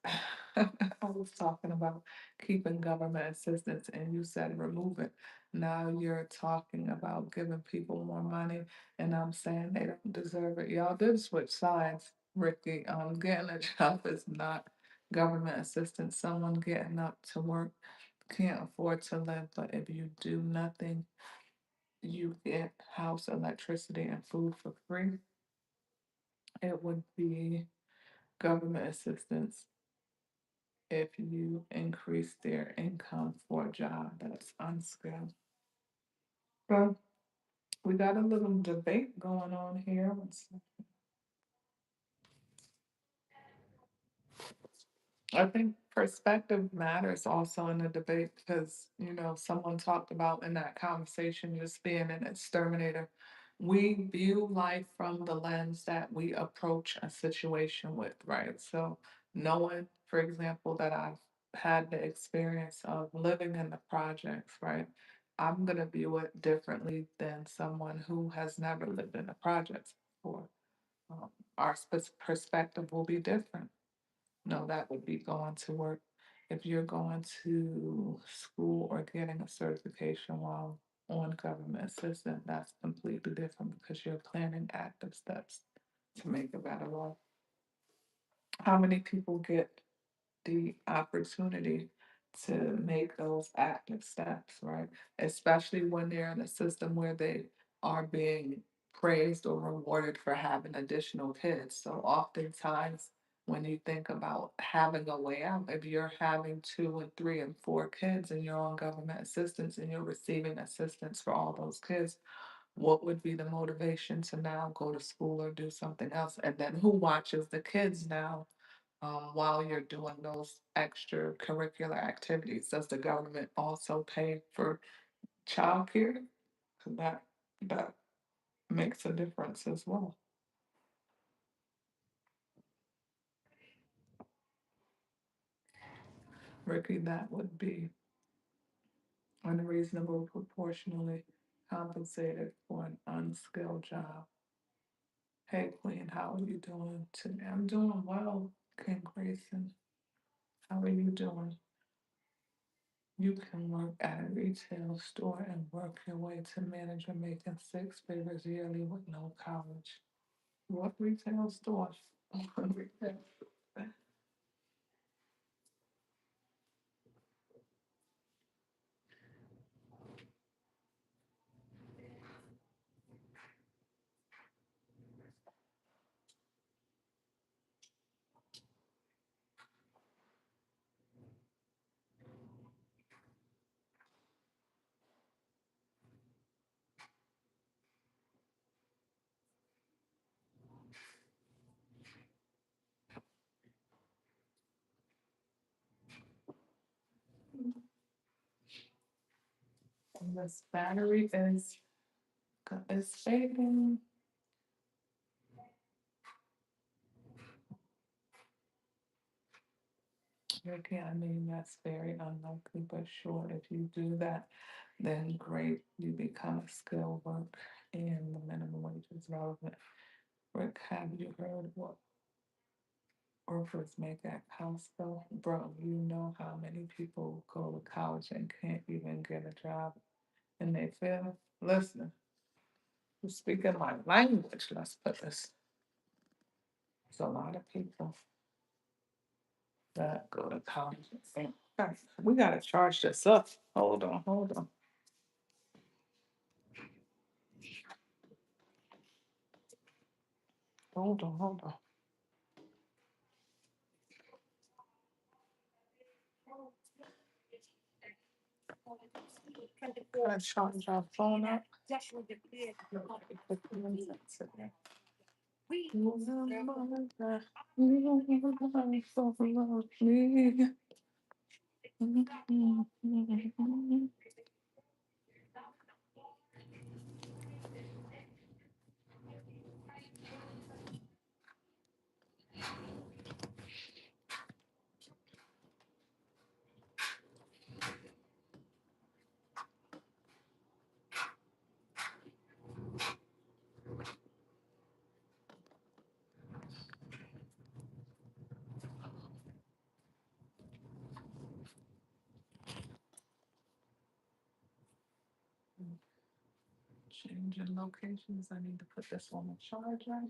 I was talking about keeping government assistance and you said remove it. Now you're talking about giving people more money and I'm saying they don't deserve it. Y'all did switch sides, Ricky. Getting a job is not government assistance. Someone getting up to work can't afford to live, but if you do nothing, you get house, electricity, and food for free. It would be government assistance if you increase their income for a job that's unskilled. So we got a little debate going on here. I think perspective matters also in the debate because, someone talked about in that conversation just being an exterminator. We view life from the lens that we approach a situation with, right? So, knowing, for example, that I've had the experience of living in the projects, right? I'm going to view it differently than someone who has never lived in the projects before. Um, our perspective will be different. No, that would be going to work. If you're going to school or getting a certification while on government assistance, that's completely different because you're planning active steps to make a better life. How many people get the opportunity to make those active steps, right? Especially when they're in a system where they are being praised or rewarded for having additional kids. So oftentimes when you think about having a way out, if you're having two and three and four kids and you're on government assistance and you're receiving assistance for all those kids, what would be the motivation to now go to school or do something else? And then who watches the kids now while you're doing those extracurricular activities? Does the government also pay for childcare? 'Cause that makes a difference as well. Ricky, that would be unreasonable, proportionally compensated for an unskilled job. Hey, Queen, how are you doing today? I'm doing well, King Grayson. How are you doing? You can work at a retail store and work your way to manager making six figures yearly with no college. What retail store? Retail. And this battery is fading. Okay, I mean, that's very unlikely, but sure, if you do that, then great, you become a skilled worker and the minimum wage is relevant. Rick, have you heard what workers make at Costco? Bro, you know how many people go to college and can't even get a job and they fail? Listen, you're speaking my language, let's put this. There's a lot of people that go to college and fail. Guys, we gotta charge this up. Hold on. Hold on. Gotta charge our phone up. Changing locations. I need to put this on the charger.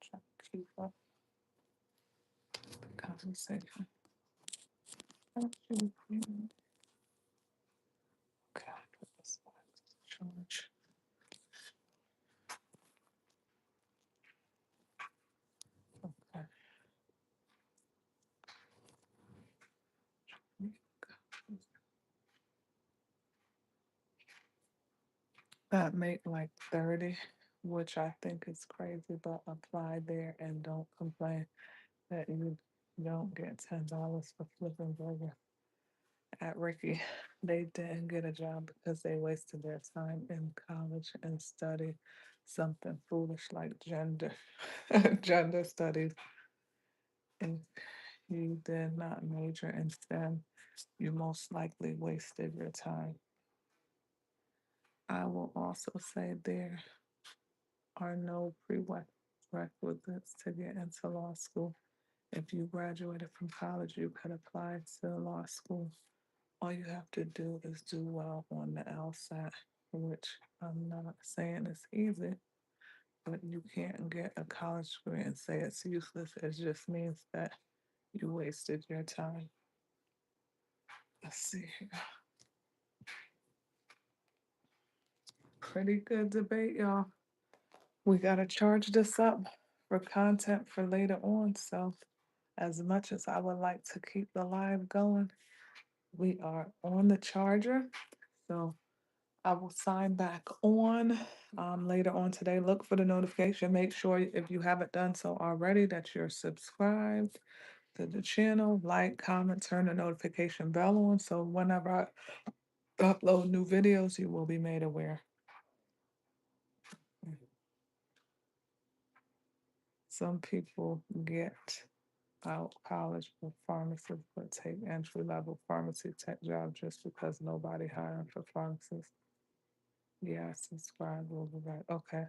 Try to keep up the conversation. Okay, put this on charge. Okay. That make like 30, which I think is crazy, but apply there and don't complain that you don't get $10 for flipping burger. At Ricky, they didn't get a job because they wasted their time in college and studied something foolish like gender studies. If you did not major in STEM, you most likely wasted your time. I will also say there are no prerequisites to get into law school. If you graduated from college, you could apply to law school. All you have to do is do well on the LSAT, which I'm not saying is easy, but you can't get a college degree and say it's useless. It just means that you wasted your time. Let's see here. Pretty good debate, y'all. We gotta charge this up for content for later on. So as much as I would like to keep the live going, we are on the charger. So I will sign back on later on today. Look for the notification. Make sure if you haven't done so already that you're subscribed to the channel. Like, comment, turn the notification bell on. So whenever I upload new videos, you will be made aware. Some people get out college for pharmacists but take entry level pharmacy tech job just because nobody hiring for pharmacists. Yeah, subscribe. We'll be right. Okay.